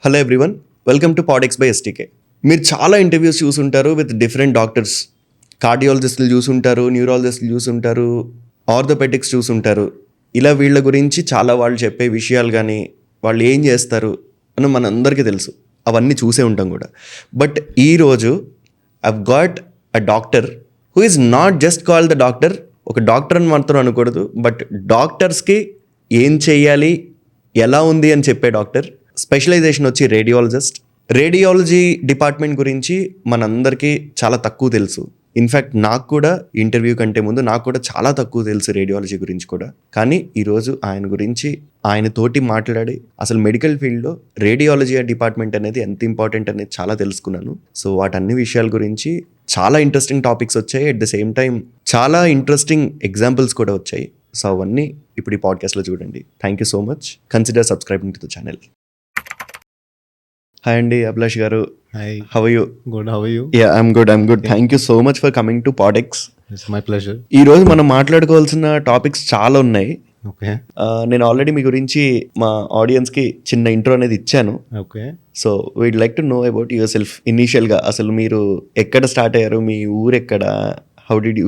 Hello everyone, welcome to Podex by STK. మీరు చాలా interviews చూసుంటారు విత్ డిఫరెంట్ డాక్టర్స్. కార్డియాలజిస్టులు చూసుంటారు, న్యూరాలజిస్టులు చూసుంటారు, ఆర్థోపెటిక్స్ చూసుంటారు. ఇలా వీళ్ళ గురించి చాలా వాళ్ళు చెప్పే విషయాలు కానీ వాళ్ళు ఏం చేస్తారు అని మనందరికీ తెలుసు, అవన్నీ చూసే ఉంటాం కూడా. బట్ ఈరోజు I've got a doctor who is not just called the doctor. ఒక డాక్టర్ అని మాత్రం అనకూడదు, బట్ డాక్టర్స్కి ఏం చెయ్యాలి, ఎలా ఉంది అని చెప్పే డాక్టర్. స్పెషలైజేషన్ వచ్చి రేడియాలజిస్ట్. రేడియాలజీ డిపార్ట్మెంట్ గురించి మనందరికీ చాలా తక్కువ తెలుసు. ఇన్ఫ్యాక్ట్ నాకు కూడా ఇంటర్వ్యూ కంటే ముందు నాకు కూడా చాలా తక్కువ తెలుసు రేడియాలజీ గురించి కూడా. కానీ ఈరోజు ఆయన గురించి ఆయనతోటి మాట్లాడి అసలు మెడికల్ ఫీల్డ్లో రేడియాలజీ డిపార్ట్మెంట్ అనేది ఎంత ఇంపార్టెంట్ అనేది చాలా తెలుసుకున్నాను. సో వాటన్ని విషయాల గురించి చాలా ఇంట్రెస్టింగ్ టాపిక్స్ వచ్చాయి. అట్ ద సేమ్ టైం చాలా ఇంట్రెస్టింగ్ ఎగ్జాంపుల్స్ కూడా వచ్చాయి. సో అవన్నీ ఇప్పుడు ఈ పాడ్కాస్ట్లో చూడండి. Thank you so much. Consider subscribing to the channel. Hi అండి, Abhilash garu. Hi. How are you? Good. How are you? Ya, I'm good. Thank you so much for coming to Podex. It's my pleasure. ఈరోజు మనం మాట్లాడుకోవాల్సిన topics చాలా ఉన్నాయి. Okay. నేను already మీ గురించి మా ఆడియన్స్కి చిన్న ఇంట్రో అనేది ఇచ్చాను. Okay. So weed like to know about your self. ఇనీషియల్గా అసలు మీరు ఎక్కడ స్టార్ట్ అయ్యారు, మీ ఊరు ఎక్కడ,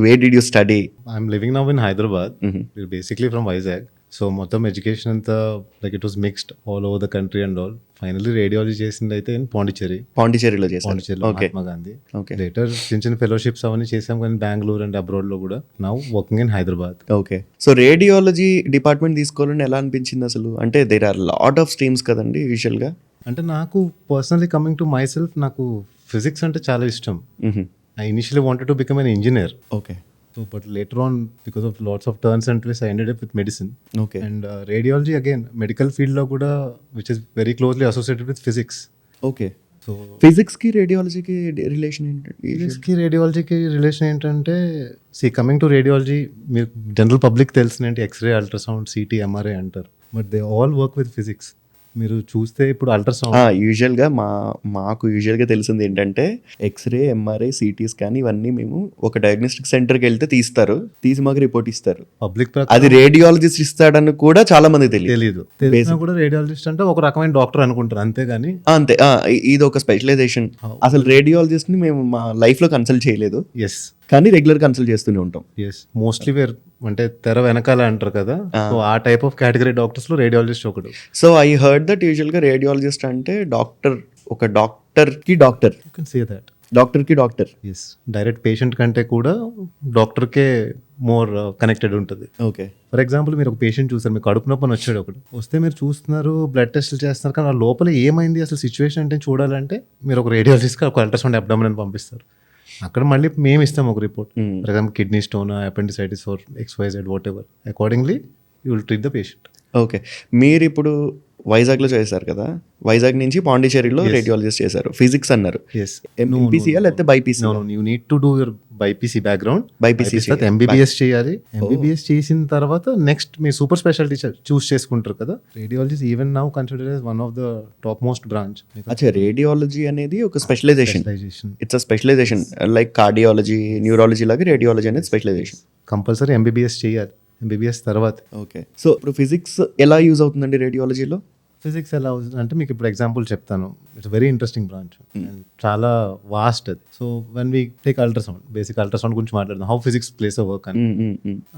where did you study? I'm living now in Hyderabad. We're basically from Vizag. So మొత్తం ఎడ్యుకేషన్ అంతా like it was mixed all over the country and all. Finally radiology చేసింది అయితే ఇన్ పాండిచేరిలో చేశారు. పాండిచేరిలో okay, Mahatma Gandhi. Okay, later చిన్న fellowships అవన్నీ చేసాం కానీ బెంగళూరు అండ్ అబ్రాడ్లో కూడా. Now working in Hyderabad. Okay. So radiology department తీసుకోవాలని ఎలా అనిపించింది అసలు? అంటే there are lot of streams కదండి యూజువల్గా. అంటే నాకు personally coming to myself, నాకు ఫిజిక్స్ అంటే చాలా ఇష్టం. I initially wanted to become an engineer. Okay. So, but later on, because of lots of turns and twists, I ended up with medicine. Okay. And radiology, again, medical field lo kuda, which is very closely associated with physics. Okay. So, ఫిజిక్స్కి రేడియాలజీకి relation ఏంటండి? physics ki radiology ki relation ఏంటంటే, see, coming to radiology, మీరు general public తెలిసినంటే x ray, ultrasound, CT, MRI అంటారు. But they all work with physics. మీరు చూస్తే ఇప్పుడు అల్ట్రాసౌండ్ యూజువల్గా మాకు యూజువల్గా తెలిసింది ఏంటంటే ఎక్స్రే, ఎంఆర్ఐ, సిటీ స్కాన్ ఇవన్నీ మేము ఒక డయాగ్నోస్టిక్ సెంటర్కి వెళ్తే తీసి మాకు రిపోర్ట్ ఇస్తారు. పబ్లిక్ అది రేడియాలజిస్ట్ ఇస్తాడని కూడా చాలా మంది తెలియదు. తెలిసినా కూడా రేడియాలజిస్ట్ అంటే ఒక రకమైన డాక్టర్ అనుకుంటారు, అంతేగాని అంతే. ఇది ఒక స్పెషలైజేషన్. అసలు రేడియాలజిస్ట్ని మేము మా లైఫ్లో కన్సల్ట్ చేయలేదు, ఎస్ కానీ రెగ్యులర్ కన్సల్ట్ చేస్తూనే ఉంటాం. ఎస్ మోస్ట్లీ వేర్ అంటే తెర వెనకాల అంటారు కదా, సో ఆ టైప్ ఆఫ్ కేటగిరీ డాక్టర్స్ లో రేడియాలజిస్ట్ ఒకడు. సో ఐ హర్డ్ దట్ యూజువల్గా రేడియాలజిస్ట్ అంటే డాక్టర్, ఒక డాక్టర్కి doctor, you can say that. డాక్టర్కి డాక్టర్. ఎస్ డైరెక్ట్ పేషెంట్ కంటే కూడా డాక్టర్కే మోర్ కనెక్టెడ్ ఉంటుంది. ఓకే. ఫర్ ఎగ్జాంపుల్ మీరు ఒక పేషెంట్ చూసారు, మీకు కడుపు నొప్పి అని వచ్చాడు ఒకడు, వస్తే మీరు చూస్తున్నారు, బ్లడ్ టెస్ట్లు చేస్తున్నారు, కానీ ఆ లోపల ఏమైంది అసలు సిచ్యువేషన్ అంటే చూడాలంటే మీరు ఒక రేడియాలజిస్ట్కి ఒక అల్ట్రాసౌండ్ అబ్డామిన్ పంపిస్తారు. అక్కడ మళ్ళీ మేము ఇస్తాం ఒక report. For example kidney stone, appendicitis for XYZ what ever, accordingly you will treat the patient. Okay. మీరు ఇప్పుడు వైజాగ్లో చేశారు కదా, వైజాగ్ నుంచి పాండిచేరిలో రేడియాలజిస్ట్ చేశారు. ఫిజిక్స్ అన్నారు. ఎస్ ఎంపీసీయా లేకపోతే BiPC? You need to do your BiPC background. BiPC MBBS చేయాలి. ఎంబీబీఎస్ చేసిన తర్వాత నెక్స్ట్ మీరు సూపర్ స్పెషాలిటీ చూస్ చేసుకుంటారు కదా. Radiology even now considered as one of the top most branch. అచ్చా, రేడియాలజీ అనేది ఒక specialization. It's a specialization like cardiology, neurology లాగా రేడియాలజీ అనేది స్పెషలైజేషన్. కంపల్సరీ ఎంబీబీఎస్ చేయాలి, ఎంబీబీఎస్ తర్వాత. ఓకే. సో ఇప్పుడు ఫిజిక్స్ ఎలా యూజ్ అవుతుందండి రేడియాలజీలో? ఫిజిక్స్ ఎలా అంటే మీకు ఇప్పుడు ఎగ్జాంపుల్ చెప్తాను. ఇట్స్ వెరీ ఇంట్రెస్టింగ్ బ్రాంచ్, చాలా వాస్ట్ అది. So when we take ultrasound, basic ultrasound గురించి మాట్లాడదాం, how physics plays a work అని.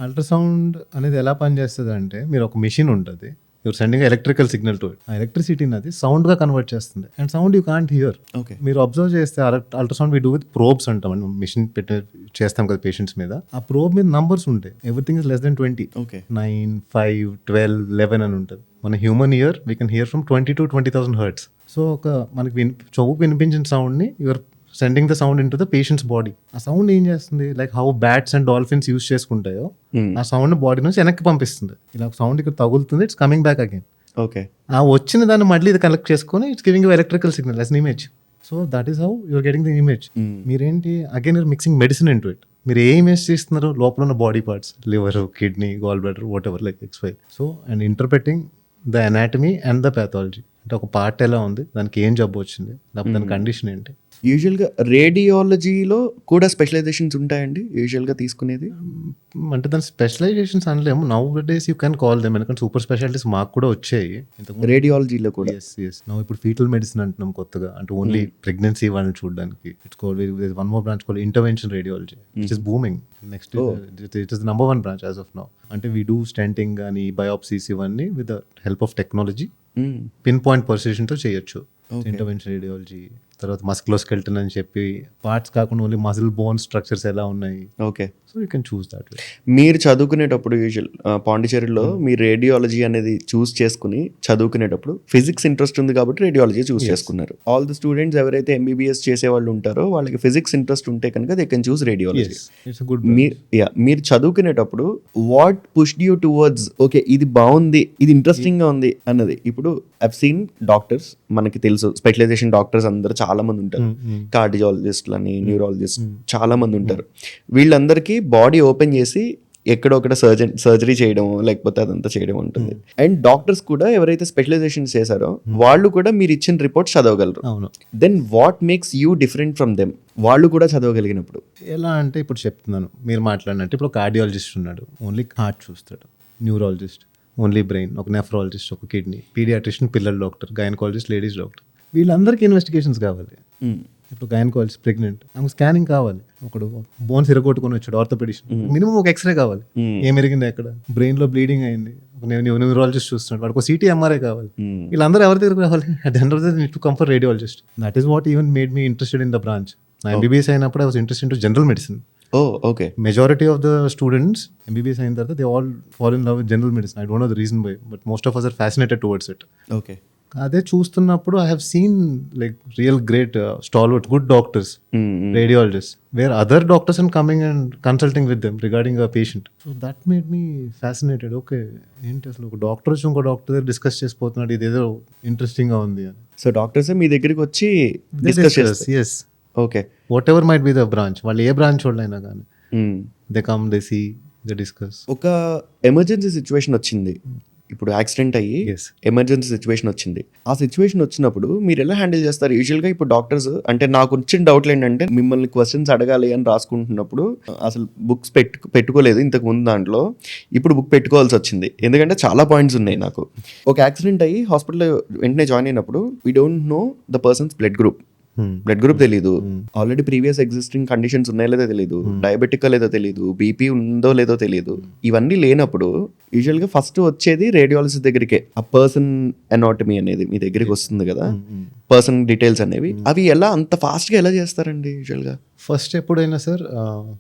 అల్ట్రాసౌండ్ అనేది ఎలా పనిచేస్తుంది అంటే, మీరు ఒక మిషన్ ఉంటుంది, you're sending electrical signal to it. ఆ ఎలక్ట్రిసిటీని అది సౌండ్ గా కన్వర్ట్ చేస్తుంది, and sound you can't hear. Okay. మీరు అబ్జర్వ్ చేస్తే ultrasound we do with probes అంటాం, మిషన్ పెట్టి చేస్తాం కదా పేషెంట్స్ మీద. ఆ ప్రోబ్ మీద నంబర్స్ ఉంటాయి, everything is less than 20. Okay. 9, 5, 12, 11 అని ఉంటుంది. మన human ear we can hear from 20 to 20,000 hertz. So ఒక మనకి చెవుకు వినిపించిన సౌండ్ని you're sending the sound into the patient's body. ఆ సౌండ్ ఏం చేస్తుంది, like how bats and dolphins use చేసుకుంటాయో ఆ సౌండ్ బాడీ నుంచి వెనక్కి పంపిస్తుంది. ఇలా సౌండ్ ఇక్కడ తగులుతుంది, it's coming back again. Okay. ఆ వచ్చిన దాన్ని మళ్ళీ ఇది కలెక్ట్ చేసుకొని it's giving you electrical signal as an image. So that is how you're getting the image. మీరేంటి again you're mixing medicine into it. మీరు ఏ ఇమేజ్ చేస్తున్నారు, లోపల ఉన్న body parts, liver, kidney, gallbladder, whatever, like XY. So and interpreting the anatomy and the pathology, అంటే ఒక part ఎలా ఉంది, దానికి ఏం జబ్బు వచ్చింది, లేకపోతే దాని కండిషన్ ఏంటి. సో యూజువల్గా రేడియాలజీలో కూడా స్పెషలైజేషన్స్ ఉంటాయండి యూజువల్గా తీసుకునేది? అంటే దాని స్పెషలైజేషన్స్ అనలేము. Now days you can call them, ఎందుకంటే సూపర్ స్పెషాలిటీస్ మాకు కూడా వచ్చాయి ఇంతకుముందు. రేడియాలజీలో కూడా. ఎస్ నౌ ఇప్పుడు ఫీటల్ మెడిసిన్ అంటున్నాం కొత్తగా, అంటే ఓన్లీ ప్రెగ్నెన్సీ వాళ్ళని చూడడానికి. It's called one more branch called intervention radiology, which is booming. Next it is number 1 branch as of now. అంటే వీ డూ స్టెంటింగ్ కానీ బయోప్సీస్ ఇవన్నీ with the help of technology, pinpoint పర్సిషన్తో చేయొచ్చు. Intervention radiology, తర్వాత మస్కులోస్కెల్టన్ అని చెప్పి parts కాకుండా only muscle bone structures ఎలా ఉన్నాయి. Okay. So you can choose that way. మీరు చదువుకునేటప్పుడు యూజువల్ పాండిచేరిలో మీరు రేడియాలజీ అనేది చూస్ చేసుకుని చదువుకునేటప్పుడు ఫిజిక్స్ ఇంట్రెస్ట్ ఉంది కాబట్టి రేడియాలజీ చూస్ చేసుకున్నారు. ఆల్ ది స్టూడెంట్స్ ఎవరైతే ఎంబీబీఎస్ చేసే వాళ్ళు ఉంటారో వాళ్ళకి ఫిజిక్స్ ఇంట్రెస్ట్ ఉంటే కనుక they can choose radiology. It's good. మీరు చదువుకునేటప్పుడు what pushed you towards okay ఇది బాగుంది, ఇది ఇంట్రెస్టింగ్ గా ఉంది అన్నది? ఇప్పుడు ఐవ్ సీన్ డాక్టర్స్, మనకి తెలుసు స్పెషలైజేషన్ డాక్టర్స్ అందరూ చాలా మంది ఉంటారు, కార్డియాలజిస్టులని, న్యూరాలజిస్ట్ చాలా మంది ఉంటారు. వీళ్ళందరికీ బాడీ ఓపెన్ చేసి ఎక్కడో ఒకటి సర్జరీ చేయడం లేకపోతే అదంతా చేయడం ఉంటుంది. అండ్ డాక్టర్స్ కూడా ఎవరైతే స్పెషలైజేషన్ చేశారో వాళ్ళు కూడా మీరు ఇచ్చిన రిపోర్ట్ చదవగలరు. అవును. Then what makes you different from them? వాళ్ళు కూడా చదవగలిగినప్పుడు ఎలా అంటే ఇప్పుడు చెప్తున్నాను, మీరు మాట్లాడినట్టు ఇప్పుడు కార్డియాలజిస్ట్ ఉన్నాడు, ఓన్లీ హార్ట్ చూస్తాడు. న్యూరాలజిస్ట్ ఓన్లీ బ్రెయిన్, ఒక నెఫ్రాలజిస్ట్ ఒక కిడ్నీ, పీడియాట్రిషియన్ పిల్లల డాక్టర్, గైనకాలజిస్ట్ లేడీస్ డాక్టర్. వీళ్ళందరికీ ఇన్వెస్టిగేషన్స్ కావాలి. ఇప్పుడు గైనకాలజిస్ట్ ప్రెగ్నెంట్, ఆమెకు స్కానింగ్ కావాలి. ఒకడు బోన్స్ ఇరగొట్టుకొని వచ్చాడు ఆర్థోపెడిషన్, మినిమం ఒక ఎక్స్రే కావాలి, ఏం ఎరిగింది ఎక్కడ, బ్రెయిన్ లో బ్లీడింగ్ అయింది, న్యూరాలజిస్ట్ చూస్తున్నాడు, వాడికి ఒక సిటీ ఎంఆర్ఐ కావాలి. వీళ్ళందరూ ఎవరి దగ్గర రావాలి? At the end of the day need to come for radiologist. That is what even made me interested in the branch. నా ఎంబీబీఎస్ అయినప్పుడు I was interested in general medicine. Okay. Majority of the students MBBS అయిన తర్వాత they all fall in love with general medicine. I don't know the reason why, but most of us are fascinated towards it. Okay. అదే చూస్తున్నప్పుడు I have scene like real great stalwart good doctors, radiologist, where other doctors and coming and consulting with them regarding a patient. So that made me fascinated. Okay, ఏంటి అసలు ఒక doctor వచ్చి ఇంకో doctor దగ్గర discuss చేసిపోతున్నాడు, ఇదేదో interesting గా ఉంది అని. సో డాక్టర్స్ మీ దగ్గరికి వచ్చి డిస్కస్ చేస్తారు? Yes. Okay. Whatever might be the branch, వాళ్ళు ఏ బ్రాంచ్ వాళ్ళు అయినా కానీ they come, they see, they discuss. ఒక ఎమర్జెన్సీ సిచ్యువేషన్ వచ్చింది, ఇప్పుడు యాక్సిడెంట్ అయ్యి ఎమర్జెన్సీ సిచ్యువేషన్ వచ్చింది. ఆ సిచ్యువేషన్ వచ్చినప్పుడు మీరు ఎలా హ్యాండిల్ చేస్తారు? యూజువల్గా ఇప్పుడు డాక్టర్స్ అంటే నాకు వచ్చిన డౌట్లు ఏంటంటే, మిమ్మల్ని క్వశ్చన్స్ అడగాలి అని రాసుకుంటున్నప్పుడు అసలు బుక్స్ పెట్టుకోలేదు ఇంతకు ముందు దాంట్లో, ఇప్పుడు బుక్ పెట్టుకోవాల్సి వచ్చింది ఎందుకంటే చాలా పాయింట్స్ ఉన్నాయి నాకు. ఒక యాక్సిడెంట్ అయ్యి హాస్పిటల్లో వెంటనే జాయిన్ అయినప్పుడు we don't know the persons blood group తెలీదు, ఆల్రెడీ ప్రీవియస్ ఎగ్జిస్టింగ్ కండిషన్స్ ఉన్నాయో లేదో తెలియదు, డయాబెటిక్ లేదో తెలియదు, బీపీ ఉందో లేదో తెలియదు. ఇవన్నీ లేనప్పుడు యూజువల్గా ఫస్ట్ వచ్చేది రేడియాలజిస్ట్ దగ్గరికే. ఆ పర్సన్ అనాటమీ అనేది మీ దగ్గరికి వస్తుంది కదా, పర్సన్ డీటెయిల్స్ అనేవి, అవి ఎలా అంత ఫాస్ట్గా ఎలా చేస్తారండి యూజువల్గా? ఫస్ట్ ఎప్పుడైనా సార్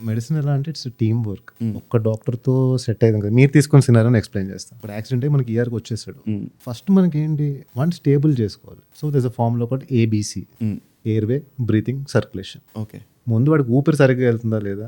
మెడిసిన్ ఎలా అంటే ఇట్స్ టీమ్ వర్క్. ఒక్క డాక్టర్తో సెట్ అయ్యింది కదా, మీరు తీసుకొని సినారని ఎక్స్ప్లెయిన్ చేస్తాం. ఇప్పుడు యాక్సిడెంట్ అయ్యి మనకి ఇయర్కి వచ్చేసాడు, ఫస్ట్ మనకి ఏంటి వన్ స్టేబుల్ చేసుకోవాలి. So there is a formula ఒకటి ABC, airway, breathing, circulation. Okay. ముందు వాడికి ఊపిరి సరిగ్గా వెళ్తుందా లేదా,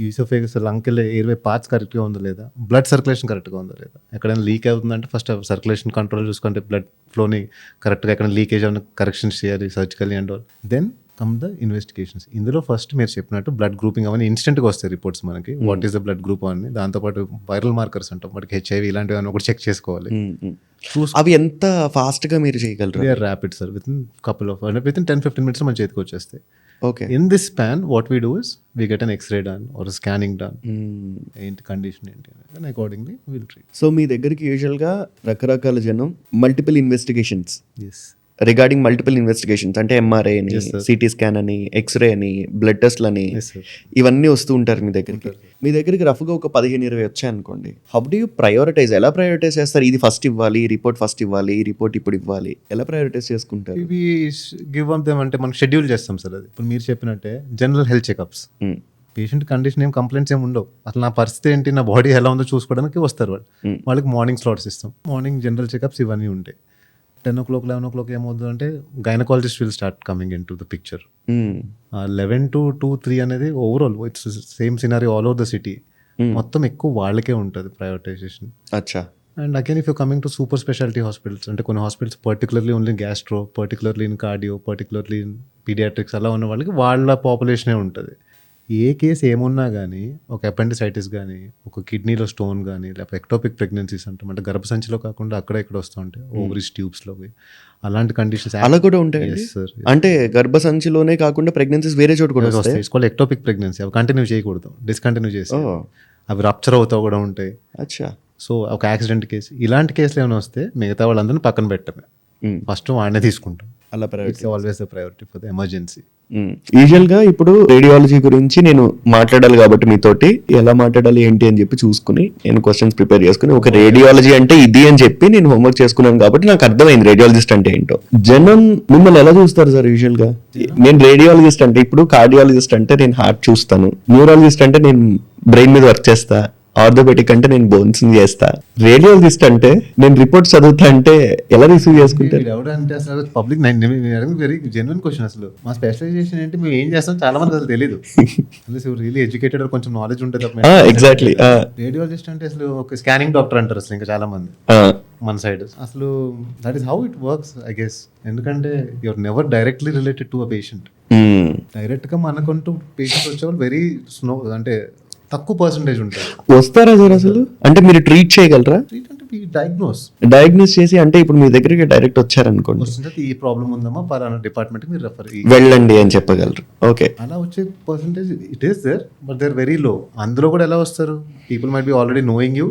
యూసోఫేగస్ లంకెళ్ళే ఎయిర్వే పార్ట్స్ కరెక్ట్గా ఉందా లేదా, బ్లడ్ సర్క్యులేషన్ కరెక్ట్గా ఉందా లేదా, ఎక్కడైనా లీక్ అవుతుందంటే ఫస్ట్ సర్క్యులేషన్ కంట్రోల్ చూసుకుంటే బ్లడ్ ఫ్లోని కరెక్ట్గా ఎక్కడైనా లీకేజ్ ఏమైనా కరెక్షన్స్ చేయాలి surgically and all. Then come the investigations. ఇందులో ఫస్ట్ మీరు చెప్పినట్టు బ్లడ్ గ్రూపింగ్ అవన్నీ ఇన్స్టెంట్గా వస్తాయి రిపోర్ట్స్ మనకి, what is the blood group అని. దాంతోపాటు వైరల్ మార్కర్స్ అంటాం, వాటికి హెచ్ఐవి ఇలాంటివి అని ఒకటి చెక్ చేసుకోవాలి. అవి ఎంత ఫాస్ట్గా మీరు చేయగలరు? We're rapid sir, within 10-15 minutes మన చేతికి వచ్చేస్తాయి. Okay. In this span what we do is we get an x-ray done or scanning done, ఏంటి కండిషన్ ఏంటి అని అకార్డింగ్లీ విల్ ట్రీట్. సో మీ దగ్గరికి యూజువల్గా రకరకాల జనం multiple investigations yes regarding multiple investigations అంటే ఎంఆర్ఐ అని, సిటీ స్కాన్ అని, ఎక్స్రే అని, బ్లడ్ టెస్ట్లు అని, ఇవన్నీ వస్తూ ఉంటారు మీ దగ్గరికి. మీ దగ్గరికి రఫ్గా ఒక 15-20 వచ్చాయనుకోండి, హౌ డూ యూ ప్రయారిటైజ్? ఎలా ప్రయారిటైజ్ చేస్తారు? ఇది ఫస్ట్ ఇవ్వాలి, ఈ రిపోర్ట్ ఫస్ట్ ఇవ్వాలి, ఈ రిపోర్ట్ ఇప్పుడు ఇవ్వాలి, ఎలా ప్రయారిటైజ్ చేసుకుంటారు? ఇవి గివ్ అప్ దెమ్ అంటే మనం షెడ్యూల్ చేస్తాం సార్. అది ఇప్పుడు మీరు చెప్పినట్టే general health checkups, patient condition ఏం కంప్లైంట్స్ ఏమి ఉండవు, అసలు నా పరిస్థితి ఏంటి, నా బాడీ ఎలా ఉందో చూసుకోవడానికి వస్తారు వాళ్ళు. వాళ్ళకి మార్నింగ్ స్లాట్స్ ఇస్తాం, మార్నింగ్ జనరల్ చెకప్స్ ఇవన్నీ ఉంటాయి. 10 o'clock 11 o'clock ఏమవుతుంది అంటే gynaecologist will start coming into the picture. 11 to 2-3 అనేది overall it's same scenario all over the city, మొత్తం ఎక్కువ వాళ్ళకే ఉంటుంది ప్రయారిటైజేషన్. అచ్చా. And again if you coming to super speciality hospitals, అంటే కొన్ని hospitals particularly only gastro, particularly in cardio, particularly in paediatrics అలా ఉన్న వాళ్ళకి వాళ్ళ పాపులేషనే ఉంటుంది. ఏ కేసు ఏమున్నా కానీ ఒక అపెండిసైటిస్ కానీ ఒక కిడ్నీలో స్టోన్ కానీ లేకపోతే ఎక్టోపిక్ ప్రెగ్నెన్సీస్ అంటాం, అంటే గర్భసంచిలో కాకుండా అక్కడ ఇక్కడ వస్తూ ఉంటాయి ఓవరీస్ ట్యూబ్స్లోకి, అలాంటి కండిషన్స్ అలా కూడా ఉంటాయి సార్. అంటే గర్భసంచిలోనే కాకుండా ప్రెగ్నెన్సీస్ వేరే చోటు కూడా వస్తాయి. వస్తాయి ఎక్టోపిక్ ప్రెగ్నెన్సీ, అవి కంటిన్యూ చేయకూడదు, డిస్కంటిన్యూ చేసి ఓ, అవి రప్చర్ అవుతా కూడా ఉంటాయి. అచ్చా. సో ఒక యాక్సిడెంట్ కేసు, ఇలాంటి కేసులు ఏమైనా వస్తే మిగతా వాళ్ళందరినీ పక్కన పెట్టమే, ఫస్ట్ వాడినే తీసుకుంటాం. అలా it's always the priority for the emergency. యూజువల్గా ఇప్పుడు రేడియాలజీ గురించి నేను మాట్లాడాలి కాబట్టి మీతోటి ఎలా మాట్లాడాలి ఏంటి అని చెప్పి చూసుకుని నేను క్వశ్చన్స్ ప్రిపేర్ చేసుకుని ఒక రేడియాలజీ అంటే ఇది అని చెప్పి నేను హోంవర్క్ చేసుకున్నాను కాబట్టి నాకు అర్థమైంది రేడియాలజిస్ట్ అంటే ఏంటో. జనం మిమ్మల్ని ఎలా చూస్తారు సార్ యూజువల్గా? నేను రేడియాలజిస్ట్ అంటే ఇప్పుడు కార్డియాలజిస్ట్ అంటే నేను హార్ట్ చూస్తాను, న్యూరాలజిస్ట్ అంటే నేను బ్రెయిన్ మీద వర్క్ చేస్తా, ఆర్థోపెటిక్ అంటే నేను బోన్స్ చేస్తా, రేడియాలజిస్ట్ అంటే నేను రిపోర్ట్ చదువుతా అంటే ఎలా రిసీవ్ చేసుకుంటారు? ఎవడంటే అసలు పబ్లిక్ వెరీ జెన్యున్ క్వశ్చన్. అసలు మా స్పెషలైజేషన్ ఏంటి, మేము ఏం చేస్తాం చాలా మంది అసలు తెలియదు. రియలీ ఎడ్యుకేటెడ్ కొంచెం నాలెడ్జ్ ఉంటుంది. ఎగ్జాక్ట్లీ. రేడియాలజిస్ట్ అంటే అసలు ఒక స్కానింగ్ డాక్టర్ అంటారు అసలు ఇంకా చాలా మంది మన సైడ్. అసలు that is how it works I guess. ఎందుకంటే your never directly related to a patient. Direct గా మనకంటూ పేషెంట్ వచ్చేవాళ్ళు వెరీ స్లో, అంటే తక్కువ పర్సంటేజ్ ఉంటుంది. వస్తారా సార్ అసలు? అంటే మీరు ట్రీట్ చేయగలరా? ట్రీట్ అంటే డయాగ్నోస్ చేసి, అంటే ఇప్పుడు మీ దగ్గరికి డైరెక్ట్ వచ్చారనుకోండి, వస్తుంటే ఈ ప్రాబ్లం ఉందమ్మా పలానా డిపార్ట్మెంట్ మీరు రెఫర్ వెళ్ళండి అని చెప్పగలరు. ఓకే, అలా వచ్చే percentage it is there, but there very low. అందులో కూడా ఎలా వస్తారు, people might be already knowing you,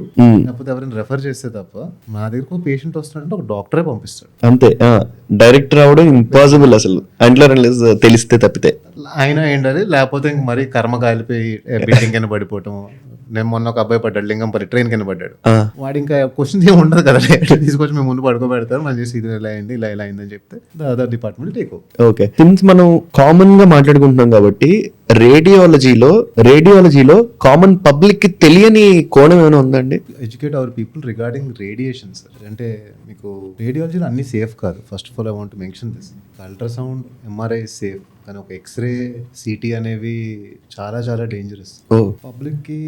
లేకపోతే ఎవరైనా రెఫర్ చేస్తే తప్ప. మా దగ్గరకు పేషెంట్ వస్తున్నాడంటే ఒక డాక్టరే పంపిస్తాడు అంతే. డైరెక్ట్ రావడం ఇంపాసిబుల్ అసలు, అంట్లో తెలిస్తే తప్పితే. అయినా ఏంటది, లేకపోతే ఇంక మరీ కర్మ కాలిపోయి బిల్డింగ్ కింద పడిపోవటం. నేను మొన్న ఒక అబ్బాయి పడ్డాడు, లింగంపల్లి ట్రైన్ కింద పడ్డాడు. వాడు ఇంకా క్వశ్చన్ ఏమి ఉండదు కదా, తీసుకొచ్చి మేము ముందు పడుకోబెడతారు, మనం చేసి ఇది ఇలా అయింది ఇలా ఇలా అయిందని చెప్తే other department take over. Okay, since మనం కామన్ గా మాట్లాడుకుంటున్నాం కాబట్టి రేడియాలజీలో కామన్ పబ్లిక్ కి తెలియని కోణం ఏమైనా ఉందండి? Educate our people regarding radiation sir. అంటే మీకు రేడియాలజీలో అన్ని సేఫ్ కాదు. First of all I want mention this. Ultrasound, MRI safe, కానీ ఒక ఎక్స్రే, సిటీ అనేవి చాలా చాలా డేంజరస్. పబ్లిక్ కి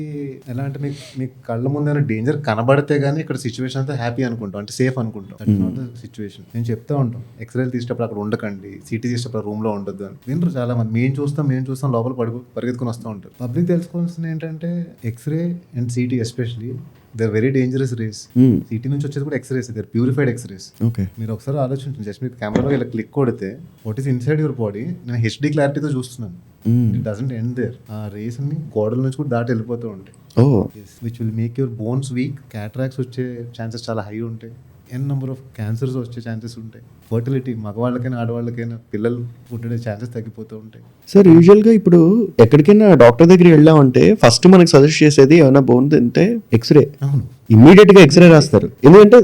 ఎలా అంటే మీకు కళ్ళ ముందు డేంజర్ కనబడితే గానీ ఇక్కడ సిచ్యువేషన్ అంతా హ్యాపీ అనుకుంటాం, అంటే సేఫ్ అనుకుంటాం. That is not the situation. నేను చెప్తా ఉంటాం, ఎక్స్రేలు తీసేటప్పుడు అక్కడ ఉండకండి, సిటీ తీసేటప్పుడు రూమ్ లో ఉండొద్దు అని. వినరు చాలా మంది. మేము చూస్తాం లోపల పరిగెత్తుకుని వస్తూ ఉంటారు. పబ్లిక్ తెలుసుకోవాల్సింది ఏంటంటే x-ray and CT especially they are very dangerous rays. CT నుంచి వచ్చేది కూడా x-rays, they are purified x-rays. మీరు ఒకసారి ఆలోచించండి, జస్ట్ మీరు కెమెరాలో ఇలా క్లిక్ కొడితే what is inside your body నేను హెచ్డి క్లారిటీతో చూస్తున్నాను. It doesn't end there. ఆ రేస్ అన్ని గోడల నుంచి కూడా దాటి వెళ్ళిపోతూ ఉంటాయి, which will make your bones weak. Cataracts వచ్చే ఛాన్సెస్ చాలా హై ఉంటాయి. ఎన్ నెంబర్ ఆఫ్ క్యాన్సర్స్ వచ్చే ఛాన్సెస్ ఉంటాయి. ఫర్టిలిటీ, మగవాళ్ళకైనా ఆడవాళ్ళకైనా పిల్లలు పుట్టే ఛాన్సెస్ తగ్గిపోతూ ఉంటాయి. సార్ యూజువల్గా ఇప్పుడు ఎక్కడికైనా డాక్టర్ దగ్గరికి వెళ్ళామంటే ఫస్ట్ మనకి సజెస్ట్ చేసేది ఏమైనా బోన్ తింటే ఎక్స్రే. ఇమ్మీడియట్ గా ఎక్స్రే రాస్తారు, ఎందుకంటే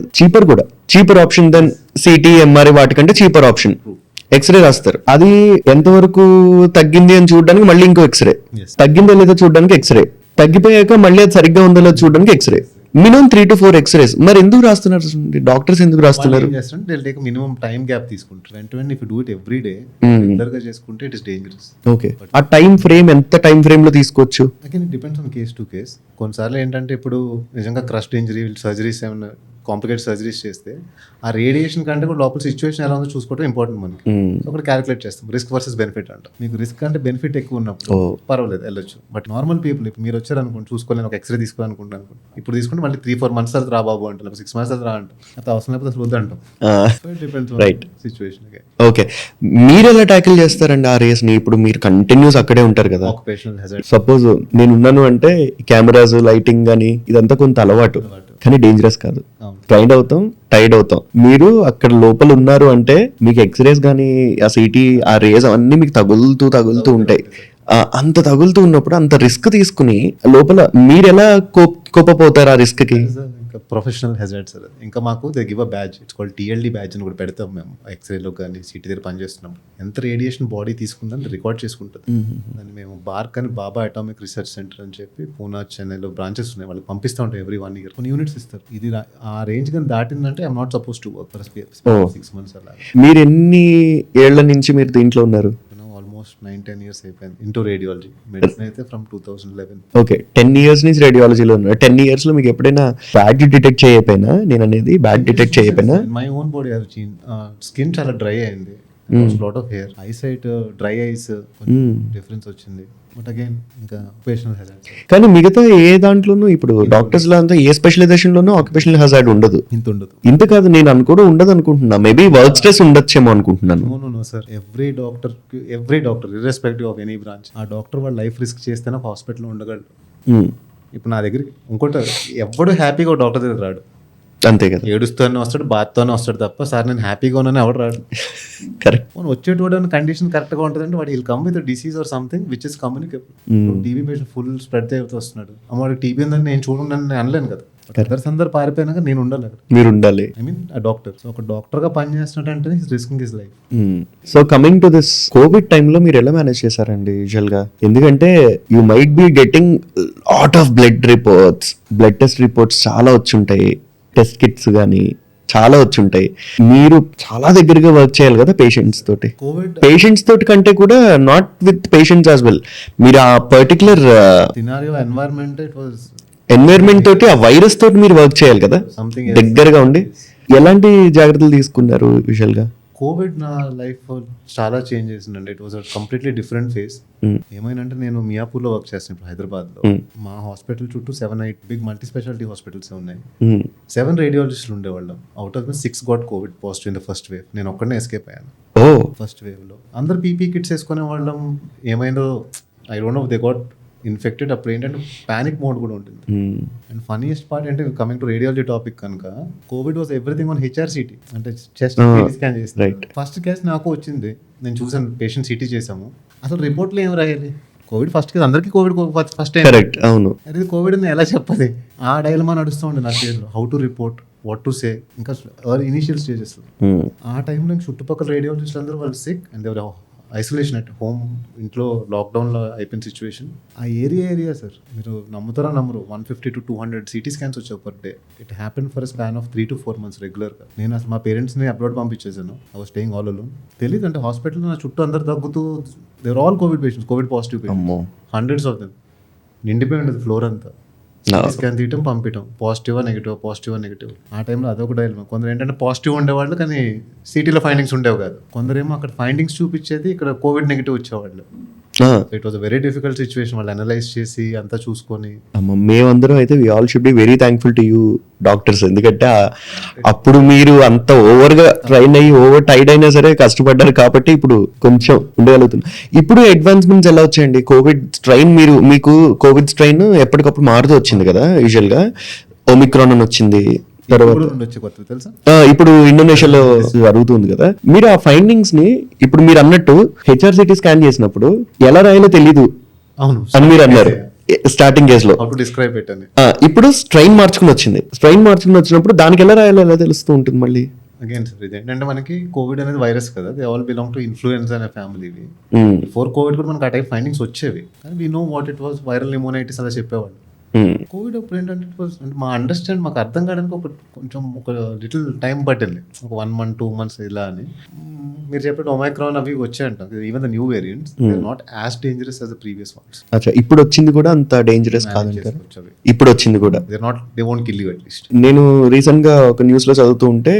cheaper option than CT, MRI వాటికంటే చీపర్ ఆప్షన్. ఎక్స్రే రాస్తారు. అది ఎంతవరకు తగ్గింది అని చూడడానికి మళ్ళీ ఇంకో ఎక్స్రే, తగ్గిందో లేదో చూడడానికి ఎక్స్రే, తగ్గిపోయాక మళ్ళీ అది సరిగ్గా ఉందో లేదో చూడడానికి ఎక్స్రే. Minimum 3 to 4 X-rays. మరి ఎందుకు రాస్తున్నారు డాక్టర్స్? ఎందుకు రాస్తున్నారు? మినిమం టైం గ్యాప్ తీసుకుంటారు. వెంటనే if you do it every day regular గా చేసుకుంటే ఇట్ ఇస్ డేంజరస్. ఓకే, ఆ టైం ఫ్రేమ్ ఎంత టైం ఫ్రేమ్ లో తీసుకోవచ్చు? Again it depends on case to case. కొన్నిసార్లు ఏంటంటే ఇప్పుడు నిజంగా క్రస్ట్ ఇంజరీ, సర్జరీస్ ఏమైనా కాంప్లికేట్ సర్జరీస్ చేస్తే ఆ రేడియేషన్ కంటే కూడా లోపల సిచ్యువేషన్ ఎలా ఉందో చూసుకోవడం ఇంపార్టెంట్ మనకి. ఒకటి క్యాలిక్యులేట్ చేస్తాం, రిస్క్ వర్సెస్ బెనిఫిట్ అంట. మీకు రిస్క్ అంటే బెనిఫిట్ ఎక్కువ ఉన్నప్పుడు పర్వాలేదు వెళ్ళొచ్చు. బట్ నార్మల్ పీపుల్, ఇప్పుడు మీరు వచ్చారనుకోండి, చూసుకోలేని ఒక ఎక్స్రే తీసుకోవాలనుకుంటాను, ఇప్పుడు తీసుకుంటే మళ్ళీ 3-4 months తర్వాత రా బాబు అంటాం, 6 months తర్వాత రా అంటాం, అయితే అవసరం లేకపోతే అసలు వద్దు అంటాం. Right situation. ఓకే, మీరు ఎలా ట్యాకిల్ చేస్తారండి ఆ రేస్ ని? ఇప్పుడు మీరు కంటిన్యూస్ అక్కడే ఉంటారు కదా. సపోజ్ నేను ఉన్నాను అంటే కెమెరాస్, లైటింగ్ కానీ ఇదంతా కొంత అలవాటు, కానీ డేంజరస్ కాదు. ట్రైన్ అవుతాం, టైర్డ్ అవుతాం. మీరు అక్కడ లోపల ఉన్నారు అంటే మీకు ఎక్స్రేస్ కానీ ఆ సిటీ, ఆ రేస్ అవన్నీ మీకు తగులుతూ ఉంటాయి. అంత తగులుతూ ఉన్నప్పుడు అంత రిస్క్ తీసుకుని లోపల మీరు ఎలా కోపపోతారు ఆ రిస్క్ కి? Professional hazard sir. ఇంకా మాకు they give a badge, it's called TLD badge అని కూడా పెడతాం మేము. ఎక్స్రేలో కానీ సిటీ దగ్గర పనిచేస్తున్నాం, ఎంత రేడియేషన్ బాడీ తీసుకుందని రికార్డ్ చేసుకుంటుంది. దాన్ని మేము బార్క్ అని బాబా అటామిక్ రీసెర్చ్ సెంటర్ అని చెప్పి పూనా, చెన్నైలో బ్రాంచెస్ ఉన్నాయి, వాళ్ళకి పంపిస్తూ ఉంటాం ఎవ్రీ 1 year. కొన్ని యూనిట్స్ ఇస్తారు. ఇది ఆ రేంజ్ కానీ దాటిందంటే I'm not suppose to work for 6 months అలా. మీరు ఎన్ని ఏళ్ల నుంచి మీరు దీంట్లో ఉన్నారు? ఆల్మోస్ట్ 9-10 years అయిపోయింది ఇంటూ రేడియాలజీ. మెడిసిన్ అయితే ఫ్రమ్ 2011. ఓకే, 10 years నుంచి రేడియాలజీలో ఉన్నారు. 10 years లో మీకు ఎప్పుడైనా బ్యాడ్ డిటెక్ట్ చేయకపోయినా, నేను అనేది బ్యాడ్ డిటెక్ట్ చేయకపోయినా? My own body have change. Skin చాలా డ్రై అయింది, lot of hair, eyesight, dry ice కొంచెం డిఫరెన్స్ వచ్చింది. బట్ అగైన్ ఇంకా ఆక్యుపేషనల్ హెజార్డ్ కానీ మిగతా ఏ దాంట్లోనూ ఇప్పుడు డాక్టర్స్ లో అంతా ఏ స్పెషలైజేషన్ లోనూ ఆక్యుపేషనల్ హజార్డ్ ఉండదు. ఇంత ఉండదు. ఇంత కాదు, నేను అనుకోవడం ఉండదు అనుకుంటున్నా. మేబీ వర్క్ స్ట్రెస్ ఉండొచ్చేమో అనుకుంటున్నాను. No sir, every doctor irrespective of any branch, ఆ డాక్టర్ వాళ్ళ లైఫ్ రిస్క్ చేస్తేనే ఒక హాస్పిటల్లో ఉండగలడు. ఇప్పుడు నా దగ్గరికి ఇంకోటి ఎవడు హ్యాపీగా డాక్టర్ దగ్గర రాడు. అంతే కదా, ఏడుస్తూనే వస్తాడు, బాధతోనే వస్తాడు తప్ప సార్ నేను హ్యాపీగా ఉన్నాను ఎవడు రాడు. కరెక్ట్. మనం వచ్చేటోడు కండిషన్ కరెక్ట్గా ఉంటుందంటే వాడు will come with disease or something which is communicable. TB patient full spread అవుతూ వస్తున్నాడు, వాడు టీబీ ఉందని నేను చూడండి నేను అనలేను కదా. అదర్స్ అందరు పారిపోయినాక నేను ఉండాలి అక్కడ, మీరు ఉండాలి. ఐ మీన్ ఆ డాక్టర్. సో ఒక డాక్టర్గా పని చేస్తున్నట్టు risking his life. So coming to this Covid టైంలో మీరు ఎలా మేనేజ్ చేశారండి యూజువల్ గా? ఎందుకంటే you might be getting lot of blood test reports చాలా వచ్చుంటాయి, టెస్ట్ కిట్స్ కానీ చాలా వచ్చుంటాయి. మీరు చాలా దగ్గరగా వర్క్ చేయాలి కదా పేషెంట్స్ తోటి. పేషెంట్స్ తోటి కంటే కూడా not with patients as well, మీరు ఆ పర్టికులర్ సినారియో ఎన్వైర్న్మెంట్ తోటి, ఆ వైరస్ తోటి మీరు వర్క్ చేయాలి కదా సంథింగ్ దగ్గరగా ఉండి. ఎలాంటి జాగ్రత్తలు తీసుకున్నారు యూజువల్ గా? కోవిడ్ నా లైఫ్ చాలా చేంజ్ చేసిందండి. It was a completely different phase. ఏమైందంటే నేను మియాపూర్లో వర్క్ చేస్తాను ఇప్పుడు హైదరాబాద్లో. మా హాస్పిటల్ చుట్టూ 7-8 బిగ్ మల్టీ స్పెషాలిటీ హాస్పిటల్స్ ఉన్నాయి. 7 రేడియాలజిస్టులు ఉండేవాళ్ళం. Out of 6 got Covid positive in the first wave. నేను ఒక్కడనే ఎస్కేప్ అయ్యాను ఫస్ట్ వేవ్ లో. అందరు పీపీ కిట్స్ వేసుకునే వాళ్ళం. ఏమైందో I don't no, they got infected. అప్పుడు ఏంటంటే పానిక్ మోడ్ కూడా ఉంటుంది. అండ్ ఫన్నీయెస్ట్ పార్ట్ అంటే కమింగ్ టు రేడియాలజీ టాపిక్ కనుక, Covid was everything on HRCT, అంటే చెస్ట్ స్కాన్ చేసి ఫస్ట్ కేసు నాకు వచ్చింది. నేను చూసాను, పేషెంట్ సిటీ చేసాము. అసలు రిపోర్ట్లో ఏం రాయాలి? కోవిడ్ ఫస్ట్ కేసు, అందరికీ కోవిడ్ ఫస్ట్ టైం. కరెక్ట్, అవును. అది కోవిడ్ అని ఎలా చెప్పాలి? ఆ డైలమా నడుస్తూ ఉండే నా స్టేజ్లో. How to report, what to say, ఇంకా ఇనిషియల్ స్టేజెస్. ఆ టైంలో చుట్టుపక్కల రేడియాలజిస్ట్ అందరూ వాళ్ళు సిక్ అండ్ ఎవరు ఐసోలేషన్ అట్ హోమ్, ఇంట్లో లాక్డౌన్లో అయిపోయిన సిచ్యువేషన్. ఆ ఏరియా సార్, మీరు నమ్ముతారా నమ్మరు, 150 to 200 సిటీ స్కాన్స్ వచ్చావు per day. It happen for span of 3 to 4 months రెగ్యులర్గా. నేను అసలు మా పేరెంట్స్ని అబ్రాడ్ పంపించేసాను. I was staying all alone. తెలియదు అంటే హాస్పిటల్లో నా చుట్టూ అందరు తగ్గుతూ, there all covid patients, covid positive patients, hundreds of them. నిండిపోయి ఉండదు ఫ్లోర్ అంతా. స్కాన్ తీయటం, పంపించడం, పాజిటివా నెగిటివ్. ఆ టైంలో అదొక డైలమా. కొందరు ఏంటంటే పాజిటివ్ ఉండేవాళ్ళు కానీ సిటీలో ఫైండింగ్స్ ఉండేవి కాదు. కొందరేమో అక్కడ ఫైండింగ్స్ చూపించేది, ఇక్కడ కోవిడ్ నెగిటివ్ వచ్చేవాళ్ళు. It was a very difficult situation. వాళ్ళు అనలైజ్ చేసి అంతా చూసుకొని. మేమందరం అయితే we all should be very thankful to you doctors. ఎందుకంటే అప్పుడు మీరు అంత ఓవర్ గా ట్రైన్ అయ్యి ఓవర్ టైడ్ అయినా సరే కష్టపడ్డారు కాబట్టి ఇప్పుడు కొంచెం ఉండగలుగుతున్నారు. ఇప్పుడు అడ్వాన్స్మెంట్స్ ఎలా వచ్చాయండి? కోవిడ్ స్ట్రైన్, మీకు కోవిడ్ స్ట్రైన్ ఎప్పటికప్పుడు మారుతూ వచ్చింది కదా యూజువల్ గా. ఒమిక్రాన్ అని వచ్చింది, ఇప్పుడు ఇండోనేషియాలో జరుగుతుంది కదా. మీరు ఆ ఫైండింగ్స్ ని ఇప్పుడు మీరు అన్నట్టు హెచ్ఆర్సిటీ స్కాన్ చేసినప్పుడు ఎలా రాయాలో తెలీదు అని మీరు అన్నారు స్టార్టింగ్ కేస్ లో. ఇప్పుడు స్ట్రైన్ మార్చుకుని వచ్చినప్పుడు దానికి ఎలా రాయాలో ఎలా తెలుస్తూ ఉంటుంది మళ్ళీ? అగైన్ సార్, ఇదేంటంటే మనకి కోవిడ్ అనేది వైరస్ కదా, they all belong to influenza అనే ఫ్యామిలీవి. బిఫోర్ కోవిడ్ కూడా మనకి ఆ టైప్ ఫైండింగ్స్ వచ్చేవి, కానీ we know what it was, viral pneumonitis అలా చెప్పేవాళ్ళు. కోవిడ్ అప్పుడు ఏంటంటే మా అండర్స్టాండ్, మాకు అర్థం కావడానికి ఒక లిటిల్ టైం పట్టింది, ఒక 1 month 2 months ఇలా అని. మీరు చెప్పినట్టు ఒమైక్రాన్ అవి వచ్చాయంట. Even the new variants not as dangerous as the previous once. అచ్చా, ఇప్పుడు వచ్చింది కూడా అంత డేంజరస్ కాదంటారు? ఇప్పుడు వచ్చింది కూడా they won't kill you at least. నేను రీసెంట్ గా ఒక న్యూస్ లో చదువుతూ ఉంటే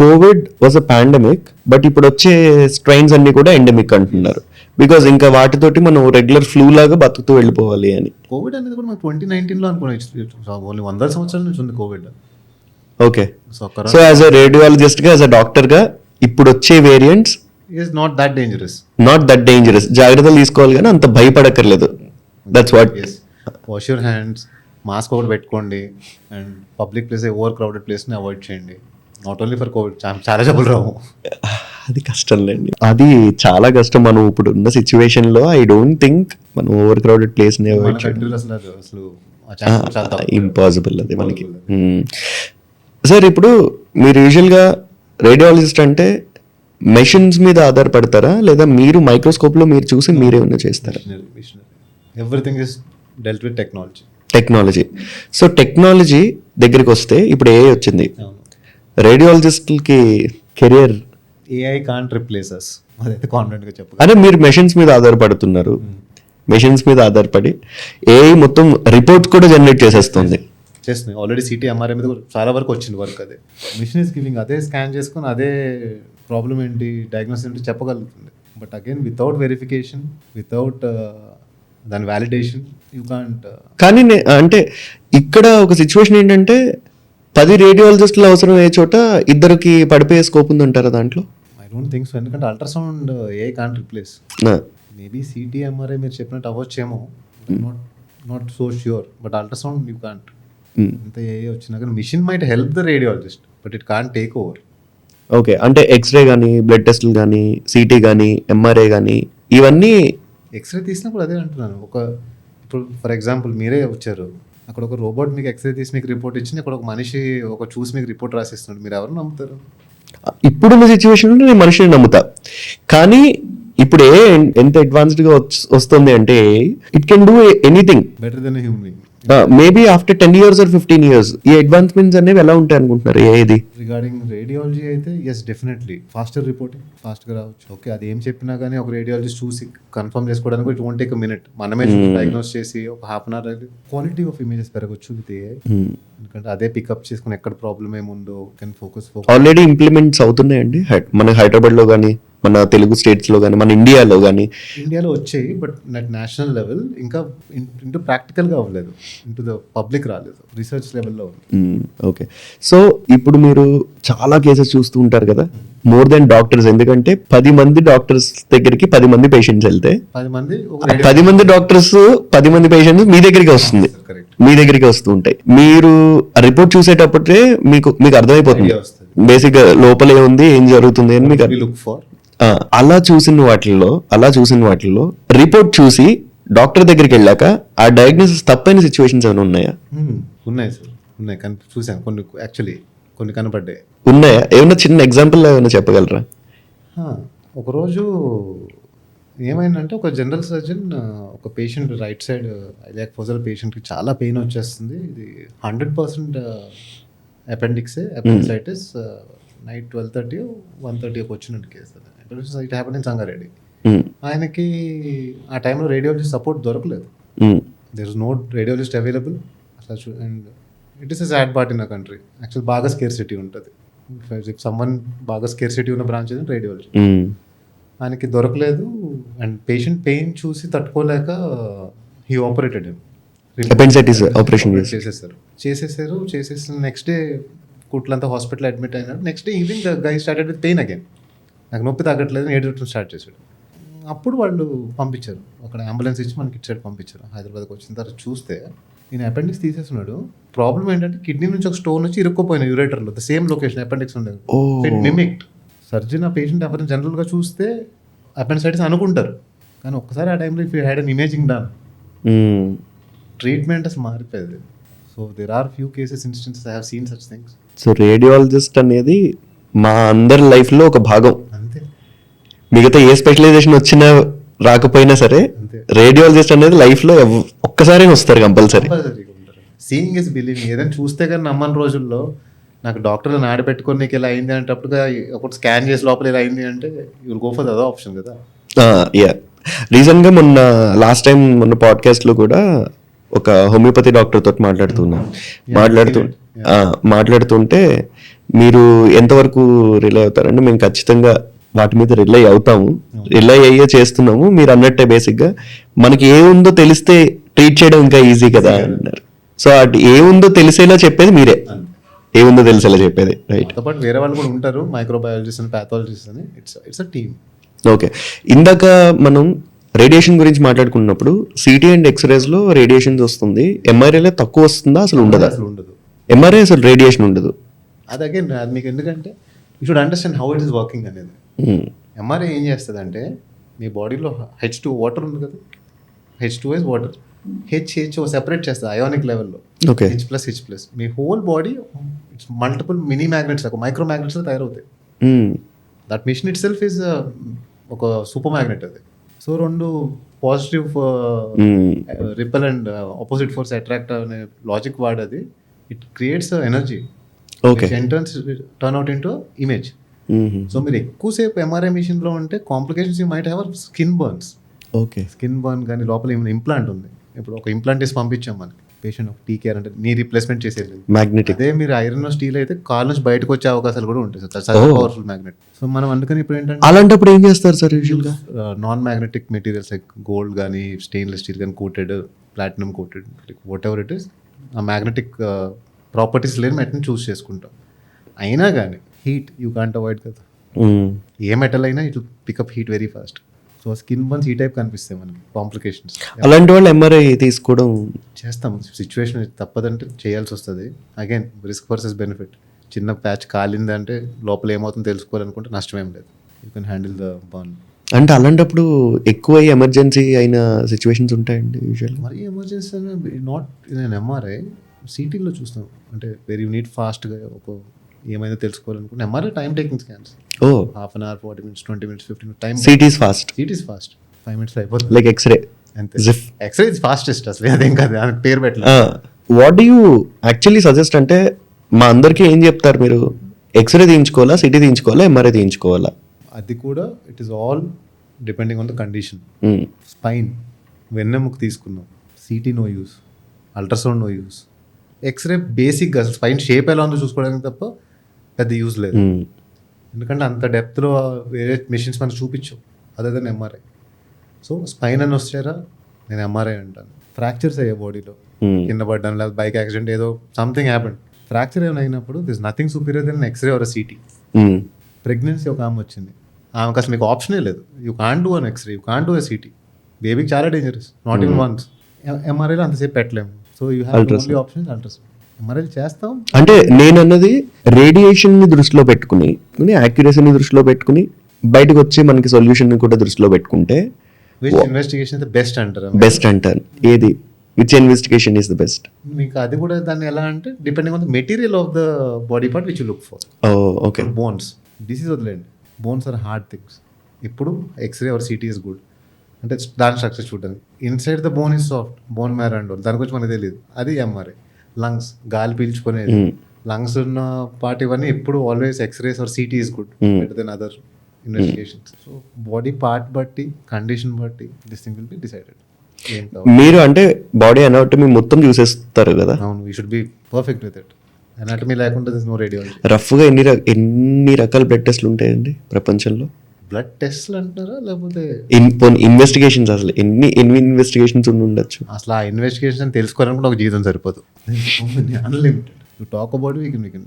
Covid was a pandemic, but ఇప్పుడు వచ్చే స్ట్రెయిన్స్ అన్ని కూడా ఎండమిక్ అంటున్నారు. బికాస్ ఇంకా వాటితోటి మనం రెగ్యులర్ ఫ్లూ లాగా బతుకుతూ వెళ్ళిపోవాలి అని. కోవిడ్ అనేది కూడా మనకు 2019లో అనుకున్నాను, 100 సంవత్సరాల నుంచి ఉంది covid. Okay, so as a radiologist గా, యాజ్ అ డాక్టర్ గా, ఇప్పుడు వచ్చే variants is not that dangerous. జాగ్రత్తలు తీసుకోవాలి కానీ అంత భయపడక్కర్లేదు. That's what. Wash your hands, mask ఒకటి పెట్టుకోండి, and public place, over crowded ప్లేస్ని అవాయిడ్ చేయండి. నాట్ ఓన్లీ ఫర్ కోవిడ్, చాలా జబ్బులు రావు. అది కష్టంలేండి, అది చాలా కష్టం. మనం ఇప్పుడు ఉన్న సిచ్యువేషన్ లో ఐ డోంట్ థింక్ మనం ఓవర్ క్రౌడెడ్ ప్లేస్ ని అవాయిడ్ చేయడం ఇంపాసిబుల్ అది మనకి. సార్, ఇప్పుడు మీరు యూజువల్గా రేడియాలజిస్ట్ అంటే మెషిన్స్ మీద ఆధారపడతారా, లేదా మీరు మైక్రోస్కోప్ లో మీరు చూసి మీరేమన్నా చేస్తారా? Everything is dealt with technology. So technology దగ్గరికి వస్తే ఇప్పుడు ఏఐ వచ్చింది. రేడియాలజిస్ట్కి career AI can't replace us. అదైతే కాన్ఫిడెంట్గా చెప్పు. అదే మీరు మెషిన్స్ మీద ఆధారపడుతున్నారు. మెషిన్స్ మీద ఆధారపడి ఏఐ మొత్తం రిపోర్ట్స్ కూడా జనరేట్ చేసేస్తుంది. ఆల్రెడీ సిటీ ఎంఆర్ఐ మీద చాలా వరకు వచ్చింది వర్క్. అదే మిషన్ ఇస్ గివింగ్, అదే స్కాన్ చేసుకుని అదే ప్రాబ్లం ఏంటి, డయాగ్నోసిస్ ఏంటి చెప్పగలుగుతుంది. But again without verification, without దాని వ్యాలిడేషన్ యూ కాంట్. కానీ అంటే ఇక్కడ ఒక సిచ్యువేషన్ ఏంటంటే 10 రేడియాలజిస్టులు అవసరం అయ్యే చోట ఇద్దరికి పడిపోయే స్కోప్ ఉంది అంటారా దాంట్లో? ఐ డోంట్ థింక్ సో, ఎందుకంటే ultrasound AI can't replace. Maybe CT MRI మీరు చెప్పినట్టు అవ్వచ్చేమో, not so sure, but ultrasound you can't. ఎంత ఏ వచ్చినా కానీ machine might help the radiologist, but it can't take over. Okay, అంటే ఎక్స్రే కానీ, బ్లడ్ టెస్టులు కానీ, సిటీ కానీ, ఎంఆర్ఐ కానీ, ఇవన్నీ ఎక్స్రే తీసినప్పుడు అదే అంటున్నాను. ఇప్పుడు ఫర్ ఎగ్జాంపుల్ మీరే వచ్చారు, అక్కడ ఒక రోబోట్ మీకు ఎక్స్రే తీసి మీకు రిపోర్ట్ ఇచ్చింది, ఇక్కడ ఒక మనిషి చూసి మీకు రిపోర్ట్ రాసిస్తున్నాడు, మీరు ఎవరు నమ్ముతారు? ఇప్పుడున్న సిచ్యువేషన్లో నేను మనిషిని నమ్ముతా. కానీ ఇప్పుడు ఎంత అడ్వాన్స్డ్గా వస్తుంది అంటే it can do anything better than human being. Maybe after 10 years or 15 years ఈ అడ్వాన్స్మెంట్స్ అనేవి ఎలా ఉంటాయి అనుకుంటున్నారు ఏది? రిగార్డింగ్ రేడియాలజీ అయితే ఎస్ డెఫినెట్లీ ఫాస్టర్ రిపోర్టింగ్, ఫాస్ట్గా రావచ్చు. ఓకే, అది ఏం చెప్పినా కానీ ఒక రేడియాలజిస్ట్ చూసి కన్ఫర్మ్ చేసుకోవడానికి it won't take a minute. మనమే డయాగ్నోస్ చేసి ఒక half an hour quality of images పెరగచ్చు విత్ ఏఐ. ఎందుకంటే అదే పికప్ చేసుకుని ఎక్కడ ప్రాబ్లం ఏముందో కెన్ ఫోకస్. ఆల్రెడీ ఇంప్లిమెంట్స్ అవుతున్నాయండి మన హైదరాబాద్లో కానీ, మన తెలుగు స్టేట్స్లో కానీ, మన ఇండియాలో వచ్చాయి. బట్ నేషనల్ లెవెల్ ఇంకా ఇంటూ ప్రాక్టికల్గా అవ్వలేదు, ఇంటూ ద పబ్లిక్ రాలేదు, రీసెర్చ్ లెవెల్లో ఉంది. ఓకే, సో ఇప్పుడు మీరు చాలా కేసెస్ చూస్తూ ఉంటారు కదా, మోర్ దెన్ డాక్టర్స్. ఎందుకంటే 10 మంది డాక్టర్స్ దగ్గరికి 10 మంది పేషెంట్స్ వెళ్తే 10 మంది డాక్టర్స్ 10 మంది పేషెంట్స్ మీ దగ్గరికి వస్తుంది, మీ దగ్గరికి వస్తూ ఉంటాయి. మీరు రిపోర్ట్ చూసేటప్పుడే మీకు అర్థమైపోతుంది బేసిక్ గా లోపల ఏముంది, ఏం జరుగుతుంది అని మీకు. లుక్ ఫర్ అలా చూసిన వాటిల్లో రిపోర్ట్ చూసి డాక్టర్ దగ్గరికి వెళ్ళాక ఆ డయాగ్నోసిస్ తప్పైన సిచ్యువేషన్స్ ఏమైనా ఉన్నాయా? ఉన్నాయి సార్, ఉన్నాయి. చూసాను కొన్ని, యాక్చువల్లీ కొన్ని కనపడ్డాయి. ఉన్నాయా? ఏమైనా చిన్న ఎగ్జాంపుల్ ఏమైనా చెప్పగలరా? ఒకరోజు ఏమైందంటే ఒక జనరల్ సర్జన్ ఒక పేషెంట్ రైట్ సైడ్ ఐలియాక్ ఫోజల్ పేషెంట్కి చాలా పెయిన్ వచ్చేస్తుంది, ఇది 100% అపెండిసైటిస్, నైట్ 12:30 1:30 వచ్చినట్టు case. It happen in Sangareddy. ఆయనకి ఆ టైంలో రేడియాలజిస్ట్ సపోర్ట్ దొరకలేదు, there is no radiologist available అసలు. And it is a sad part in a country. Actual బాగా స్కేర్సిటీ ఉంటుంది, ఇఫ్ సమ్మన్ బాగా స్కేర్సిటీ ఉన్న బ్రాంచ్ అనేది రేడియాలజీ. ఆయనకి దొరకలేదు, అండ్ పేషెంట్ పెయిన్ చూసి తట్టుకోలేక హీ ఆపరేటెడ్ అపెండిసైటిస్ ఆపరేషన్ చేసేసారు. నెక్స్ట్ డే కుట్లంతా హాస్పిటల్ అడ్మిట్ అయినాడు. Next day evening the guy started with pain again. నాకు నొప్పి తగ్గట్లేదు, ఏడవటం స్టార్ట్ చేశాడు. అప్పుడు వాళ్ళు పంపించారు, అక్కడ అంబులెన్స్ ఇచ్చి మనకి ఇటు సైడ్ పంపించారు. హైదరాబాద్కి వచ్చిన తర్వాత చూస్తే నేను అపెండిక్స్ తీసేస్తున్నాడు. ప్రాబ్లం ఏంటంటే కిడ్నీ నుంచి ఒక స్టోన్ వచ్చి ఇరుక్కుపోయిన యూరేటర్లో, ద సేమ్ లొకేషన్ అపెండిక్స్ ఉండేది. మిమిక్డ్ సర్జన్ ఆ పేషెంట్ ఎవరైనా జనరల్గా చూస్తే అపెండిసైటిస్ అనుకుంటారు, కానీ ఒక్కసారి ఆ టైంలో if you had an imaging done, treatment అసలు మారిపోయేది. So there are few cases, instances I have seen such things. So radiologist అనేది మా అందరి లైఫ్లో ఒక భాగం. అంతే, మిగతా ఏ స్పెషలైజేషన్ వచ్చినా రాకపోయినా సరే రేడియాలజిస్ట్ అనేది లైఫ్లో ఒక్కసారి వస్తారు కంపల్సరీ. Seeing is believing. ఏదైనా చూస్తే కానీ నమ్మని రోజుల్లో నాకు డాక్టర్లు నాడి పెట్టుకొని నీకు ఇలా అయింది అంటప్పుడు ఒకటి స్కాన్ చేసి లోపల ఇలా అయింది అంటే you will go for the other option కదా. యా, రీసెంట్గా లాస్ట్ టైం మొన్న పాడ్కాస్ట్లో కూడా ఒక హోమియోపతి డాక్టర్ తోటి మాట్లాడుతుంటే మీరు ఎంతవరకు రిలై అవుతారంటే, మేము ఖచ్చితంగా వాటి మీద రిలై అవుతాము, రిలై అయ్యే చేస్తున్నాము. మీరు అన్నట్టే బేసిక్గా మనకి ఏముందో తెలిస్తే ట్రీట్ చేయడం ఇంకా ఈజీ కదా అన్నారు. సో అటు ఏముందో తెలిసేలా చెప్పేది మీరే, ఏముందో తెలిసేలా చెప్పేది, రైట్? బట్ వేరే వాళ్ళు కూడా ఉంటారు, మైక్రోబయాలజిస్ట్ అని, ప్యాథాలజిస్ట్ అని. It's a team. ఓకే, ఇందాక మనం రేడియేషన్ గురించి మాట్లాడుకున్నప్పుడు సిటీ అండ్ ఎక్స్రేస్లో రేడియేషన్స్ వస్తుంది, ఎంఆర్ఐలో తక్కువ వస్తుందా, అసలు ఉండదా? అసలు ఉండదు, ఎంఆర్ఐ అసలు రేడియేషన్ ఉండదు. అది అగైన్ అది మీకు ఎందుకంటే you should understand how it is working అనేది. ఎంఆర్ఐ ఏం చేస్తుంది అంటే మీ బాడీలో H2 వాటర్ ఉంది కదా, H2 వాటర్, HO సెపరేట్ చేస్తుంది అయానిక్ లెవెల్లో, H+H+. మీ whole body it's multiple mini magnets, micro magnets తయారవుతాయి. That machine itself is ఒక సూపర్ మ్యాగ్నెట్ అది. సో రెండు positive repel and opposite force attract అనే లాజిక్ వాడది, it creates energy, turn out into image. సో మీరు ఎక్కువసేపు ఎంఆర్ఐ మిషన్లో ఉంటే complications you might have skin burns. Okay, skin burn కానీ లోపల ఏమైనా ఇంప్లాంట్ ఉంది, ఇప్పుడు ఒక ఇంప్లాంట్ వేసి పంపించాం మనకి పేషెంట్ టీకేర్ అంటే నీ రీప్లేస్మెంట్ చేసేది. మ్యాగ్నెటిక్. అదే మీరు ఐరన్ స్టీల్ అయితే కాల్ నుంచి బయటకు వచ్చే అవకాశాలు కూడా ఉంటాయి సార్. Powerful magnet. సో మనం అందుకని ఇప్పుడు ఏంటంటే అలాంటప్పుడు ఏం చేస్తారు సార్ యూజువల్గా? Non magnetic materials like gold కానీ స్టెయిన్లెస్ స్టీల్ కానీ coated, platinum coated, whatever it is, ఆ మ్యాగ్నెటిక్ ప్రాపర్టీస్ లేని మెటల్ని చూస్ చేసుకుంటాం. అయినా కానీ హీట్ యూ కాంట్ అవాయిడ్ కదా. ఏ మెటల్ అయినా it pick up heat very fast. So skin burns ఈ టైప్ కనిపిస్తాయి మనకి కాంప్లికేషన్స్. అలాంటి వాళ్ళు ఎంఆర్ఐ తీసుకోవడం చేస్తాం, సిచ్యువేషన్ తప్పదంటే చేయాల్సి వస్తుంది. Again risk versus benefit. చిన్న ప్యాచ్ కాలిందంటే లోపల ఏమవుతుందో తెలుసుకోవాలనుకుంటే నష్టం ఏం లేదు. You can handle the burn. అంటే అలాంటప్పుడు ఎక్కువ ఎమర్జెన్సీ అయిన సిచ్యువేషన్స్ ఉంటాయండి యూజువల్గా. మరీ ఎమర్జెన్సీ అని నాట్ ఇన్ ఎంఆర్ఐ, సిటీలో చూస్తాం. అంటే వెరీ నీట్ ఫాస్ట్గా ఒక ఏమైనా తెలుసుకోవాలనుకుంటే MRI time taking scans. Oh, half an hour, 40 minutes, 20 minutes, 15 minutes time. CTs fast, CT is fast, 5 minutes అయిపోతుంది. లైక్ ఎక్స్రే, అంతే. జిఫ్. ఎక్స్రే ఇస్ ఫాస్టెస్ట్ అసలు, అదేం కాదు, దానికి పేరు పెట్టలేదు. What do you actually suggest అంటే మా అందరికీ ఏం చెప్తారు మీరు? ఎక్స్రే తీయించుకోవాలా, సిటీ తీయించుకోవాలా, ఎంఆర్ఐ తీయించుకోవాలా? అది కూడా it is all depending on the condition. Spine వెన్నెముక తీసుకున్నాం, city no use, ultrasound no use, x-ray బేసిక్గా అసలు స్పైన్ షేప్ ఎలా ఉందో చూసుకోవడానికి తప్ప పెద్ద యూజ్ లేదు. ఎందుకంటే అంత డెప్త్లో వేరే మెషిన్స్ మనకు చూపించవు other than MRI. So spine అని వచ్చారా నేను ఎంఆర్ఐ అంటాను. ఫ్రాక్చర్స్ అయ్యే బాడీలో, కింద పడ్డాను లేదా బైక్ యాక్సిడెంట్ ఏదో సంథింగ్ హ్యాపెండ్, ఫ్రాక్చర్ ఏమైనా అయినప్పుడు this nothing superior than x-ray or CT. Pregnancy ఒక ఆమె వచ్చింది, ఆమెకు అసలు మీకు ఆప్షనే లేదు. You can't do an x-ray, you can't do a CT. బేబీకి చాలా డేంజరస్, నాట్ ఈవెన్ వన్స్. ఎంఆర్ఐలో అంతసేపు పెట్టలేము. So you have only option ultrasound. MRI చేస్తాం. అంటే నేను అన్నది రేడియేషన్ని దృష్టిలో పెట్టుకుని, యాక్యురసీని దృష్టిలో పెట్టుకుని, బయటకు వచ్చి మనకి సొల్యూషన్ కూడా దృష్టిలో పెట్టుకుంటే విచ్ ఇన్వెస్టిగేషన్ బెస్ట్ అంటారు? బెస్ట్ అంటారు. ఏది which investigation is the best? మీకు అది కూడా దాన్ని ఎలా అంటే depending on the material of the body part which you look for. Okay. Bones, disease వదిలేండి, బోన్స్ ఆర్ హార్డ్ థింగ్స్. ఇప్పుడు x-ray or CT is good అంటే దాని స్ట్రక్చర్ చూడడానికి. Inside the bone is soft, bone marrow and దాని గురించి మనకు తెలియదు. అది ఎంఆర్ఐ. లంగ్స్, గాలి పీల్చుకునేది, లంగ్స్ ఉన్న పార్ట్ ఇవన్నీ ఎప్పుడు always x-rays or CT is good better than other investigations. So body part బట్టి, కండిషన్ బట్టి this thing will be decided. మీరు అంటే బాడీ అనాటమీ మొత్తం చూసేస్తారు కదా? అవును, you should be perfect with it. Anatomy లేకుండా దిస్ నో రేడియాలజీ. రఫ్గా ఎన్ని రకాల బ్లడ్ టెస్ట్లు ఉంటాయండి ప్రపంచంలో? బ్లడ్ టెస్ట్లు అంటారా లేకపోతే ఇన్వెస్టిగేషన్స్ అసలు ఎన్ని ఇన్వెస్టిగేషన్స్ ఉండొచ్చు? అసలు ఆ ఇన్వెస్టిగేషన్ తెలుసుకోవాలనుకుంటే ఒక జీవితం సరిపోదు. Unlimited. You talk about we can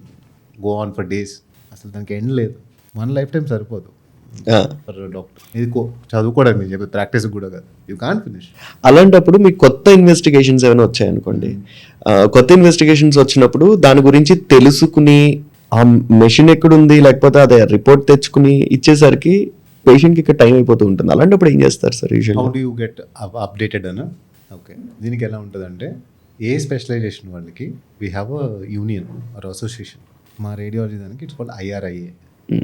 go on for days. అసలు దానికి ఎండ్ లేదు. వన్ లైఫ్ టైం సరిపోదు ఫర్ డాక్టర్. ఇది చదువుకోవడం మీరు చెప్పి ప్రాక్టీస్ కూడా కాదు. You can't finish. అలాంటప్పుడు మీకు కొత్త ఇన్వెస్టిగేషన్స్ ఏమైనా వచ్చాయనుకోండి, కొత్త ఇన్వెస్టిగేషన్స్ వచ్చినప్పుడు దాని గురించి తెలుసుకుని ఆ మెషిన్ ఎక్కడుంది లేకపోతే అదే రిపోర్ట్ తెచ్చుకుని ఇచ్చేసరికి పేషెంట్కి ఇక్కడ టైం అయిపోతూ ఉంటుంది. అలాంటప్పుడు ఏం చేస్తారు sir usually? How do you get updated అన్న? ఓకే, దీనికి ఎలా ఉంటుందంటే ఏ స్పెషలైజేషన్ వాళ్ళకి we have a union or association. మా రేడియాలజీ దానికి it's called IRIA,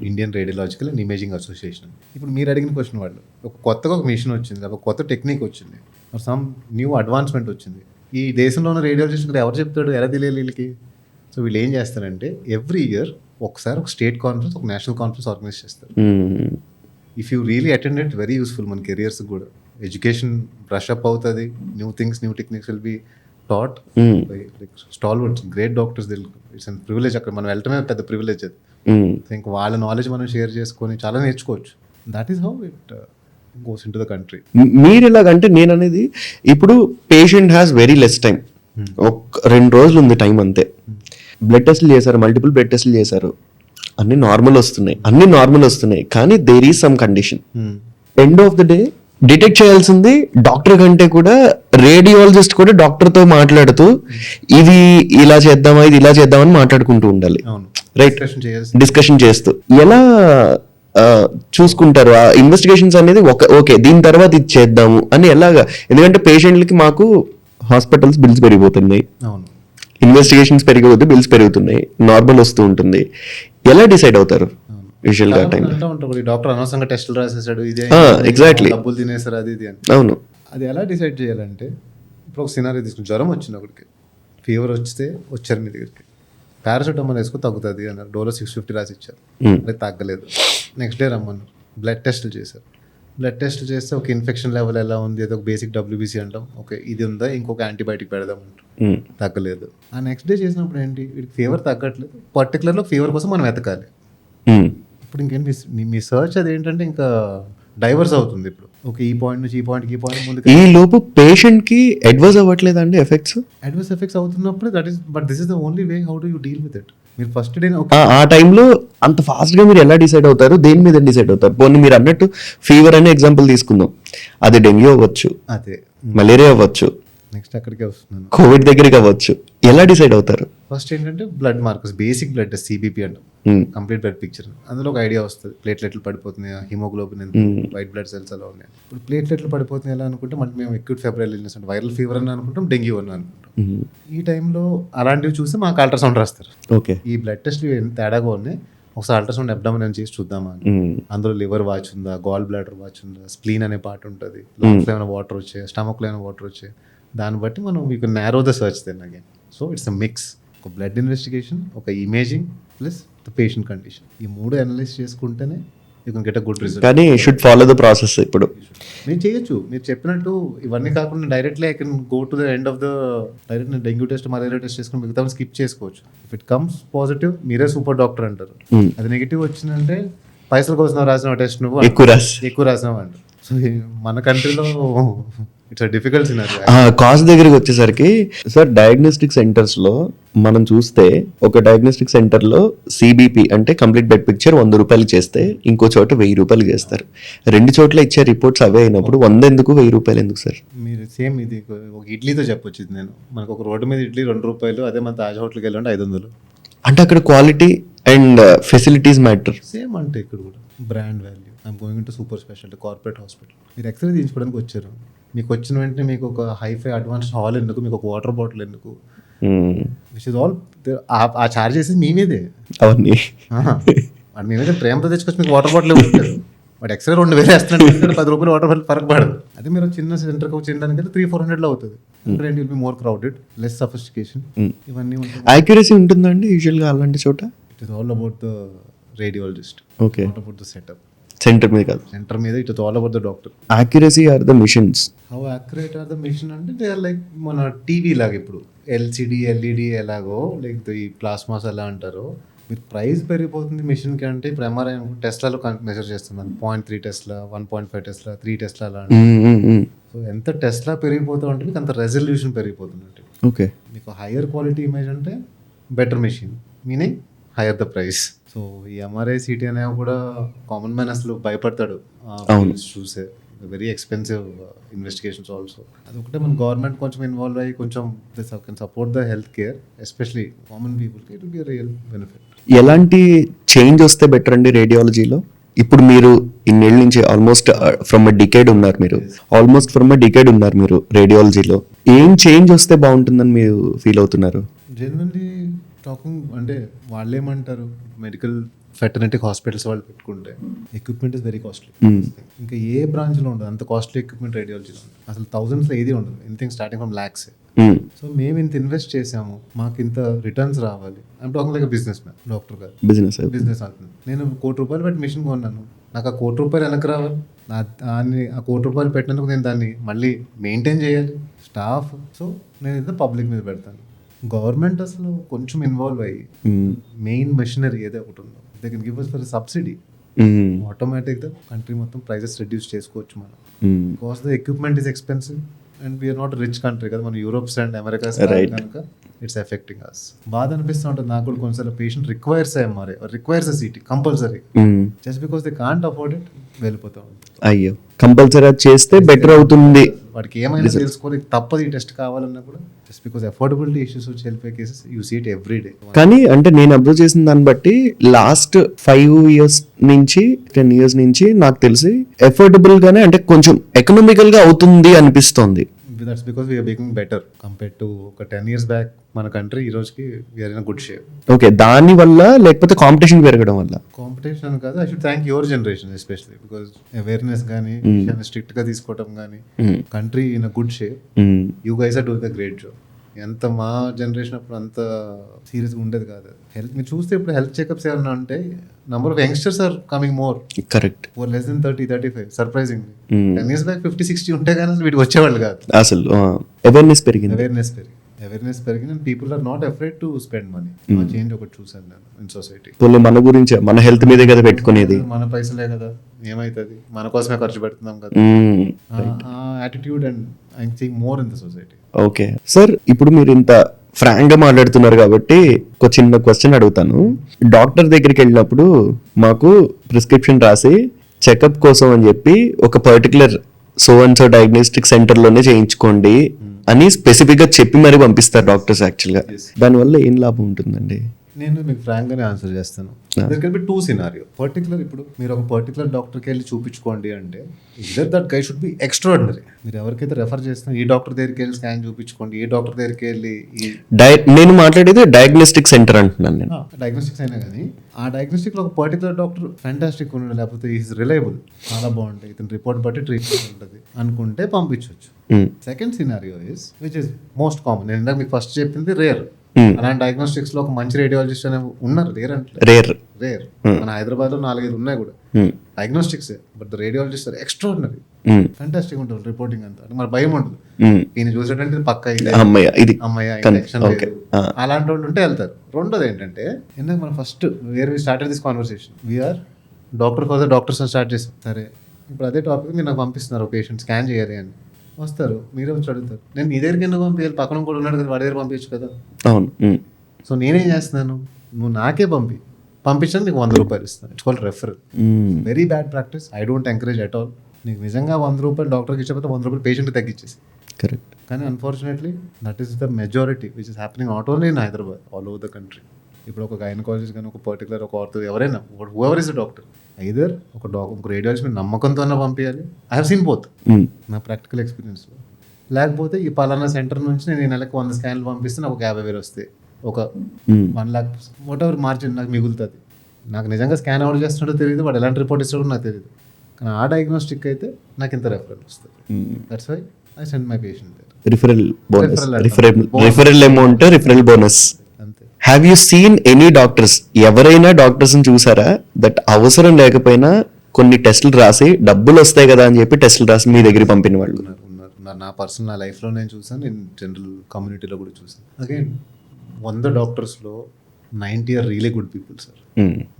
Indian radiological and imaging association. ఇప్పుడు మీరు అడిగిన క్వశ్చన్ వాళ్ళు కొత్తగా ఒక మిషన్ వచ్చింది, ఒక కొత్త టెక్నిక్ వచ్చింది, సమ్ న్యూ అడ్వాన్స్మెంట్ వచ్చింది. ఈ దేశంలో ఉన్న రేడియాలజిస్ట్ కూడా ఎవరు చెప్తాడు, ఎలా తెలియాలి వీళ్ళకి? సో వీళ్ళు ఏం చేస్తారంటే ఎవ్రీ ఇయర్ ఒకసారి ఒక స్టేట్ కాన్ఫరెన్స్, ఒక నేషనల్ కాన్ఫరెన్స్ ఆర్గనైజ్ చేస్తారు. If you really attend it very useful మన కెరియర్స్ కూడా. ఎడ్యుకేషన్ బ్రష్ అప్ అవుతుంది, new things, new techniques will be taught by stalwarts, great doctors. It's an privilege. అక్కడ మనం వెళ్ళటమే పెద్ద ప్రివిలేజ్ అది. ఇంకా వాళ్ళ నాలెడ్జ్ మనం షేర్ చేసుకొని చాలా నేర్చుకోవచ్చు. That is how it goes in to the country. మీరు ఎలాగంటే నేను అనేది ఇప్పుడు patient has very less time, ఒక 2 రోజులు ఉంది టైం అంతే. బ్లడ్ టెస్ట్లు చేశారు, మల్టిపుల్ బ్లడ్ టెస్ట్లు చేశారు, అన్ని నార్మల్ వస్తున్నాయి, కానీ there is some condition. End of the day detect చేయాల్సింది డాక్టర్ కంటే కూడా రేడియాలజిస్ట్ కూడా డాక్టర్తో మాట్లాడుతూ ఇది ఇలా చేద్దామా, ఇది ఇలా చేద్దామని మాట్లాడుకుంటూ ఉండాలి. రైట్, డిస్కషన్ చేస్తూ ఎలా చూసుకుంటారు ఆ ఇన్వెస్టిగేషన్స్ అనేది? ఓకే దీని తర్వాత ఇది చేద్దాము అని ఎలాగా? ఎందుకంటే పేషెంట్లకి మాకు హాస్పిటల్స్ బిల్స్ పెరిగిపోతున్నాయి, ఇన్వెస్టిగేషన్స్ పెరిగిపోతే బిల్స్ పెరుగుతున్నాయి, నార్మల్ వస్తూ ఉంటుంది. ఎలా డిసైడ్ అవుతారు యూజువల్ గా టైం? డాక్టర్ అనవసరంగా టెస్టులు రాసేసాడు, ఇదే ఎగ్జాక్ట్లీ డబ్బులు తినేసారు, అది ఇది అని. అవును. అది ఎలా డిసైడ్ చేయాలంటే ఇప్పుడు ఒక సినారీ తీసుకుని, జ్వరం వచ్చింది ఒకరికి, ఫీవర్ వస్తే వచ్చారు మీ దగ్గరికి, పారాసిటమాల్ వేసుకొని తగ్గుతుంది అన్నారు, డోలో 650 రాసి ఇచ్చారు, అది తగ్గలేదు. నెక్స్ట్ డే రమ్మన్నారు, బ్లడ్ టెస్టులు చేశారు, బ్లడ్ టెస్ట్ చేస్తే ఒక ఇన్ఫెక్షన్ లెవెల్ ఎలా ఉంది, అది ఒక బేసిక్ డబ్ల్యూబీసీ అంటాం, ఓకే ఇది ఉందా, ఇంకొక యాంటీబయాటిక్ పెడదాం అంటాం, తగ్గలేదు. ఆ నెక్స్ట్ డే చేసినప్పుడు ఏంటి, వీడికి ఫీవర్ తగ్గట్లేదు, పర్టికులర్లో ఫీవర్ కోసం మనం వెతకాలి. ఇప్పుడు ఇంకేంటి మీ సర్చ్ అది ఏంటంటే ఇంకా డైవర్స్ అవుతుంది. ఇప్పుడు ఓకే ఈ పాయింట్ నుంచి ఈ పాయింట్కి ఈ పాయింట్ ముందు ఈ లోపు పేషెంట్ కి అడ్వర్స్ అవ్వట్లేదండి ఎఫెక్ట్స్? అడ్వర్స్ ఎఫెక్ట్స్ అవుతున్నప్పుడు that is, but this is the only way how do you deal with it. మీరు ఫస్ట్ డే ఆ టైంలో అంత ఫాస్ట్ గా మీరు ఎలా డిసైడ్ అవుతారు, దేని మీద డిసైడ్ అవుతారు? పోనీ మీరు అన్నట్టు ఫీవర్ అనే ఎగ్జాంపుల్ తీసుకుందాం, అది డెంగ్యూ అవ్వచ్చు, అదే మలేరియా అవ్వచ్చు, నెక్స్ట్ అక్కడికే వస్తున్నాను. కోవిడ్ దగ్గరికి అవ్వచ్చు, ఎలా డిసైడ్ అవుతారు? ఫస్ట్ ఏంటంటే blood markers, basic blood test CBP అంటాం, కంప్లీట్ బ్లడ్ పిక్చర్. అందులో ఒక ఐడియా వస్తుంది, ప్లేట్లెట్లు పడిపోతున్నాయా, హిమోగ్లోబిన్ ఎంత, వైట్ బ్లడ్ సెల్స్ ఎలా ఉన్నాయి. ఇప్పుడు ప్లేట్లెట్లు పడిపోతున్నాయి ఎలా అనుకుంటే మళ్ళీ మేము అక్యూట్ ఫెబ్రల్ ఇల్నెస్ అంటే వైరల్ ఫీవర్ అని అనుకుంటాం, డెంగ్యూ అని అనుకుంటాం. ఈ టైంలో అలాంటివి చూసి మాకు అల్ట్రాసౌండ్ రాస్తారు. ఓకే, ఈ బ్లడ్ టెస్ట్లు ఎంత తేడాగా ఉన్నాయి, ఒకసారి అల్ట్రాసౌండ్ అబ్డామిన్ చేసి చూద్దామా అని. అందులో లివర్ వాచ్ ఉందా, గాల్ బ్లాడర్ వాచ్ ఉందా, స్ప్లీన్ అనే పార్ట్ ఉంటుంది, లంగ్స్లో ఏమైనా వాటర్ వచ్చాయి, స్టమక్లో ఏమైనా వాటర్ వచ్చాయి, దాన్ని బట్టి మనం మీకు narrow the search then again. So it's a mix, ఒక బ్లడ్ ఇన్వెస్టిగేషన్, ఒక imaging plus the patient condition, ఈ మూడు అనలైజ్ చేసుకుంటేనే you can get a good result. కానీ షుడ్ ఫాలో ద ప్రాసెస్. ఇప్పుడు నేను చేయొచ్చు, మీరు చెప్పినట్టు ఇవన్నీ కాకుండా directly I can go to the end of the direct నేను డెంగ్యూ టెస్ట్ మలేరియా టెస్ట్ చేసుకుని మిగతా స్కిప్ చేసుకోవచ్చు. ఇఫ్ ఇట్ కమ్స్ పాజిటివ్ మీరే సూపర్ డాక్టర్ అంటారు, అది నెగిటివ్ వచ్చిందంటే పైసల కోసం రాసిన టెస్ట్ నువ్వు ఎక్కువ రాసినావు అంటారు. సో మన కంట్రీలో it's a difficult scenario. Cost దగ్గరికి వచ్చేసరికి సార్, డయాగ్నోస్టిక్ సెంటర్స్ లో మనం చూస్తే ఒక డయాగ్నోస్టిక్ సెంటర్ లో సిబిపి అంటే కంప్లీట్ బ్లడ్ పిక్చర్ 100 రూపాయలు చేస్తే ఇంకో చోట 1000 రూపాయలు చేస్తారు. రెండు చోట్ల ఇచ్చే రిపోర్ట్స్ అవే అయినప్పుడు 100 ఎందుకు 1000 రూపాయలు ఎందుకు సార్? మీరు సేమ్ ఇది ఒక ఇడ్లీతో చెప్పొచ్చు. ఇది నేను మనకు ఒక రోడ్డు మీద ఇడ్లీ 2 రూపాయలు, అదే మన తాజ్ హోటల్కి వెళ్ళండి 500. అంటే అక్కడ quality and facilities matter. Same అంటే ఇక్కడ కూడా brand value. I'm going to super speciality corporate hospital. మీరు ఎక్స్రే తీయించుకోవడానికి వచ్చారు, మీకు వచ్చిన వెంటనే మీకు ఒక హైఫై అడ్వాన్స్ హాల్ ఎందుకు, మీకు ఒక వాటర్ బాటిల్ ఎందుకు, విచ్ ఇస్ ఆల్ ఆ ఛార్జ్ చేసేది మీ మీదే. అవన్నీ వాడు మీ మీద ప్రేమతో తెచ్చుకొచ్చి మీకు వాటర్ బాటిల్ ఇవ్వట్లేదు. వాడు ఎక్స్రే 2000 వేస్తున్నాడు, 10 రూపాయలు వాటర్ బాటిల్ ఫరక్ పడదు. అదే మీరు చిన్న సెంటర్కి వచ్చి తినడానికి 300-400 అవుతుంది. ఇక్కడ will be more crowded, less sophistication, ఇవన్నీ ఉంటుంది. యాక్యురసీ ఉంటుందండి యూజువల్గా అలాంటి చోట? It is all about the radiologist, okay, not about the setup. Centre మీద కాదు, సెంటర్ మీద it is all about the doctor. Accuracy are the machines. How accurate are the machine అంటే దే ఆర్ లైక్ మన TV లాగా. ఇప్పుడు LCD LED ఎలాగో like ఈ ప్లాస్మాస్ ఎలా అంటారో, మీరు ప్రైస్ పెరిగిపోతుంది మిషన్కి. అంటే ఇప్పుడు ఎంఆర్ఐ టెస్లాలో మెజర్ చేస్తున్నాను, 0.3 టెస్లా, 1.5 టెస్లా, 3 టెస్లా అలా. సో ఎంత టెస్లా పెరిగిపోతూ ఉంటే మీకు అంత రెజల్యూషన్ పెరిగిపోతుంది. ఓకే, మీకు హయ్యర్ క్వాలిటీ ఇమేజ్ అంటే better machine, meaning higher the price. So ఈ ఎంఆర్ఐ సిటీ అనేవి కూడా కామన్ మ్యాన్ అసలు భయపడతాడు చూసే. Very expensive investigations also. అదొకటే మన గవర్నమెంట్ కొంచెం ఇన్వాల్వ్ అయ్యి కొంచెం can support the health care, especially common పీపుల్కి, it will be real benefit. ఎలాంటి చేంజ్ వస్తే బెటర్ అండి రేడియాలజీలో? ఇప్పుడు మీరు ఇన్నేళ్ళ నుంచి ఆల్మోస్ట్ ఫ్రమ్ అ డికేడ్ ఉన్నారు, మీరు రేడియాలజీలో. ఏం చేంజ్ వస్తే బాగుంటుందని మీరు ఫీల్ అవుతున్నారు? జనరల్లీ టాకింగ్ అంటే వాళ్ళు ఏమంటారు, మెడికల్ ఫెటర్నిటీ హాస్పిటల్స్ వాళ్ళు పెట్టుకుంటే ఎక్విప్మెంట్ ఇస్ వెరీ కాస్ట్లీ. ఇంకా ఏ బ్రాంచ్లో ఉండదు అంత కాస్ట్లీ ఎక్విప్మెంట్ రేడియాలజీలో. అసలు థౌసండ్స్లో ఏది ఉండదు, anything starting from lakhs. So మేము ఇంత ఇన్వెస్ట్ చేసాము, మాకు ఇంత రిటర్న్స్ రావాలి. I'm talking like business man, doctor గారు బిజినెస్ అవుతుంది. నేను ₹1,00,00,000 పెట్టి మిషన్ కొన్నాను, నాకు ఆ ₹1,00,00,000 వెనక్కి రావాలి. దాన్ని ఆ ₹1,00,00,000 పెట్టినందుకు నేను దాన్ని మళ్ళీ మెయింటైన్ చేయాలి, స్టాఫ్. సో నేను ఇది పబ్లిక్ మీద పెడతాను. గవర్నమెంట్ అసలు కొంచెం ఇన్వాల్వ్ అయ్యి మెయిన్ మెషినరీ ఏదో ఒకటి ఉందో they can give us for subsidy, ఆటోమేటిక్గా కంట్రీ మొత్తం ప్రైజెస్ రెడ్యూస్ చేసుకోవచ్చు మనం. Because the equipment is expensive and we are not rich country కదా, మన యూరోప్స్ అండ్ అమెరికాస్ కనుక ఇట్స్ ఎఫెక్టింగ్ అస్. బాధ అనిపిస్తూ ఉంటుంది నాకు కూడా కొన్నిసార్లు. Patient requires MRI, requires a CT compulsory, just because they can't afford it, వెళ్ళిపోతా ఉంటుంది. అయ్యో, కంపల్సరీ చేస్తే బెటర్ అవుతుంది. వాడికి ఏమైనా తెలుసుకోవాలి, తప్పదు ఈ టెస్ట్ కావాలన్నా కూడా, జస్ట్ బికాస్ అఫోర్డబులిటీ ఇష్యూస్ వచ్చి వెళ్ళిపోయే cases you see it every day. కానీ అంటే నేను అబ్జర్వ్ చేసిన దాన్ని బట్టి లాస్ట్ 5 years నుంచి 10 years నుంచి నాకు తెలిసి అఫోర్డబుల్ గానే, అంటే కొంచెం ఎకనామికల్ గా అవుతుంది అనిపిస్తోంది. That's because we are becoming better compare to ఒక 10 years బ్యాక్. మన కంట్రీ ఈ రోజుకి we are in good shape. Okay, దాని వల్ల లేకపోతే కాంపిటీషన్ పెరగడం వల్ల? కాంపిటీషన్ కాదు, I should thank your generation especially, because awareness కానీ స్ట్రిక్ట్ గా తీసుకోవడం కానీ, country in a good shape. You guys are doing a great job. ఎంత మా జనరేషన్ అప్పుడు అంత సీరియస్గా ఉండేది కాదు. హెల్త్ మీరు చూస్తే ఇప్పుడు హెల్త్ చెకప్స్ ఏమన్నా అంటే number of youngsters are coming more. Correct. Less than 30-35 surprisingly. 10 years back 50-60 ఉంటే కానీ వీటికి వచ్చేవాళ్ళు కాదు. అసలు అవేర్నెస్ పెరిగింది. అవేర్నెస్ పెరిగింది and people are not afraid to spend money. ఆ చేంజ్ ఒకటి చూసాను నేను ఇన్ సొసైటీ. మన గురించి మన హెల్త్ మీదే కదా పెట్టుకునేది. మన పైసలే కదా, ఏమైతుంది, మన కోసమే ఖర్చు పెడుతున్నాం కదా. ఆ attitude and I think more in the society. Okay sir, ఇప్పుడు మీరు ఇంత ఫ్రాంక్ గా మాట్లాడుతున్నారు కాబట్టి ఒక చిన్న క్వశ్చన్ అడుగుతాను. డాక్టర్ దగ్గరికి వెళ్ళినప్పుడు మాకు ప్రిస్క్రిప్షన్ రాసి చెకప్ కోసం అని చెప్పి ఒక particular so and so diagnostic centre లోనే చేయించుకోండి అని స్పెసిఫిక్ గా చెప్పి మరి పంపిస్తారు డాక్టర్స్. యాక్చువల్ గా దానివల్ల ఏం లాభం ఉంటుందండి? నేను మీకు ఫ్రాంక్ గానే ఆన్సర్ చేస్తాను. There can be 2 scenarios. Particular ఇప్పుడు మీరు ఒక పర్టికులర్ డాక్టర్కి వెళ్ళి చూపించుకోండి అంటే either that guy should be extraordinary. మీరు ఎవరికైతే రెఫర్ చేస్తున్నారు ఈ డాక్టర్ దగ్గరికి వెళ్ళి స్కాన్ చూపించుకోండి, ఈ డాక్టర్ దగ్గరికి వెళ్ళి నేను మాట్లాడేది డయాగ్నోస్టిక్ సెంటర్ అంటున్నాను నేను. డయాగ్నోస్టిక్స్ అయినా కానీ ఆ డయాగ్నోస్టిక్ లో ఒక పర్టికులర్ డాక్టర్ ఫ్యాంటాస్టిక్ ఉన్నాడు, లేకపోతే ఈజ్ రిలయబుల్, చాలా బాగుంటాయి, ఇతని రిపోర్ట్ బట్టి ట్రీట్మెంట్ ఉంటుంది అనుకుంటే పంపించవచ్చు. Second scenario is which is most common. నేను ఇందాక మీకు ఫస్ట్ చెప్పింది రేర్. అలాంటి డయాగ్నోస్టిక్స్ లో ఒక మంచి రేడియాలజిస్ట్ అనే ఉన్నారు. రేర్ మన హైదరాబాద్ లో 4-5 ఉన్నాయి కూడా diagnostics. But the radiologist are extraordinary, fantastic ఉంటుంది రిపోర్టింగ్ అంతా. మన భయం ఉండదు, ఈయన చూసేటంటే పక్క అమ్మయ్య ఇంజెక్షన్ అలాంటి వాళ్ళు ఉంటే వెళ్తారు. రెండోది ఏంటంటే ఎందుకు మనం first where we started this conversation we are doctor for the doctors start చేస్తాం. సరే ఇప్పుడు అదే టాపిక్ మీరు నాకు పంపిస్తున్నారు, పేషెంట్ స్కాన్ చేయాలి అని వస్తారు, మీరే వచ్చి అడుగుతారు, నేను మీ దగ్గరికి ఎందుకు పంపించాలి, పక్కన కూడా ఉన్నాడు కదా వాడి దగ్గర పంపించు కదా. అవును. సో నేనేం చేస్తున్నాను, నువ్వు నాకే పంపించడానికి నీకు 100 రూపాయలు ఇస్తాను. It's called referral. Very bad practice. I don't encourage at all. నీకు నిజంగా 100 రూపాయలు డాక్టర్కి ఇచ్చకపోతే 100 రూపాయలు పేషెంట్కి తగ్గించేసి. కరెక్ట్. కానీ unfortunately that is the majority which is happening not only in Hyderabad, all over the country. ఇప్పుడు ఒక గైనకాలజిస్ట్ కానీ ఒక పర్టికులర్ ఒక ఆర్థో ఎవరైనా whoever is the doctor either ఒక రేడియాలజిస్ట్ మీద నమ్మకంతో పంపించాలి. ఐ హావ్ సీన్ బోత్ నా ప్రాక్టికల్ ఎక్స్పీరియన్స్లో. లేకపోతే ఈ పలానా సెంటర్ నుంచి నేను ఈ నెలకు 100 స్కాన్లు పంపిస్తే నాకు 50,000 వస్తాయి, ఒక 1 lakh వాట్ ఎవర్ మార్జిన్ నాకు మిగులుతుంది. నాకు నిజంగా స్కాన్ ఎవరు చేస్తున్నాడో తెలియదు, వాడు ఎలాంటి రిపోర్ట్ ఇస్తాడో నాకు తెలియదు. కానీ ఆ డయాగ్నోస్టిక్ అయితే నాకు ఇంత రెఫరల్ వస్తుంది. That's why I send my patient referral amount, referral bonus. అంతే. Have you seen any doctors, ఎవరైనా డాక్టర్స్ చూసారా దట్ అవసరం లేకపోయినా కొన్ని టెస్టులు రాసి డబ్బులు వస్తాయి కదా అని చెప్పి టెస్టులు రాసి మీ దగ్గర పంపిన వాళ్ళు? నా పర్సనల్ నా లైఫ్లో నేను చూసాను, నేను జనరల్ కమ్యూనిటీలో కూడా చూసాను. అగైన్ 100 డాక్టర్స్లో 90 are really good people sir.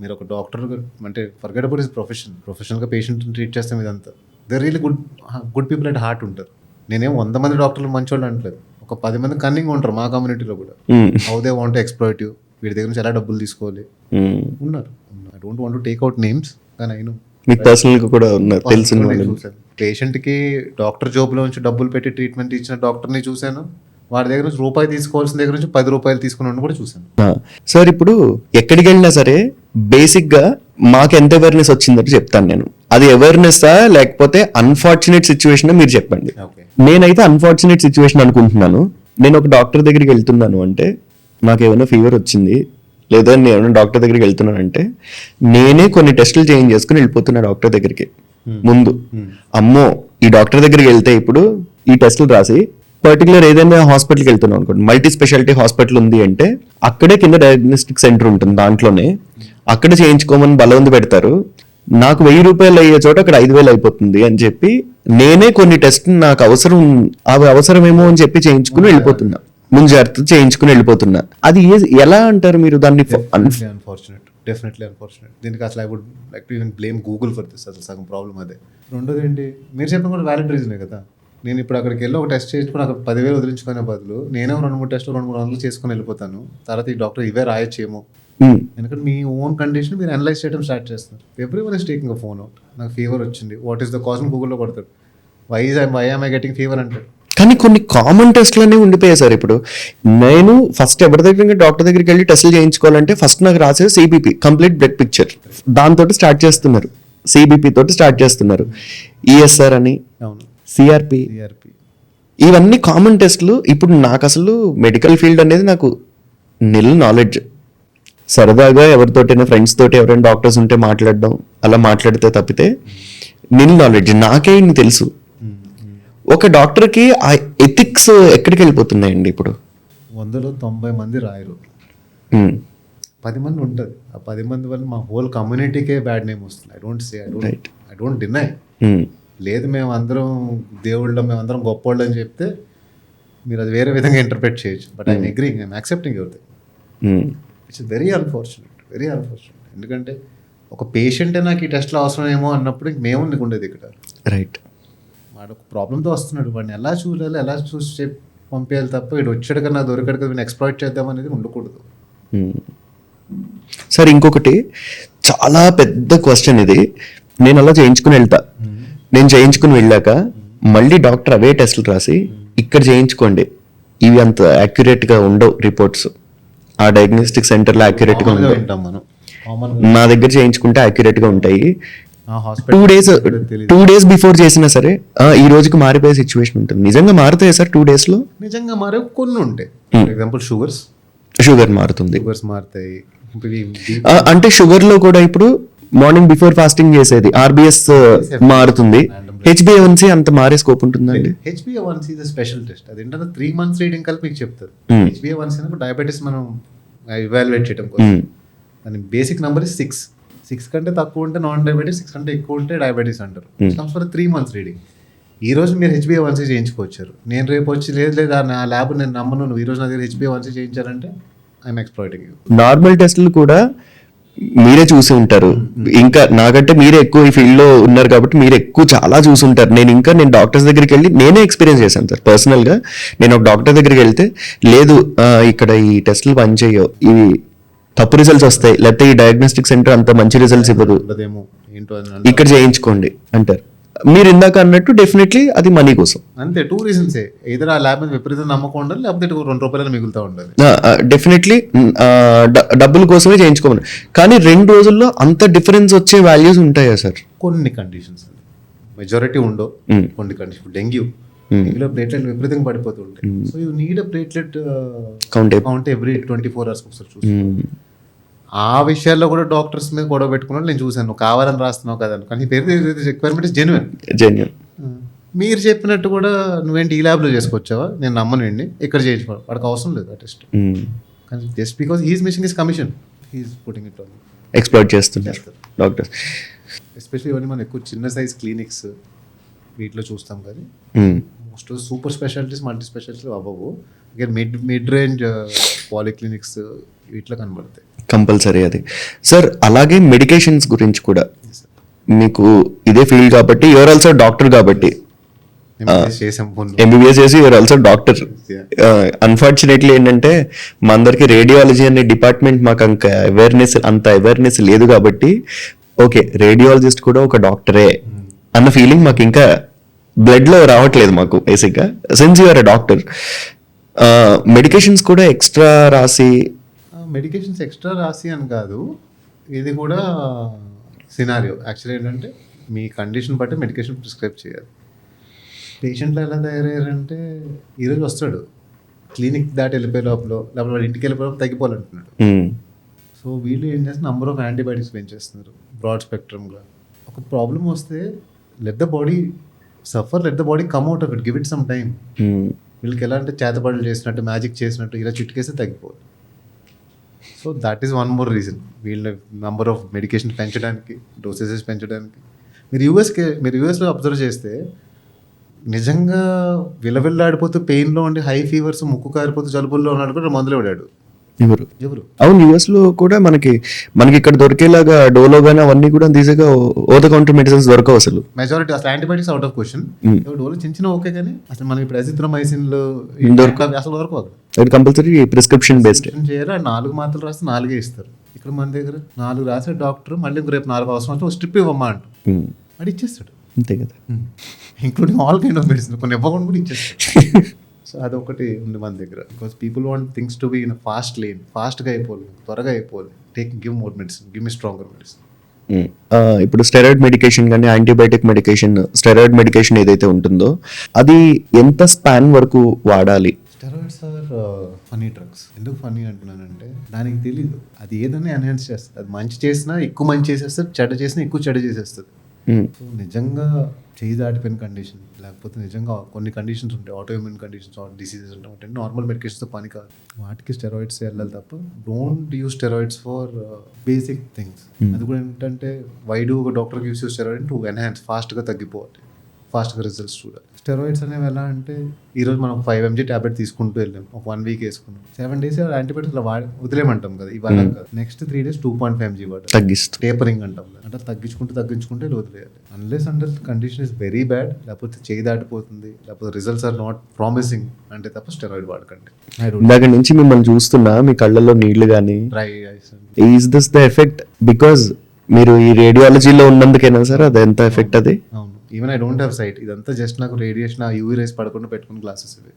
మీరు ఒక డాక్టర్ అంటే ఫర్గెట్ అబౌట్ హిస్ ప్రొఫెషనల్గా పేషెంట్ని ట్రీట్ చేస్తాం, ఇదంతా they really good people at heart ఉంటారు. నేనేం 100 మంది డాక్టర్లు మంచోళ్ళు అంటలేదు, ఒక 10 మంది కన్నింగ్ ఉంటారు మా కమ్యూనిటీలో కూడా. How they want exploit you, వీడి దగ్గర నుంచి ఎలా డబ్బులు తీసుకోవాలి ఉన్నారు. I don't want to take out names, కానీ అయినా మీకు పర్సనల్గా కూడా ఉన్నారు తెలిసిన వాళ్ళు. పేషెంట్కి డాక్టర్ జోబులో నుంచి డబ్బులు పెట్టి ట్రీట్మెంట్ ఇచ్చిన డాక్టర్ని చూశాను, వాడి దగ్గర నుంచి రూపాయి తీసుకోవాల్సిన దగ్గర నుంచి 10 రూపాయలు తీసుకుని కూడా చూశాను. సార్ ఇప్పుడు ఎక్కడికి వెళ్ళినా సరే బేసిక్గా మాకు ఎంత అవేర్నెస్ వచ్చిందంటే చెప్తాను నేను. అది అవేర్నెస్సా లేకపోతే అన్ఫార్చునేట్ సిచ్యువేషన్ మీరు చెప్పండి. నేనైతే అన్ఫార్చునేట్ సిచ్యువేషన్ అనుకుంటున్నాను. నేను ఒక డాక్టర్ దగ్గరికి వెళ్తున్నాను అంటే నాకు ఏమైనా ఫీవర్ వచ్చింది లేదా నేను ఏమైనా డాక్టర్ దగ్గరికి వెళ్తున్నానంటే నేనే కొన్ని టెస్టులు చేంజ్ చేసుకుని వెళ్ళిపోతున్నా డాక్టర్ దగ్గరికి. ముందు అమ్మో ఈ డాక్టర్ దగ్గరికి వెళ్తే ఇప్పుడు ఈ టెస్టులు రాసి పర్టికులర్ ఏదైనా హాస్పిటల్కి వెళ్తున్నాం అనుకోండి, మల్టీ స్పెషాలిటీ హాస్పిటల్ ఉంది అంటే అక్కడే కింద డయాగ్నోస్టిక్ సెంటర్ ఉంటుంది, దాంట్లోనే అక్కడ చేయించుకోమని బలవంత పెడతారు. నాకు 1000 రూపాయలు అయ్యే చోట అక్కడ 5,000 అయిపోతుంది అని చెప్పి నేనే కొన్ని టెస్ట్ నాకు అవసరమేమో అని చెప్పి చేయించుకుని వెళ్ళిపోతున్నా, ముందు జాగ్రత్త చేయించుకుని వెళ్ళిపోతున్నా. అది ఎలా అంటారు మీరు దాన్ని? Definitely unfortunate. దీనికి అసలు I would like to even blame Google for this. అసలు సగం ప్రాబ్లం అదే. రెండోది ఏంటి, మీరు చెప్పిన కూడా వ్యాలిడ్ రీజనే కదా. నేను ఇప్పుడు అక్కడికి వెళ్ళి ఒక టెస్ట్ చేసుకుని అక్కడ 10,000 వదిలించుకునే బదులు నేనే 2-3 టెస్టులు 200-300 చేసుకుని వెళ్ళిపోతాను. తర్వాత ఈ డాక్టర్ ఇవే రాయొచ్చేమో, ఎందుకంటే మీ ఓన్ కండిషన్ మీరు అనలైజ్ చేయడం స్టార్ట్ చేస్తారు. Everyone is taking a phone out, నాకు ఫీవర్ వచ్చింది, వాట్ ఈస్ ద కాజ్ అని గూగుల్లో కొడతాడు, వై ఐ గెటింగ్ ఫీవర్ అంటాడు. కానీ కొన్ని కామన్ టెస్ట్లనే ఉండిపోయాయి సార్. ఇప్పుడు నేను ఫస్ట్ ఎవరి దగ్గర డాక్టర్ దగ్గరికి వెళ్ళి టెస్టులు చేయించుకోవాలంటే ఫస్ట్ నాకు రాసేది CBP, కంప్లీట్ బ్లడ్ పిక్చర్. దాంతో స్టార్ట్ చేస్తున్నారు, CBP తోటి స్టార్ట్ చేస్తున్నారు. ESR అని, CRP, ఇవన్నీ కామన్ టెస్ట్లు. ఇప్పుడు నాకు అసలు మెడికల్ ఫీల్డ్ అనేది నాకు నాలెడ్జ్. సరదాగా ఎవరితోటైనా ఫ్రెండ్స్ తోటి ఎవరైనా డాక్టర్స్ ఉంటే మాట్లాడడం, అలా మాట్లాడితే తప్పితే నాలెడ్జ్ నాకే తెలుసు. ఒక డాక్టర్కి ఆ ఎథిక్స్ ఎక్కడికి వెళ్ళిపోతున్నాయండి ఇప్పుడు? 100లో 90 మంది రాయరు, 10 మంది ఉంటుంది. ఆ 10 మంది వల్ల మా హోల్ కమ్యూనిటీకే బ్యాడ్ నేమ్ వస్తుంది. I don't deny. లేదు మేము అందరం దేవుళ్ళం, మేము అందరం గొప్పోళ్ళు అని చెప్తే మీరు అది వేరే విధంగా ఇంటర్ప్రెట్ చేయొచ్చు. But I'm agreeing, I'm accepting your it's very unfortunate. ఎందుకంటే ఒక పేషెంటే నాకు ఈ టెస్ట్లో అవసరం ఏమో అన్నప్పుడు ఇంక మేము నీకు ఉండేది ఇక్కడ. రైట్. వాడు ఒక ప్రాబ్లంతో వస్తున్నాడు, వాడిని ఎలా చూడాలి, ఎలా చూసి పంపించాలి తప్ప వీడు వచ్చాడు కదా నాకు దొరికాడు కదా వీడిని ఎక్స్ప్లాయిట్ చేద్దాం అనేది ఉండకూడదు. సార్ ఇంకొకటి చాలా పెద్ద క్వశ్చన్ ఇది. నేను అలా చేయించుకుని వెళ్తా, నేను చేయించుకుని వెళ్ళాక మళ్ళీ డాక్టర్ అవే టెస్టులు రాసి ఇక్కడ చేయించుకోండి, ఇవి అంత యాక్యురేట్గా ఉండవు రిపోర్ట్స్, ఆ డయాగ్నోస్టిక్ సెంటర్లో యాక్యురేట్గా ఉండవు. వింటాం మనం నా దగ్గర చేయించుకుంటే యాక్యురేట్గా ఉంటాయి. ఆ 2 days బిఫోర్ చేసినా సరే ఈ రోజుకి మారిపోయే సిచ్యువేషన్ ఉంటుంది. నిజంగా మారుతాయి సార్ 2 days లో? నిజంగా మారే కొన్ని ఉంటాయి. ఫర్ ఎగ్జాంపుల్ షుగర్ మారుతుంది. మారుతాయి. అంటే షుగర్ లో కూడా ఇప్పుడు మార్నింగ్ బిఫోర్ ఫాస్టింగ్ చేసేది RBS మారుతుంది. HbA1c అంత మారే స్కోప్ ఉంటుందండి? HbA1c is special test. అది ఏంటంటే 3 months రీడింగ్ కలిపి మీకు చెప్తారు. HbA1c అంటే డయాబెటీస్ మనం ఇవాల్యుయేట్ చేయడం కోసం దాని బేసిక్ నెంబర్ ఇస్ 6 కంటే తక్కువ ఉంటే నాన్ డయాబెటీస్, 6 కంటే ఎక్కువ ఉంటే డయాబెటీస్ అంటారు. For 3 months reading. ఈ రోజు మీరు HbA1c చేయించుకోవచ్చారు, నేను రేపు వచ్చి లేదు నా ల్యాబ్ నేను నమ్మను, నువ్వు ఈ రోజు నా దగ్గర HbA1c చేయించారంటే ఐఎమ్ ఎక్స్ప్లాయిటింగ్ యూ. నార్మల్ టెస్టులు కూడా మీరే చూసి ఉంటారు, ఇంకా నాకంటే మీరే ఎక్కువ ఈ ఫీల్డ్ లో ఉన్నారు కాబట్టి మీరు ఎక్కువ చాలా చూసి ఉంటారు. నేను డాక్టర్స్ దగ్గరికి వెళ్ళి నేనే ఎక్స్పీరియన్స్ చేశాను సార్ పర్సనల్ గా. నేను ఒక డాక్టర్ దగ్గరికి వెళ్తే లేదు ఇక్కడ ఈ టెస్టులు పనిచేయవు, ఇవి తప్పు రిజల్ట్స్ వస్తాయి, లేకపోతే ఈ డయాగ్నోస్టిక్ సెంటర్ అంత మంచి రిజల్ట్స్ ఇవ్వదు, ఇక్కడ చేయించుకోండి అంటారు. మీరు ఇందాక అన్నట్టు డెఫినెట్లీ అది మనీ కోసం. అంతే, 2 reasons. ఏదైనా ఆ ల్యాబ్ మీద విపరీతం నమ్మకం ఉండాలి, లేకపోతే ₹2 మిగులుతూ ఉండాలి. డెఫినెట్లీ డబ్బుల కోసమే చేయించుకోమని. కానీ 2 రోజుల్లో అంత డిఫరెన్స్ వచ్చే వాల్యూస్ ఉంటాయా సార్? కొన్ని కండిషన్స్, మెజారిటీ ఉండవు. కొన్ని కండిషన్, డెంగ్యూలో ప్లేట్లెట్ విపరీతంగా పడిపోతుంటాయి. So you need a platelet count every 24 hours ఒకసారి చూసి. ఆ విషయాల్లో కూడా డాక్టర్స్ మీద గొడవ పెట్టుకున్నాడు నేను చూశాను. నువ్వు కావాలని రాస్తున్నావు కదా, కానీ రిక్వైర్మెంట్ ఇస్ జెన్యున్. మీరు చెప్పినట్టు కూడా నువ్వేంటి ఈ ల్యాబ్లో చేసుకొచ్చావా, నేను నమ్మనండి, ఇక్కడ చేయించుకోవాలి, వాడికి అవసరం లేదు ఆ టెస్ట్. కానీ just because he's missing his commission he's putting it on. Exploit చేస్తున్నారు డాక్టర్స్. ఎస్పెషల్లీ ఇవన్నీ మనం ఎక్కువ చిన్న సైజ్ క్లినిక్స్ వీటిలో చూస్తాం, కానీ most super specialities multi specialities అవ్వవు. again మిడ్ రేంజ్ పాలిక్లినిక్స్ వీటిలో కనబడతాయి కంపల్సరీ. అది సార్ అలాగే మెడికేషన్స్ గురించి కూడా మీకు ఇదే ఫీల్డ్ కాబట్టి, యువర్ ఆల్సో డాక్టర్ కాబట్టి, MBBS చేసి యువర్ ఆల్సో డాక్టర్. అన్ఫార్చునేట్లీ ఏంటంటే మా అందరికి రేడియాలజీ అనే డిపార్ట్మెంట్ మాకు అంత అవేర్నెస్ లేదు కాబట్టి ఓకే రేడియాలజిస్ట్ కూడా ఒక డాక్టరే అన్న ఫీలింగ్ మాకు ఇంకా బ్లడ్ లో రావట్లేదు మాకు. బేసిక్గా since you're a doctor medications కూడా ఎక్స్ట్రా రాసి అని కాదు, ఇది కూడా సినారియో. యాక్చువల్లీ ఏంటంటే మీ కండిషన్ బట్టి మెడికేషన్ ప్రిస్క్రైబ్ చేయాలి. పేషెంట్లు ఎలా తయారయ్యారంటే ఈరోజు వస్తాడు క్లినిక్ దాటి వెళ్ళిపోయే లోపల, లేకపోతే వాడు ఇంటికి వెళ్ళిపోయే లోపల తగ్గిపోవాలంటున్నాడు. సో వీళ్ళు ఏం చేస్తున్నారు, నంబర్ ఆఫ్ యాంటీబయాటిక్స్ పెంచేస్తున్నారు బ్రాడ్ స్పెక్ట్రమ్గా. ఒక ప్రాబ్లం వస్తే let the body suffer, let the body come out of it, give it some time. వీళ్ళకి ఎలా అంటే చేతబడులు చేసినట్టు, మ్యాజిక్ చేసినట్టు ఇలా చిట్టుకేస్తే తగ్గిపోవాలి. So that is one more reason వీళ్ళ నంబర్ ఆఫ్ మెడికేషన్ పెంచడానికి, డోసేజెస్ పెంచడానికి. మీరు యూఎస్లో అబ్జర్వ్ చేస్తే నిజంగా విలవిల్లాడిపోతూ పెయిన్లో ఉండి హై ఫీవర్స్, ముక్కు కారిపోతూ జలుబుల్లో ఉన్నాడు కూడా మందులు వాడాడు ఎవరు. అవును, యుఎస్ లో కూడా మనకి ఇక్కడ దొరికేలాగా డోలో గానీ అవన్నీ కూడా ఈజీగా ఓవర్ ద కౌంటర్ మెడిసిన్స్ దొరకవు అసలు. మెజారిటీ అసలు antibiotics out of question. Dolo చిన్న ఓకే, కానీ అసలు మనకి ఇప్పుడు అజిత్రోమైసిన్లు అసలు దొరకవు. కంపల్సరీ ప్రిస్క్రిప్షన్ బేస్డ్ చేయాలి. 4 మాత్రలు రాస్తే 4 ఇస్తారు. ఇక్కడ మన దగ్గర 4 రాసే డాక్టర్ మళ్ళీ రేపు 4 అవసరం అంటే స్ట్రిప్ ఇవ్వమ్మా అంటూ అది ఇచ్చేస్తాడు. అంతే కదా, including all kind of medicine కొన్ని ఇవ్వకుండా కూడా ఇచ్చేస్తాడు. సో అదొకటి ఉంది మన దగ్గర. Because people want things to be in fast lane, ఫాస్ట్గా అయిపోవాలి, త్వరగా అయిపోవాలి. Give more medicine, give me stronger medicine. ఇప్పుడు స్టెరాయిడ్ మెడికేషన్ కానీ యాంటీబయాటిక్ మెడికేషన్, స్టెరాయిడ్ మెడికేషన్ ఏదైతే ఉంటుందో అది ఎంత స్పాన్ వరకు వాడాలి? Steroids are funny drugs. ఎందుకు ఫనీ అంటున్నానంటే దానికి తెలీదు, అది ఏదైనా ఎన్హాన్స్ చేస్తుంది. అది మంచి చేసినా ఎక్కువ మంచి చేసేస్తుంది, చెడ్డ చేసినా ఎక్కువ చెడ్డ చేసేస్తుంది. సో నిజంగా చేయి దాటిపోయిన కండిషన్, లేకపోతే నిజంగా కొన్ని కండిషన్స్ ఉంటాయి, ఆటోఇమ్యూన్ కండిషన్స్ ఆర్ డిసీజెస్ ఉంటాయి, నార్మల్ మెడికేషన్స్తో పని కాదు, వాటికి స్టెరాయిడ్స్ వెళ్ళాలి తప్ప don't use steroids for basic things. అది కూడా ఏంటంటే వైడు ఒక డాక్టర్కి యూస్ చేసే స్టెరాయిడ్ టు ఎన్హాన్స్, ఫాస్ట్గా తగ్గిపోవాలి, ఫాస్ట్గా రిజల్ట్స్ చూడాలి. స్టెరాయిడ్స్ అనేవి ఎలా అంటే ఈరోజు మనం 5 mg ట్యాబ్లెట్ తీసుకుంటూ వెళ్ళాం, ఒక 1 week వేసుకున్నాం, 7 days యాంటీబయాటిక్స్ అలా వదిలేమంటాం కదా, ఇవాళ కాదు, నెక్స్ట్ 3 days 2.5 mg వాడాలి, తగ్గిస్తూ టేపరింగ్ అంటాం కదా, అంటే తగ్గించుకుంటే వదిలేయాలి. Unless under condition is very bad, లేకపోతే చేయి దాటిపోతుంది, లేకపోతే రిజల్ట్స్ ఆర్ నాట్ ప్రామిసింగ్ అంటే తప్ప స్టెరాయిడ్ వాడకండి. ఇందాక నుంచి మిమ్మల్ని చూస్తున్నా, మీ కళ్ళల్లో నీళ్లు కానీ, dry ice is this the effect because మీరు ఈ రేడియాలజీలో ఉన్నందుకేనా సార్ అది ఎంత ఎఫెక్ట్ అది? అవును, even I don't have site, ఇదంతా జస్ట్ నాకు రేడియేషన్, ఆ యూవీ రేస్ పడకుండా పెట్టుకున్న గ్లాసెస్ ఇవి.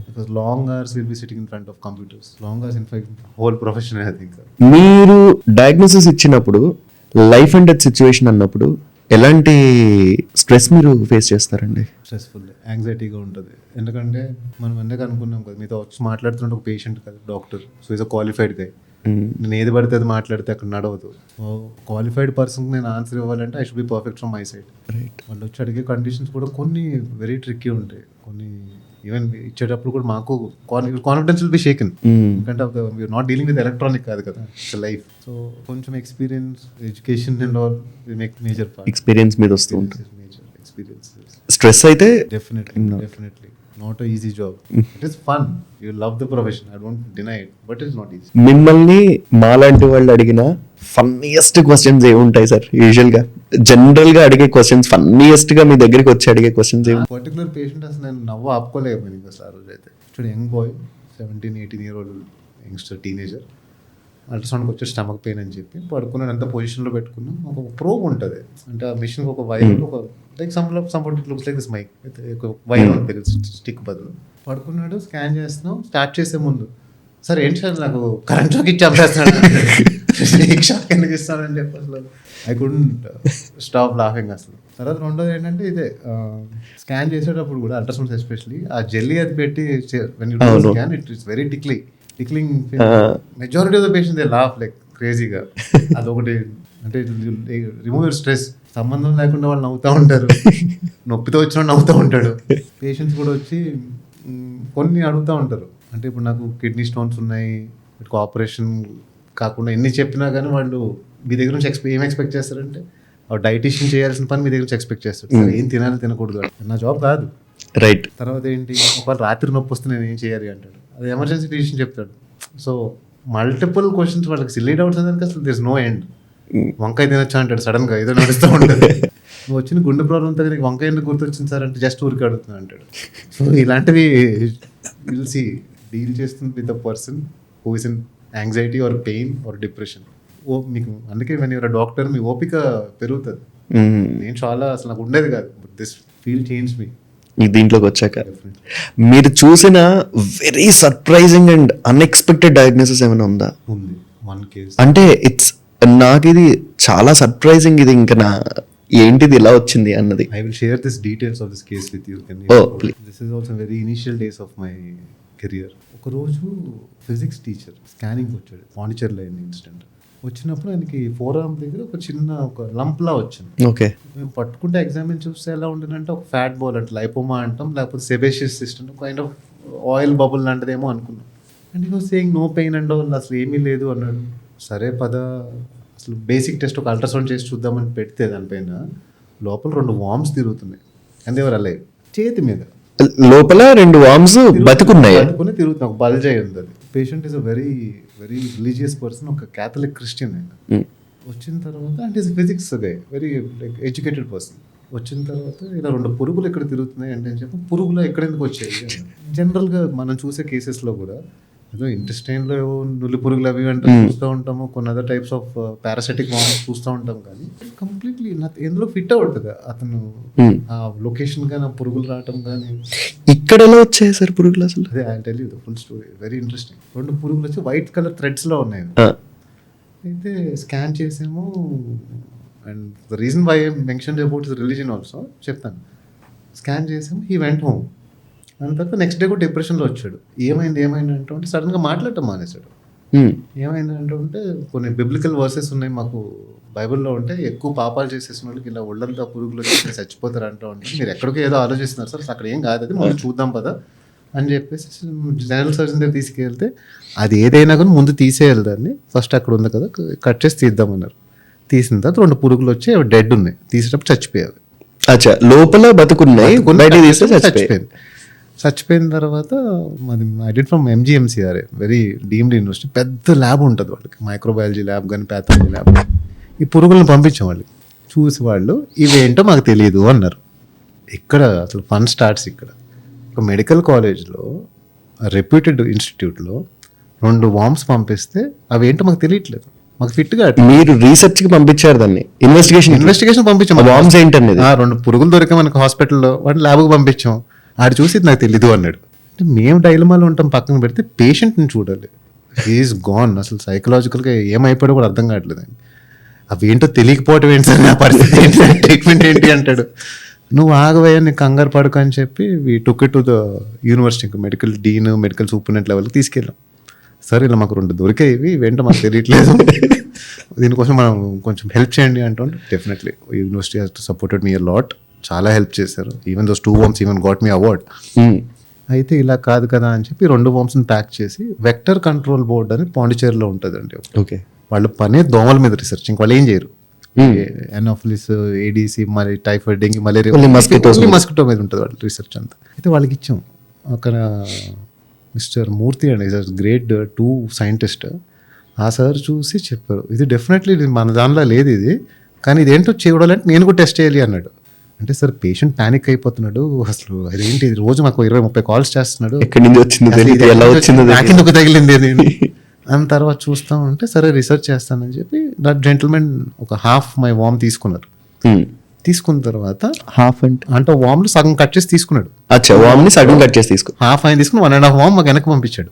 Because long hours will be sitting in front of computers, long hours in fact whole profession I think. మీరు డయాగ్నోసిస్ ఇచ్చినప్పుడు, లైఫ్ అండ్ డెత్ సిచ్యువేషన్ అన్నప్పుడు ఎలాంటి స్ట్రెస్ మీరు ఫేస్ చేస్తారండి? స్ట్రెస్ఫుల్, యాంగ్జైటీగా ఉంటుంది. ఎందుకంటే మనం ఎందుకు అనుకున్నాం కదా, మీతో వచ్చి మాట్లాడుతుంటే ఒక పేషెంట్ కదా, doctor, so is a qualified guy. నేను ఏది పడితే అది మాట్లాడితే అక్కడ నడవదు. క్వాలిఫైడ్ పర్సన్కి నేను ఆన్సర్ ఇవ్వాలంటే I should be perfect from my side. Right. వాళ్ళు వచ్చి అడిగే కండిషన్స్ కూడా కొన్ని వెరీ ట్రిక్కీ ఉంటాయి, కొన్ని ఈవెన్ ఇచ్చేటప్పుడు కూడా మాకు కాన్ఫిడెన్స్ విల్ బి షేకెన్, ఎందుకంటే we are not dealing with electronic కాదు కదా, ఇట్స్ లైఫ్. సో కొంచెం experience, education and all make major part. Experience మీద వస్తూ ఉంటుంది. Major experience. స్ట్రెస్ అయితే Definitely. Not an easy job. It is fun. You love the profession. I don't deny it. But it's not easy. మిమ్మల్ని మాలాంటి వాళ్ళు అడిగిన funniest questions ఏముంటాయి sir? యూజువల్గా జనరల్గా అడిగే క్వశ్చన్స్, ఫన్నీయెస్ట్గా మీ దగ్గరికి వచ్చి అడిగే క్వశ్చన్స్ ఏమి? పర్టికులర్ పేషెంట్ అసలు నేను నవ్వు ఆపుకోలేకపోయింది అసలు ఆ రోజు అయితే. చూడు, young boy, 17-18 year old youngster, teenager, అల్ట్రాసౌండ్కి వచ్చే స్టమక్ పెయిన్ అని చెప్పి పడుకున్నాను. ఎంత పొజిషన్లో పెట్టుకున్నాం, ఒక ప్రోబ్ ఉంటుంది, అంటే ఆ మిషన్కి ఒక వైర్, ఒక like somebody looks like this mike, ఒక వైర్ ఉంటుంది స్టిక్ బదులు. పడుకున్నాడు, స్కాన్ చేస్తున్నాం. స్టార్ట్ చేసే ముందు, సార్ ఏంటి సార్ నాకు కరెంట్ షాక్ ఇచ్చి చంపేస్తాడు, షాక్ ఎందుకు ఇస్తానని చెప్పి అసలు ఐ కుడెంట్ స్టాప్ లాఫింగ్ అసలు. తర్వాత రెండోది ఏంటంటే ఇదే, స్కాన్ చేసేటప్పుడు కూడా అల్ట్రాసౌండ్స్ ఎస్పెషల్లీ ఆ జెల్లీ అది పెట్టి when you do scan, it is very tickling. Majority of the patients they laugh like క్రేజీగా. అదొకటి, అంటే రిమూవ్ యువర్ స్ట్రెస్. సంబంధం లేకుండా వాళ్ళు నవ్వుతూ ఉంటారు, నొప్పితో వచ్చిన నవ్వుతూ ఉంటాడు. పేషెంట్స్ కూడా వచ్చి కొన్ని అడుగుతూ ఉంటారు, అంటే ఇప్పుడు నాకు కిడ్నీ స్టోన్స్ ఉన్నాయి, వీటికి ఆపరేషన్ కాకుండా ఎన్ని చెప్పినా కానీ వాళ్ళు మీ దగ్గర నుంచి ఏం ఎక్స్పెక్ట్ చేస్తారంటే, డైటీషియన్ చేయాల్సిన పని మీ దగ్గర నుంచి ఎక్స్పెక్ట్ చేస్తారు. సరే, ఏం తినాలి తినకూడదు, నా జాబ్ కాదు. రైట్. తర్వాత ఏంటి, ఒకవేళ రాత్రి నొప్పి వస్తే నేను ఏం చేయాలి అంటాడు, అది ఎమర్జెన్సీ డిసిషన్ చెప్తాడు. సో మల్టిపుల్ క్వశ్చన్స్, వాళ్ళకి సిల్లీ డౌట్స్ అనేది అసలు దిస్ నో ఎండ్. వంకాయ తినొచ్చా అంటాడు సడన్గా, ఏదో నడుస్తూ ఉంటుంది. నువ్వు వచ్చిన గుండె ప్రాబ్లంతో నీకు వంకాయ ఎందుకు గుర్తొచ్చింది సార్ అంటే, జస్ట్ ఊరికి అడుగుతున్నా అంటాడు. సో ఇలాంటివి విల్ సీ డీల్ చేస్తుంది with a person who is in anxiety are pain or depression. మీకు అందుకే వెన్ యువర్ డాక్టర్ మీ ఓపిక పెరుగుతుంది. నేను చాలా అసలు నాకు ఉండేది కాదు, బట్ దిస్ ఫీల్ చేంజ్ మీ. దీంట్లోకి వచ్చాక మీరు చూసిన very surprising and unexpected diagnosis ఏమైనా ఉందా? ఉంది, వన్ కేస్. అంటే నాకు ఇది చాలా సర్ప్రైజింగ్, ఇది ఇంకా ఏంటిది ఇలా వచ్చింది అన్నది. I will share this details of this case with you. Please. This is also very initial days of my career. ఒక రోజు ఫిజిక్స్ టీచర్ స్కానింగ్ వచ్చాడు, పాండిచేరిలో అయింది ఇన్సిడెంట్. వచ్చినప్పుడు ఆయనకి ఫోర్ ఆర్మ్ దగ్గర ఒక చిన్న ఒక లంప్లా వచ్చింది. ఓకే. మేము పట్టుకుంటే ఎగ్జామిన్ చూస్తే ఎలా ఉంటుందంటే, ఒక ఫ్యాట్ బాల్ అంటే లైపోమా అంటాం, లేకపోతే sebaceous system, kind of oil bubble లాంటిదేమో అనుకున్నాం. And he was saying no pain and all, అసలు ఏమీ లేదు అన్నాడు. సరే పద, అసలు బేసిక్ టెస్ట్ ఒక అల్ట్రాసౌండ్ చేసి చూద్దామని పెడితే దానిపైన లోపల 2 వామ్స్ తిరుగుతున్నాయి. అండ్ ఎవరు అలా చేతి మీద లోపల 2 వామ్స్ బతుకున్నాయి, తిరుగుతున్నాయి, ఒక బల్జ్ అయి ఉంది. అది patient is a very very religious person, ఒక క్యాథలిక్ క్రిస్టియన్ ఆయన. వచ్చిన తర్వాత అంటే is physics guy, very like educated person. వచ్చిన తర్వాత ఇలా 2 పురుగులు ఎక్కడ తిరుగుతున్నాయి అంటే అని చెప్పి, పురుగులు ఎక్కడెందుకు వచ్చాయి. జనరల్గా మనం చూసే కేసెస్లో కూడా ఏదో ఇంటెస్టైన్లో ఏవో నులి పురుగులు అవి అంటే చూస్తూ ఉంటాము, కొన్ని other types of parasitic worms చూస్తూ ఉంటాం, కానీ కంప్లీట్లీ ఎందులో ఫిట్ అవుతుంది అతను ఆ లొకేషన్ కానీ, ఆ పురుగులు రావటం కానీ. ఇక్కడ ఎలా వచ్చాయి సార్ పురుగులు అసలు? అదే I tell you the full story, very interesting. 2 పురుగులు వచ్చి వైట్ కలర్ థ్రెడ్స్లో ఉన్నాయి. అయితే స్కాన్ చేసాము. And the reason why I mention about his religion also చెప్తాను. స్కాన్ చేసాము, హీ వెంట్ హోమ్. అంత తర్వాత నెక్స్ట్ డే కూడా డిప్రెషన్లో వచ్చాడు. ఏమైంది అంటే సడన్గా మాట్లాడటం మానేశాడు. ఏమైందంటే ఉంటే కొన్ని బిబ్లికల్ వర్సెస్ ఉన్నాయి మాకు బైబిల్లో ఉంటే, ఎక్కువ పాపాలు చేసేసిన వాళ్ళకి ఇలా ఒళ్ళంతా పురుగులు వచ్చి చచ్చిపోతారు అంటూ ఉంటే, మీరు ఎక్కడికో ఏదో ఆలోచిస్తున్నారు సార్, అక్కడ ఏం కాదు, అది మనం చూద్దాం పదా అని చెప్పేసి జనరల్ సర్జన్ దగ్గర తీసుకెళ్తే, అది ఏదైనా కానీ ముందు తీసేయాలి దాన్ని, ఫస్ట్ అక్కడ ఉంది కదా కట్ చేసి తీద్దామన్నారు. తీసిన తర్వాత 2 పురుగులు వచ్చి అవి డెడ్ ఉన్నాయి, తీసేటప్పుడు చచ్చిపోయావి. అచ్చా, లోపల బతుకున్నాయి, బయట తీస్తే చచ్చిపోయింది. చచ్చిపోయిన తర్వాత I did from MGMCR, very deemed university, పెద్ద ల్యాబ్ ఉంటుంది వాళ్ళకి, మైక్రోబయాలజీ ల్యాబ్ కానీ ప్యాథాలజీ ల్యాబ్. ఈ పురుగులను పంపించాం వాళ్ళు, చూసి వాళ్ళు ఇవేంటో మాకు తెలియదు అన్నారు. ఇక్కడ అసలు ఫన్ స్టార్ట్స్. ఇక్కడ ఒక మెడికల్ కాలేజ్లో, రెప్యూటెడ్ ఇన్స్టిట్యూట్లో 2 వామ్స్ పంపిస్తే అవేంటో మాకు తెలియట్లేదు, మాకు ఫిట్గా. మీరు రీసెర్చ్ కి పంపించారు దాన్ని, ఇన్వెస్టిగేషన్ పంపించాం. వామ్స్ ఏంటనేది 2 పురుగులు దొరికే మనకు హాస్పిటల్లో, వాటిని ల్యాబ్కి పంపించాం. ఆడు చూసి నాకు తెలీదు అన్నాడు. అంటే మేము డైలమాలో ఉంటాం, పక్కన పెడితే పేషెంట్ని చూడాలి. He's gone. అసలు సైకలాజికల్గా ఏమైపోయాడో కూడా అర్థం కావట్లేదు. అవి ఏంటో తెలియకపోవటం ఏంటి సార్, నా పరిస్థితి ఏంటి, ట్రీట్మెంట్ ఏంటి అంటాడు. నువ్వు ఆగవయ్యా, నీకు కంగారు పడుకు అని చెప్పి took it to the university, medical dean, medical superintendent లెవెల్కి తీసుకెళ్ళాం. సార్ ఇలా మాకు 2 దొరికాయి, ఇవేంటో మాకు తెలియట్లేదు, దీనికోసం మనం కొంచెం హెల్ప్ చేయండి అంటుంటే, definitely university has supported me a lot, చాలా హెల్ప్ చేశారు. Even those 2 worms even got me award. అయితే ఇలా కాదు కదా అని చెప్పి 2 వామ్స్ని ప్యాక్ చేసి వెక్టర్ కంట్రోల్ బోర్డ్ అని పాండిచేరిలో ఉంటుందండి. ఓకే, వాళ్ళ పనే దోమల మీద రీసెర్చ్, ఇంక వాళ్ళు ఏం చేయరు. ఎనాఫిలిస్, ఏడీసీ, మరి టైఫాయిడ్, డెంగ్యూ, మలేరియా, మస్కిటో మీద ఉంటుంది వాళ్ళ రీసెర్చ్ అంతా. అయితే వాళ్ళకి ఇచ్చాం. అక్కడ మిస్టర్ మూర్తి అండి, ఈజ్ గ్రేట్ 2 సైంటిస్ట్. ఆ సార్ చూసి చెప్పారు, ఇది డెఫినెట్లీ మన దానిలో లేదు ఇది, కానీ ఇదేంటో చూడాలంటే నేను కూడా టెస్ట్ చేయాలి అన్నాడు. అంటే సార్ పేషెంట్ ప్యానిక్ అయిపోతున్నాడు, అసలు అదేంటి రోజు మాకు 20-30 కాల్స్ చేస్తున్నాడు, ఎక్కడి నుంచి వచ్చింది, ఎలా వచ్చింది, నాకెందుకు తగిలింది నేను అని. తర్వాత చూస్తా ఉంటే సరే రీసెర్చ్ చేస్తానని చెప్పి దట్ జెంటిల్మెన్ ఒక హాఫ్ మై వామ్ తీసుకున్నారు. తీసుకున్న తర్వాత అంటే వామ్లు సగం కట్ చేసి తీసుకున్నాడు. వామ్ని సగం కట్ చేసి తీసుకున్నాడు, హాఫ్ ఆయన తీసుకుని 1.5 వామ్ మాకు వెనక్కి పంపించాడు.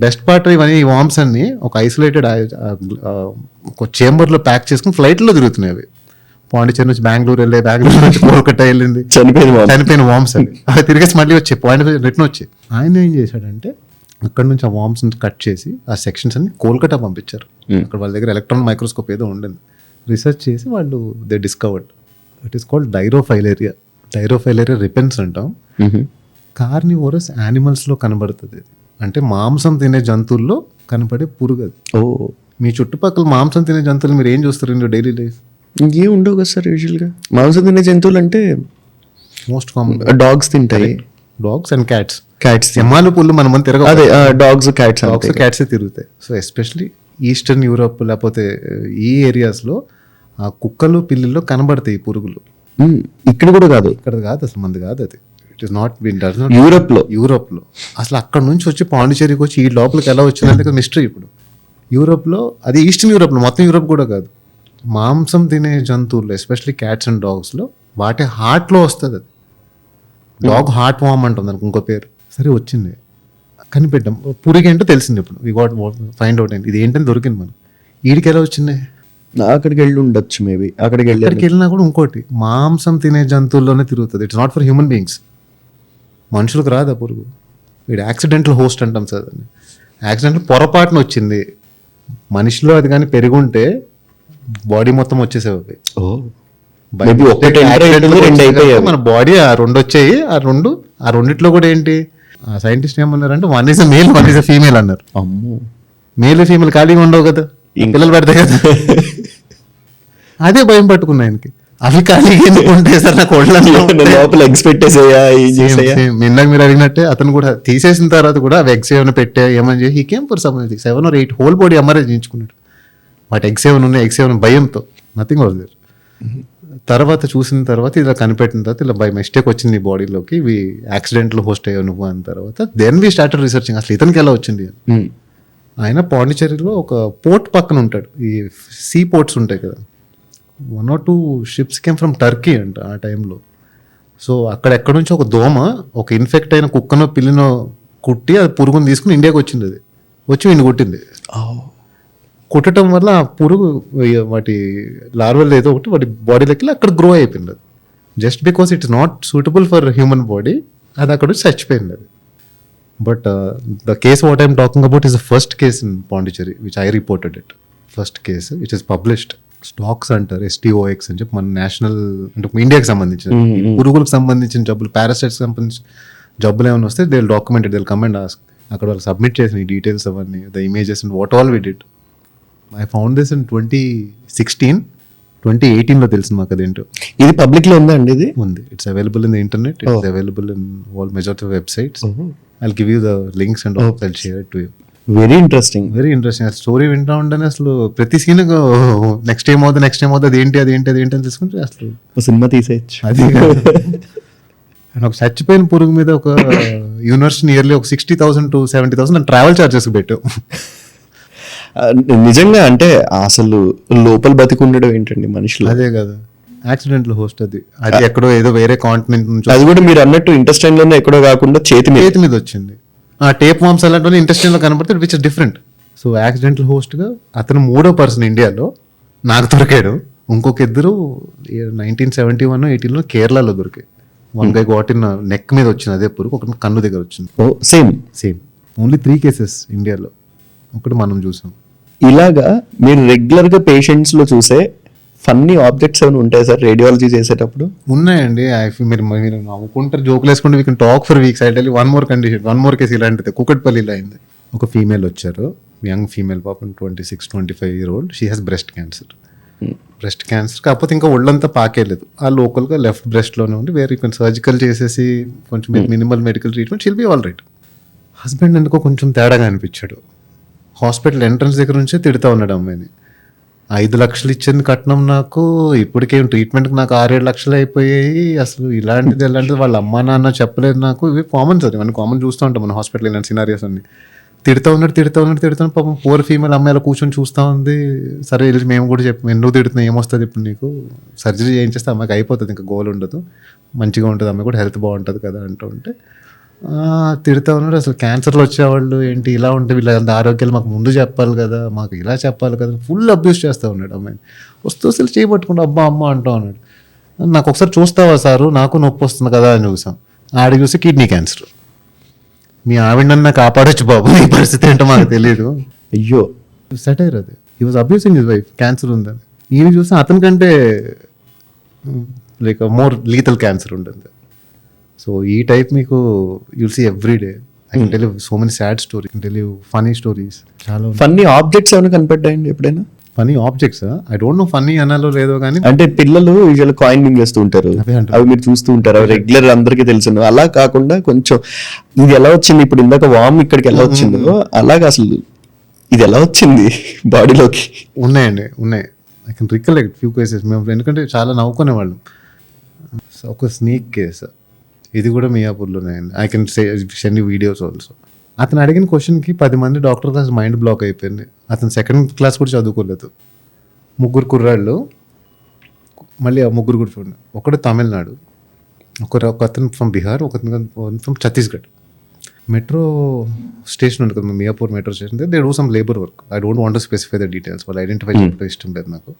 బెస్ట్ పార్ట్ ఇవన్నీ, ఈ వామ్స్ అన్ని ఒక ఐసోలేటెడ్ ఒక చేంబర్లో ప్యాక్ చేసుకుని ఫ్లైట్లో తిరుగుతున్నాయి. అవి పాండిచేరి నుంచి బెంగళూరు వెళ్ళే, బెంగళూరు నుంచి కోల్కతా వెళ్ళింది, చనిపోయిన వామ్స్ అవి. అవి తిరిగేసి మళ్ళీ వచ్చాయి, పాండిచేరి రిటర్న్ వచ్చాయి. ఆయన ఏం చేశాడంటే అక్కడ నుంచి ఆ వామ్స్ కట్ చేసి ఆ సెక్షన్స్ అన్ని కోల్కతా పంపించారు. అక్కడ వాళ్ళ దగ్గర ఎలక్ట్రాన్ మైక్రోస్కోప్ ఏదో ఉండింది. రీసెర్చ్ చేసి వాళ్ళు they discovered it is called dirofilaria. Dirofilaria repens అంటాం. కార్నివోరస్ యానిమల్స్లో కనబడుతుంది. అంటే మాంసం తినే జంతువుల్లో కనపడే పురుగు అది. మీ చుట్టుపక్కల మాంసం తినే జంతువులు మీరు ఏం చూస్తారు ఇన్ డైలీ లైఫ్? ఇంకేం ఉండవు కదా సార్. యూజువల్గా మాంసం తినే జంతువులు అంటే మోస్ట్ కామన్ డాగ్స్ తింటాయి, డాగ్స్ అండ్ క్యాట్స్. ఎమ్మాలు పుల్లు మనం తిరగ, అదే డాగ్స్ క్యాట్సే తిరుగుతాయి. సో ఎస్పెషలీ ఈస్టర్న్ యూరోప్ లేకపోతే ఈ ఏరియాస్లో ఆ కుక్కలు, పిల్లిల్లో కనబడతాయి ఈ పురుగులు. ఇక్కడ కూడా కాదు, ఇక్కడ కాదు అసలు, మంది కాదు అది. ఇట్ ఈస్ నాట్ యూరోప్లో అసలు అక్కడ నుంచి వచ్చి పాండిచేరికి వచ్చి ఈ లోపలికి ఎలా వచ్చిందంటే మిస్టరీ. ఇప్పుడు యూరోప్లో, అది ఈస్టర్న్ యూరోప్లో, మొత్తం యూరోప్ కూడా కాదు, మాంసం తినే జంతువులు ఎస్పెషలీ క్యాట్స్ అండ్ డాగ్స్లో వాటి హార్ట్లో వస్తుంది అది. డాగ్ హార్ట్ వామ్ అంటుంది దానికి ఇంకో పేరు. సరే వచ్చింది, కనిపెట్టాం, పురుగు ఏంటో తెలిసింది. ఇప్పుడు వి గాట్ ఫైండ్ అవుట్ అయింది, ఇది ఏంటని దొరికింది మనకి. వీడికి ఎలా వచ్చింది? అక్కడికి వెళ్ళి ఉండొచ్చు మేబీ. అక్కడికి వెళ్ళినా కూడా ఇంకోటి, మాంసం తినే జంతువుల్లోనే తిరుగుతుంది. It's not for human beings. మనుషులకు రాదు ఆ పురుగు. వీడు యాక్సిడెంటల్ హోస్ట్ అంటాం సార్ దాన్ని. యాక్సిడెంటల్ పొరపాటున వచ్చింది. మనిషిలో అది కానీ పెరుగుంటే బాడీ మొత్తం వచ్చేసేవి. మన బాడీ ఆ 2 వచ్చాయి. ఆ రెండిట్లో కూడా ఏంటి, ఆ సైంటిస్ట్ ఏమన్నారంటే 1 is a male, 1 is a female అన్నారు. మేల్ ఫీమేల్ ఖాళీగా ఉండవు కదా, పిల్లలు పెడతాయి కదా. అదే భయం పట్టుకున్నా ఆయనకి. అవి ఖాళీగా ఎందుకు ఉంటాయి సార్ నాకు లోపల ఎగ్స్ పెట్టేసాయా? ఇందాక మీరు అడిగినట్టే అతను కూడా తీసేసిన తర్వాత కూడా అవి ఎగ్స్ ఏమైనా పెట్టా ఏమని చేసి, he came for 7 or 8 whole body MRI చేయించుకున్నాడు. వాటి ఎగ్స్ ఏమైనా ఉన్నాయి, ఎగ్స్ ఏమైనా భయంతో, నథింగ్ వాజ్ దేర్. తర్వాత చూసిన తర్వాత ఇలా కనిపెట్టిన తర్వాత ఇలా బై మిస్టేక్ వచ్చింది ఈ బాడీలోకి, ఇవి యాక్సిడెంటల్ హోస్ట్ అయ్యావు నువ్వు అన్న తర్వాత దెన్ వి స్టార్టెడ్ రీసెర్చింగ్ అసలు ఇతనికి ఎలా వచ్చింది. ఆయన పాండిచేరిలో ఒక పోర్ట్ పక్కన ఉంటాడు. ఈ సీ పోర్ట్స్ ఉంటాయి కదా, 1 or 2 ships came from Turkey అంట ఆ టైంలో. సో అక్కడెక్కడ నుంచి ఒక దోమ ఒక ఇన్ఫెక్ట్ అయిన కుక్కనో పిల్లినో కుట్టి అది పురుగుని తీసుకుని ఇండియాకి వచ్చింది. అది వచ్చి వీడిని కొట్టింది. కుట్టడం వల్ల ఆ పురుగు వాటి లార్వల్ ఏదో ఒకటి వాటి బాడీలోకి అక్కడ గ్రో అయిపోయింది. అది just because it is not suitable for human body, అది అక్కడ చచ్చిపోయింది. అది But the case what I'm talking about is the first case in Pondicherry, which I reported it. First case, which is published. Stocks అంటారు, STOX అని చెప్పి మన national అంటే ఇండియాకి సంబంధించిన పురుగులకు సంబంధించిన జబ్బులు, పారాసైట్స్ సంబంధించిన జబ్బులు ఏమైనా వస్తే they documented, they comment ask. అక్కడ వాళ్ళు సబ్మిట్ చేసిన ఈ డీటెయిల్స్ అవన్నీ, the images and what all we did. I found this in 2016. 2018లో తెలిసింది మాకు అదేంటో. ఇది పబ్లిక్ లో ఉందా అండి? ఇది ఉంది. It's available in the internet, it's available in all majority websites. I'll give you the links and all. I'll share it to you. Very interesting. ఆ స్టోరీ వింటా ఉంటేనే అసలు ప్రతి సీన్ నెక్స్ట్ ఏం అవుతుంది అదేంటి అని తెలుసుకుంటే అసలు సినిమా తీసేయచ్చు. అది అండ్ ఒక చచ్చిపోయిన పురుగు మీద ఒక యూనివర్సిటీ నియర్లీ ఒక 60,000 to 70,000 ట్రావెల్ చార్జెస్ పెట్టాం. నిజంగా అంటే అసలు లోపల బతికుండడం ఏంటండి మనుషులు. అదే కదా, యాక్సిడెంటల్ హోస్ట్ అది ఎక్కడో ఏదో వేరే కాంటినెంట్ నుంచి, అది కూడా మీరు అన్నట్టు ఇంటెస్టైన్ లోనే ఎక్కడో కాకుండా చేతి మీద వచ్చింది. ఆ టేప్ వామ్స్ అలాంటి ఇంటెస్టైన్ లో కనబడితే which is different. So accidental host గా అతను 3వ పర్సన్ ఇండియాలో నాకు దొరికాడు. ఇంకొక ఇద్దరు 1971, 18లో కేరళలో దొరికాయి. One guy got in neck మీద వచ్చింది అదే పురుగు, ఒకటి కన్ను దగ్గర వచ్చింది. సేమ్ ఓన్లీ 3 కేసెస్ ఇండియాలో, ఒకటి మనం చూసాం. ఇలాగా మీరు రెగ్యులర్ గా పేషెంట్స్ లో చూసే ఫన్నీ ఆబ్జెక్ట్స్ ఏమైనా ఉంటాయి సార్ రేడియాలజీ చేసేటప్పుడు? ఉన్నాయండి. మీరు నవ్వుకుంటారు, జోకులు వేసుకుంటే we can talk for weeks. I tell you one more case ఇలాంటిది కుకట్పల్లిలో అయింది. ఒక ఫీమేల్ వచ్చారు, యంగ్ ఫీమేల్ పాపం 26-25 year old. She has breast cancer. Breast cancer కాకపోతే ఇంకా ఒళ్ళంతా పాకేయలేదు, ఆ లోకల్గా లెఫ్ట్ బ్రెస్ట్లోనే ఉంది. వేరే ఇక్కడ సర్జికల్ చేసేసి కొంచెం minimal medical treatment, she'll be all right. Husband ఎందుకో కొంచెం తేడాగా అనిపించాడు. హాస్పిటల్ ఎంట్రన్స్ దగ్గర నుంచే తిడుతూ ఉన్నాడు అమ్మాయిని. 5 లక్షలు ఇచ్చింది కట్నం నాకు, ఇప్పటికేం ట్రీట్మెంట్కి నాకు 6-7 లక్షలు అయిపోయాయి. అసలు ఇలాంటిది వాళ్ళ అమ్మా నాన్న చెప్పలేదు నాకు. ఇవి కామన్ సార్, ఇవన్నీ కామన్ చూస్తూ ఉంటాం మన హాస్పిటల్ ఇలాంటి సినారియోస్ అన్ని. తిడుతూ ఉన్నాడు. పాపం పూర్ ఫీమేల్ అమ్మాయిలో కూర్చొని చూస్తూ ఉంది. సరే వెళ్ళి మేము కూడా చెప్పాము, ఎందుకు తిడుతున్నావు, ఏమొస్తుంది ఇప్పుడు నీకు, సర్జరీ చేయించేస్తే అమ్మాయికి అయిపోతుంది, ఇంకా గోల్ ఉండదు, మంచిగా ఉంటుంది, అమ్మాయి కూడా హెల్త్ బాగుంటుంది కదా అంటూ ఉంటే తిడుతూ ఉన్నాడు. అసలు క్యాన్సర్లు వచ్చేవాళ్ళు ఏంటి ఇలా ఉంటే, వీళ్ళ ఆరోగ్యాలు మాకు ముందు చెప్పాలి కదా, మాకు ఇలా చెప్పాలి కదా, ఫుల్ అబ్యూస్ చేస్తూ ఉన్నాడు అమ్మాయిని. వస్తూ అసలు చేయబట్టుకుంటూ అమ్మ అంటూ ఉన్నాడు. నాకు ఒకసారి చూస్తావా సారు, నాకు నొప్పి వస్తుంది కదా అని చూసాం. ఆడికి చూసి కిడ్నీ క్యాన్సర్. మీ ఆవిడన్నా కాపాడొచ్చు బాబు, ఈ పరిస్థితి ఏంటో మాకు తెలియదు. అయ్యో, సెటైర్ అది. He was abusing his wife, cancer ఉందని. ఈయన చూస్తే అతనికంటే లైక్ మోర్ లీథల్ క్యాన్సర్ ఉంటుంది. సో ఈ టైప్ మీకు you'll see every day. I can tell you so many sad stories, can tell you funny stories. చాలా ఫన్నీ ఆబ్జెక్ట్స్ ఏమైనా కనిపెట్టాయండి ఎప్పుడైనా? Funny objects I don't know funny అనాలో లేదో కానీ, అంటే పిల్లలు యూజువల్ కాయినింగ్ చేస్తూ ఉంటారు, అవి మీరు చూస్తూ ఉంటారు, అవి రెగ్యులర్ అందరికీ తెలుసు. అలా కాకుండా కొంచెం ఇది ఎలా వచ్చింది, ఇప్పుడు ఇందాక వామ్ ఇక్కడికి ఎలా వచ్చిందో అలాగా అసలు ఇది ఎలా వచ్చింది బాడీలోకి? ఉన్నాయి. I can recollect few cases. మేము ఎందుకంటే చాలా నవ్వుకునేవాళ్ళం. ఒక స్నేక్ కేసు, ఇది కూడా మియాపూర్లోనే. I can send you videos also. అతను అడిగిన క్వశ్చన్కి 10 మంది డాక్టర్ క్లాస్ మైండ్ బ్లాక్ అయిపోయింది. అతను 2nd క్లాస్ కూడా చదువుకోలేదు. 3 కుర్రాళ్ళు, మళ్ళీ ఆ 3 కూడా చూడండి. ఒకడు తమిళనాడు, ఒక అతను ఫ్రమ్ బీహార్, ఒక ఫ్రమ్ ఛత్తీస్గఢ్. మెట్రో స్టేషన్ ఉంటుంది కదా, Miyapur metro station, they do some labour work. I don't want to specify the details, వాళ్ళు ఐడెంటిఫై చేయడం ఇష్టం లేదు నాకు.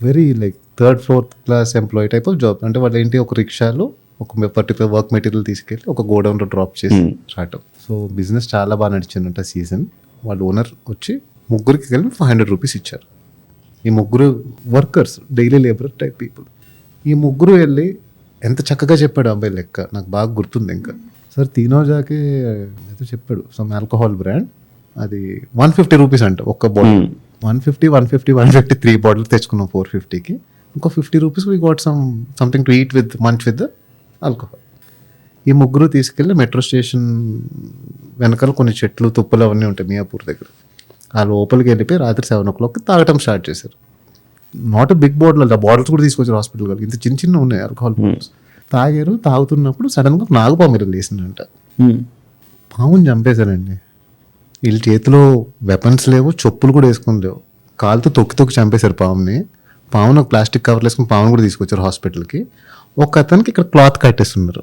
Very like 3rd, 4th class employee type of job. అంటే వాళ్ళు ఏంటి, ఒక రిక్షాలో ఒక పర్టికులర్ వర్క్ మెటీరియల్ తీసుకెళ్ళి ఒక గోడౌన్లో డ్రాప్ చేసి రావటం. సో బిజినెస్ చాలా బాగా నడిచిందంట సీజన్. వాళ్ళ ఓనర్ వచ్చి 3కి కలిపి 500 రూపీస్ ఇచ్చారు. ఈ 3 workers, daily labour type people. ఈ 3 వెళ్ళి ఎంత చక్కగా చెప్పాడు అబ్బాయి లెక్క, నాకు బాగా గుర్తుంది. ఇంకా సార్ తీనోజాకి ఏదో చెప్పాడు, సమ్ ఆల్కహాల్ బ్రాండ్, అది 150 రూపీస్ అంట ఒక్క బాటిల్. 150 3 బాటిల్ తెచ్చుకున్నాం 450కి. ఇంకో 50 rupees we got something to eat with munch with the alcohol. ఈ 3 తీసుకెళ్ళి మెట్రో స్టేషన్ వెనకాల కొన్ని చెట్లు, తుప్పలు అవన్నీ ఉంటాయి మియాపూర్ దగ్గర. ఆ లోపలికి వెళ్ళిపోయి రాత్రి 7 o'clock తాగటం స్టార్ట్ చేశారు. నాట్ బిగ్ బాటిల్, ఆ బాటిల్స్ కూడా తీసుకొచ్చారు హాస్పిటల్ వాళ్ళకి. ఇంత చిన్న ఉన్నాయి ఆల్కహాల్ బాటిల్స్. తాగారు. తాగుతున్నప్పుడు సడన్గా నాగుపాము మీద లేసిందంట. పాముని చంపేశారండి. వీళ్ళ చేతిలో వెపన్స్ లేవు, చెప్పులు కూడా వేసుకొని లేవు. కాలుతో తొక్కి చంపేశారు పాముని. పామును ఒక ప్లాస్టిక్ కవర్లు వేసుకుని పామును కూడా తీసుకొచ్చారు హాస్పిటల్కి. ఒక అతనికి ఇక్కడ క్లాత్ కట్టేస్తున్నారు.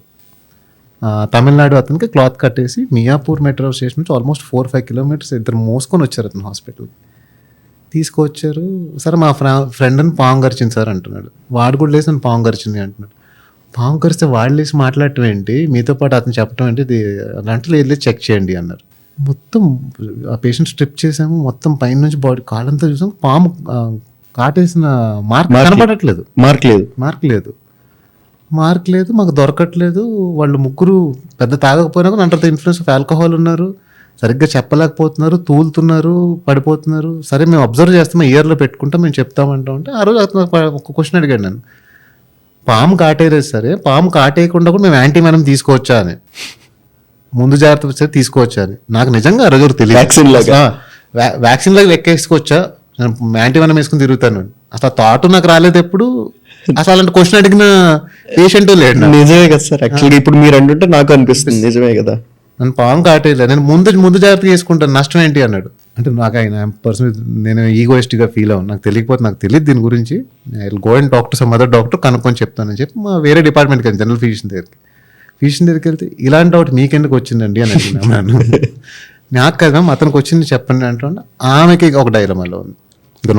తమిళనాడు అతనికి క్లాత్ కట్టేసి మియాపూర్ మెట్రో స్టేషన్ నుంచి ఆల్మోస్ట్ 4-5 kilometers ఇద్దరు మోసుకొని వచ్చారు అతను హాస్పిటల్ తీసుకొచ్చారు. సరే మా ఫ్రెండ్ అని పాము గరిచింది సార్ అంటున్నాడు. వాడు కూడా లేసి నన్ను పాము గరిచింది అంటున్నాడు. పాము కరిస్తే వాళ్ళు వేసి మాట్లాడటం ఏంటి, మీతో పాటు అతను చెప్పడం ఏంటి, ఇది అలాంటి లేదు చెక్ చేయండి అన్నారు. మొత్తం ఆ పేషెంట్ స్ట్రిప్ చేసాము, మొత్తం పైన నుంచి బాడీ కాళ్ళంతా చూసాం, పాము కాటేసిన మార్క్ కనపడట్లేదు, మార్క్ లేదు, మాకు దొరకట్లేదు. వాళ్ళు ముగ్గురు పెద్ద తాగకపోయినా కూడా under the influence of alcohol ఉన్నారు, సరిగ్గా చెప్పలేకపోతున్నారు, తూలుతున్నారు, పడిపోతున్నారు. సరే మేము అబ్జర్వ్ చేస్తాం, ఇయర్లో పెట్టుకుంటాం, మేము చెప్తామంటాం అంటే ఆ రోజు అతను ఒక క్వశ్చన్ అడిగాడు నన్ను, పాము కాటేరేది సరే, పాము కాటేయకుండా కూడా మేము యాంటీ వెనం తీసుకోవచ్చా అని, ముందు జాగ్రత్త తీసుకోవచ్చా అని. నాకు నిజంగా ఆ రోజు తెలియదు, వ్యాక్సిన్ లాగా ఎక్కేసుకోవచ్చా, నేను యాంటీ వెనం వేసుకుని తిరుగుతాను, అసలు థాట్ నాకు రాలేదు ఎప్పుడు. అసలు అలాంటి క్వశ్చన్ అడిగిన పేషెంట్ లేడు. నిజమే కదా సార్, యాక్చువల్లీ ఇప్పుడు మీరు అంటుంటే నాకు అనిపిస్తుంది నిజమే కదా. నన్ను పాము కాటేయలేదు, నేను ముందు జాగ్రత్త చేసుకుంటాను, నష్టం ఏంటి అన్నాడు. అంటే నాకు ఆయన పర్సనల్, నేను ఈగోయిస్ట్గా ఫీల్ అవ్వను, నాకు తెలియకపోతే నాకు తెలియదు దీని గురించి, I will go and talk to some other doctor, కనుక్కొని చెప్తానని చెప్పి మా వేరే డిపార్ట్మెంట్కి వెళ్ళి జనరల్ ఫిజిషియన్ దగ్గరికి వెళ్తే ఇలాంటి డౌట్ మీకెందుకు వచ్చిందండి అని అడిగినాను నన్ను. నాకు కదా అతనికి వచ్చింది చెప్పండి అంటే ఆమెకి ఒక డైలమాలో ఉంది,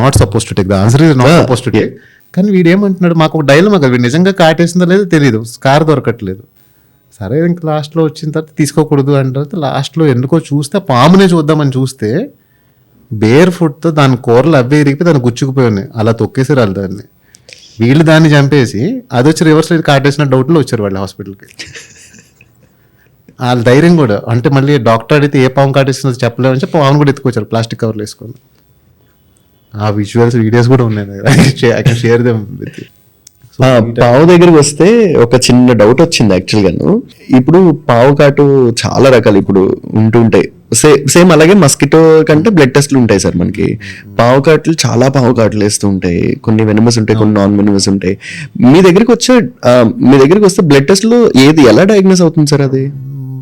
not suppose to take the answer is not suppose to take. కానీ వీడు ఏమంటున్నాడు, మాకు ఒక డైలమా కదా, వీడు నిజంగా కాటేసిందో లేదో తెలియదు, స్కార్ దొరకట్లేదు. సరే ఇంక లాస్ట్లో వచ్చిన తర్వాత తీసుకోకూడదు అంటే తర్వాత లాస్ట్లో ఎందుకో చూస్తే పామునే చూద్దామని చూస్తే బేర్ ఫుట్తో దాని కూరలు అవే ఇరిగిపోయి దాన్ని గుచ్చుకుపోయి ఉన్నాయి, అలా తొక్కేసారు వాళ్ళు దాన్ని. వీళ్ళు దాన్ని చంపేసి అది వచ్చి రివర్స్లో కాటేసిన డౌట్లో వచ్చారు వాళ్ళు హాస్పిటల్కి. వాళ్ళ ధైర్యం కూడా, అంటే మళ్ళీ డాక్టర్ అడిగితే ఏ పాము కాటేసినది చెప్పలేమని చెప్పి పామును కూడా ఎత్తుకొచ్చారు ప్లాస్టిక్ కవర్లు వేసుకొని. ఆ విజువల్స్ వీడియోస్ కూడా ఉన్నాయి, I can share them with you. పావు దగ్గరికి వస్తే ఒక చిన్న డౌట్ వచ్చింది యాక్చువల్గాను. ఇప్పుడు పావు కాటు చాలా రకాలు ఇప్పుడు ఉంటుంటాయి, సేమ్ అలాగే మస్కిటో కంటే బ్లడ్ టెస్ట్లు ఉంటాయి సార్ మనకి. పావు కాట్లు చాలా పావు కాట్లు వేస్తూ ఉంటాయి, కొన్ని వెనమస్ ఉంటాయి, కొన్ని నాన్ వెనమస్ ఉంటాయి. మీ దగ్గరికి వస్తే బ్లడ్ టెస్ట్ లో ఏది ఎలా డయాగ్నోస్ అవుతుంది సార్? అది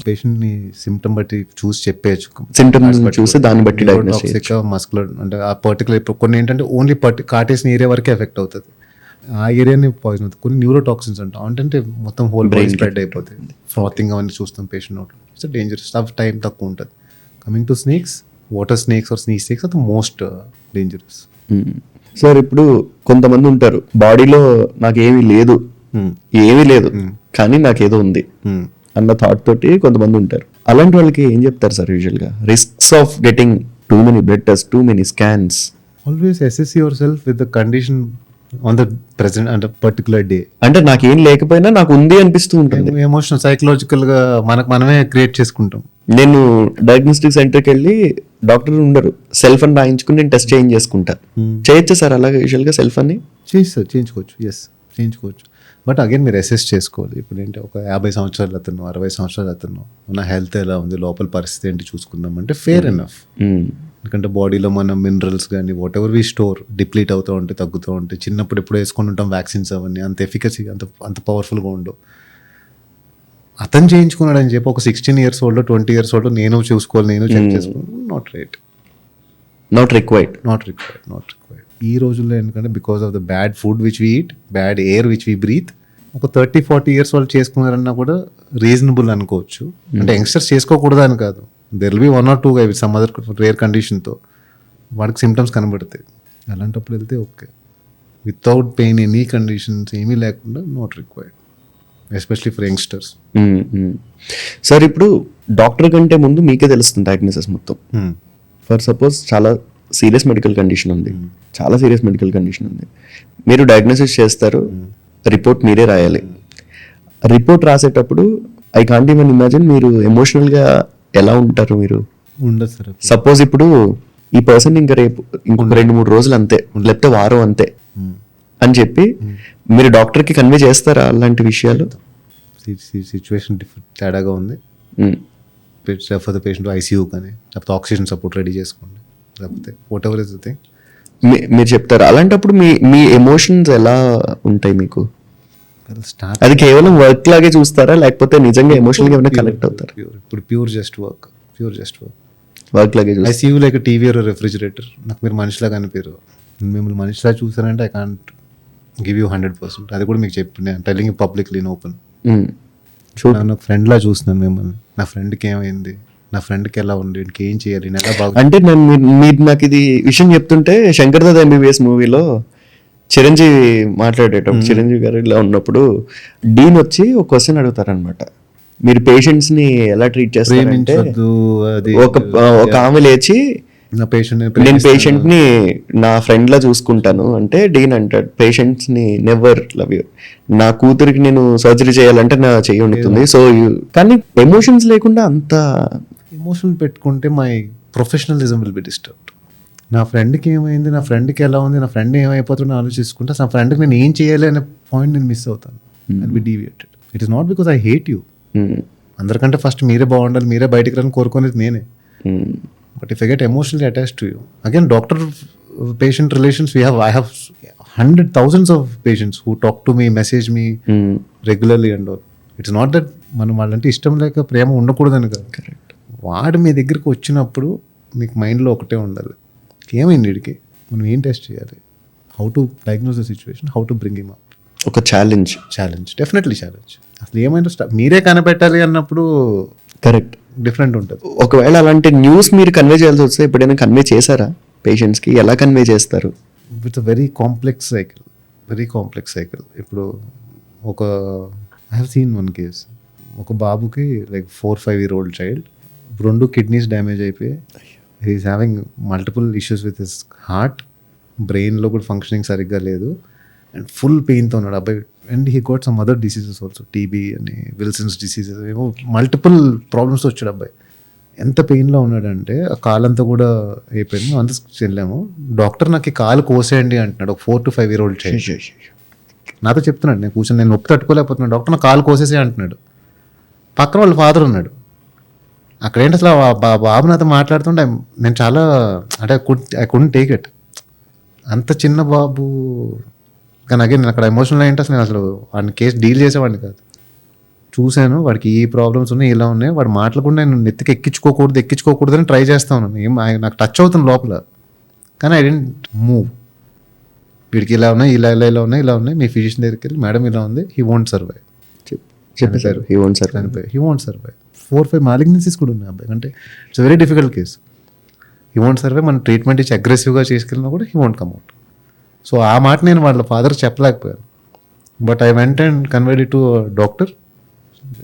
పేషెంట్ ని సిమ్టమ్ బట్టి చూసి చెప్పేయచ్చు, సిమ్టమ్స్ చూసి దాన్ని బట్టి డయాగ్నోస్ చేయొచ్చు. మస్కులర్ అంటే ఆ పర్టికులర్, కొన్ని ఏంటంటే ఓన్లీ కాటేసిన ఏరియా వరకే ఎఫెక్ట్ అవుతుంది, ఆ ఏరియాని పాయిజన్ అవుతుంది. కొన్ని న్యూరోటాక్సిన్స్ అంటాం, అంటే మొత్తం హోల్ బ్రెయిన్ స్ప్రెడ్ అయిపోతుంది, ఫ్రాతింగ్ అవన్నీ చూస్తాం పేషెంట్ నోట్లో. ఇట్స్ డేంజరస్, టైం తక్కువ ఉంటుంది. Coming to snakes, water snakes are స్నీ స్నేక్స్ అది మోస్ట్ డేంజరస్. సార్ ఇప్పుడు కొంతమంది ఉంటారు, బాడీలో నాకేమీ లేదు, ఏమీ లేదు కానీ నాకేదో ఉంది అన్న థాట్ తోటి కొంతమంది ఉంటారు. అలాంటి వాళ్ళకి ఏం చెప్తారు సార్ యూజువల్గా? Risks of getting too many blood test, too many scans. Always assess your self with the condition on the present అంటే పర్టికులర్ డే. అంటే నాకేం లేకపోయినా నాకు ఉంది అనిపిస్తూ ఉంటుంది. ఎమోషనల్ సైకలాజికల్ గా మనమే క్రియేట్ చేసుకుంటాం. నేను డయాగ్నోస్టిక్ సెంటర్కి వెళ్ళి డాక్టర్ ఉండరు, సెల్ఫ్ అని రాయించుకుని నేను టెస్ట్ చేసుకుంటా. చేయొచ్చా సార్ అలాగే యూజువల్గా సెల్ఫ్ అని? చేయించుకోవచ్చు, ఎస్ చేయించుకోవచ్చు. బట్ అగైన్ మీరు అసెస్ చేసుకోవాలి. ఇప్పుడు ఏంటి, ఒక 50 సంవత్సరాలు అతను, 60 సంవత్సరాలు అతను, మన హెల్త్ ఎలా ఉంది, లోపల పరిస్థితి ఏంటి చూసుకుందాం అంటే ఫేర్ ఎనఫ్. ఎందుకంటే బాడీలో మనం మినరల్స్ కానీ whatever we store deplete అవుతూ ఉంటే, తగ్గుతూ ఉంటే, చిన్నప్పుడు ఎప్పుడు వేసుకొని ఉంటాం వ్యాక్సిన్స్ అవన్నీ, అంత ఎఫికసీ అంత పవర్ఫుల్గా ఉండవు. అతను చేయించుకున్నాడు అని చెప్పి ఒక 16 years old 20 years old నేను చూసుకోవాలి, నేను చెక్ చేసుకోవాలి, నాట్ రిక్వైర్డ్. ఈ రోజుల్లో ఎందుకంటే because of the bad food which we eat, bad air which we breathe, ఒక 30-40 years వాళ్ళు చేసుకున్నారన్నా కూడా రీజనబుల్ అనుకోవచ్చు. అంటే యంగ్స్టర్స్ చేసుకోకూడదు అని కాదు, there will be 1 or 2 with some other rare కండిషన్తో వాడికి సిమ్టమ్స్ కనబడతాయి. అలాంటప్పుడు వెళ్తే okay, without pain any conditions ఏమీ లేకుండా not required, especially for youngsters. Sir ఇప్పుడు డాక్టర్ కంటే ముందు మీకే తెలుస్తుంది డయాగ్నోసిస్ మొత్తం. ఫర్ సపోజ్ చాలా సీరియస్ మెడికల్ కండిషన్ ఉంది, మీరు డయాగ్నోసిస్ చేస్తారు, రిపోర్ట్ మీరే రాయాలి. రిపోర్ట్ రాసేటప్పుడు ఐ కాంట్ ఈవెన్ ఇమాజిన్ మీరు ఎమోషనల్గా ఎలా ఉంటారు మీరు? ఉండదు సార్. సపోజ్ ఇప్పుడు ఈ పర్సన్ ఇంకా రేపు ఇంకొక 2-3 రోజులు అంతే, లేకపోతే వారం అంతే అని చెప్పి మీరు డాక్టర్కి కన్వే చేస్తారా అలాంటి విషయాలు? సిచ్యువేషన్ తేడాగా ఉంది, ఫర్ ద పేషెంట్ ఐసీయూ కానీ, లేకపోతే ఆక్సిజన్ సపోర్ట్ రెడీ చేసుకోండి, లేకపోతే what ever is the thing మీరు చెప్తారు. అలాంటప్పుడు మీ ఎమోషన్స్ ఎలా ఉంటాయి మీకు? అది కేవలం వర్క్ లాగే చూస్తారా, లేకపోతే నిజంగా ఎమోషనల్ గా ఏమైనా కనెక్ట్ అవుతారు? ఇప్పుడు ప్యూర్ జస్ట్ వర్క్ వర్క్ లాగే I see you like TV or refrigerator. నాకు మీరు మనిషిలాగా అనిపించారు, మిమ్మల్ని మనిషిలా చూసారంటే ఐ కాంట్ గివ్ యూ 100%. అది కూడా మీకు చెప్పి నేను telling you publicly in open. నాకు ఫ్రెండ్లా చూస్తున్నాను మిమ్మల్ని, నా ఫ్రెండ్కి ఏమైంది, నా ఫ్రెండ్కి ఎలా ఉంది, ఏం చేయాలి, ఎలా బాగా. అంటే మీరు నాకు ఇది విషయం చెప్తుంటే శంకర్ దాదా MBBS మూవీలో చిరంజీవి మాట్లాడేటప్పుడు చిరంజీవి గారు ఇలా ఉన్నప్పుడు డీన్ వచ్చి ఒక క్వశ్చన్ అడుగుతారనమాట, మీరు పేషెంట్స్ ని ఎలా ట్రీట్ చేస్తారంటే, ప్రేమించొద్దు, అది ఒక ఆమె లేచి నా పేషెంట్ నేను పేషెంట్ ని నా ఫ్రెండ్ లా చూసుకుంటాను అంటే డీన్ అంటాడు పేషెంట్స్ ని నెవర్ లవ్ యూ, నా కూతురికి నేను సర్జరీ చేయాలంటే నా చెయ్యి ఉంటుంది. సో కానీ ఎమోషన్స్ లేకుండా అంత ఎమోషన్ పెట్టుకుంటే my professionalism will be disturbed. నా ఫ్రెండ్కి ఏమైంది, నా ఫ్రెండ్కి ఎలా ఉంది, నా ఫ్రెండ్ ఏమైపోతుందో ఆలోచించుకుంటే నా ఫ్రెండ్కి నేను ఏం చేయాలి అనే పాయింట్ నేను మిస్ అవుతాను. I be deviated. It is not because I hate you. అందరికంటే ఫస్ట్ మీరే బాగుండాలి, మీరే బయటికి రని కోరుకునేది నేనే. But if I get emotionally attached to you, again doctor patient relations I have 100,000s of patients who talk to me, message me regularly and all. It's not that మనం వాళ్ళంటే ఇష్టం లేక ప్రేమ ఉండకూడదని కాదు. కరెక్ట్. వాడు మీ దగ్గరికి వచ్చినప్పుడు మీకు మైండ్లో ఒకటే ఉండాలి, ఏమైంది వీడికి, మనం ఏం టెస్ట్ చేయాలి, how to diagnose the situation, how to bring him up. ఒక ఛాలెంజ్. Definitely challenge. అసలు ఏమైనా మీరే కనిపెట్టాలి అన్నప్పుడు కరెక్ట్, డిఫరెంట్ ఉంటుంది. ఒకవేళ అలాంటి న్యూస్ మీరు కన్వే చేయాల్సి వస్తే ఎప్పుడైనా కన్వే చేశారా పేషెంట్స్కి? ఎలా కన్వే చేస్తారు? With very complex cycle. ఇప్పుడు ఒక I have seen one case, ఒక బాబుకి like 4-5 year old child, 2 kidneys damage అయిపోయి he is having multiple issues with his heart, బ్రెయిన్లో కూడా ఫంక్షనింగ్ సరిగ్గా లేదు, అండ్ ఫుల్ పెయిన్తో ఉన్నాడు అబ్బాయి. And he got some other diseases also, TB అని, విల్సన్స్ డిసీజెస్, ఏమో మల్టిపుల్ ప్రాబ్లమ్స్ వచ్చాడు అబ్బాయి. ఎంత పెయిన్లో ఉన్నాడంటే ఆ కాలంతా కూడా అయిపోయింది. అంత వెళ్ళాము, డాక్టర్ నాకు ఈ కాలు కోసేయండి అంటున్నాడు, ఒక 4 to 5 year old చైల్డ్ నాతో చెప్తున్నాడు. నేను కూర్చొని నేను నొప్పి తట్టుకోలేకపోతున్నాను, డాక్టర్ నా కాలు కోసేసే అంటున్నాడు. పక్కన వాళ్ళ ఫాదర్ ఉన్నాడు. అక్కడ ఏంటి అసలు బాబు నాతో మాట్లాడుతుంటే నేను చాలా అంటే ఐ కుడెంట్ టేక్ ఇట్. అంత చిన్న బాబు, కానీ అగే నేను అక్కడ ఎమోషనల్ ఏంటి అసలు నేను అసలు వాడిని కేసు డీల్ చేసేవాడిని కాదు. చూశాను వాడికి ఈ ప్రాబ్లమ్స్ ఉన్నాయి, ఇలా ఉన్నాయి, వాడు మాట్లాడకుండా నేను నెత్తికి ఎక్కించుకోకూడదు అని ట్రై చేస్తా ఉన్నాను. నాకు టచ్ అవుతుంది లోపల, కానీ ఐ డెంట్ మూవ్. వీడికి ఇలా ఉన్నాయి, ఇలా ఉన్నాయి, మీ ఫిజిషియన్ దగ్గరికి వెళ్ళి మేడం ఇలా ఉంది, హీ వోంట్ సర్వైవ్ చెప్పారు. He won't survive. 4-5 మాలిగ్నెన్సీస్ కూడా ఉన్నాయి అబ్బాయి. అంటే it's very difficult case. He won't survive. మన ట్రీట్మెంట్ ఇచ్చి అగ్రెసివ్గా చేసుకెళ్ళినా కూడా హీ వోంట్ కమ్ అవుట్. సో ఆ మాట నేను వాళ్ళ ఫాదర్కి చెప్పలేకపోయాను. But I went and convert it to doctor,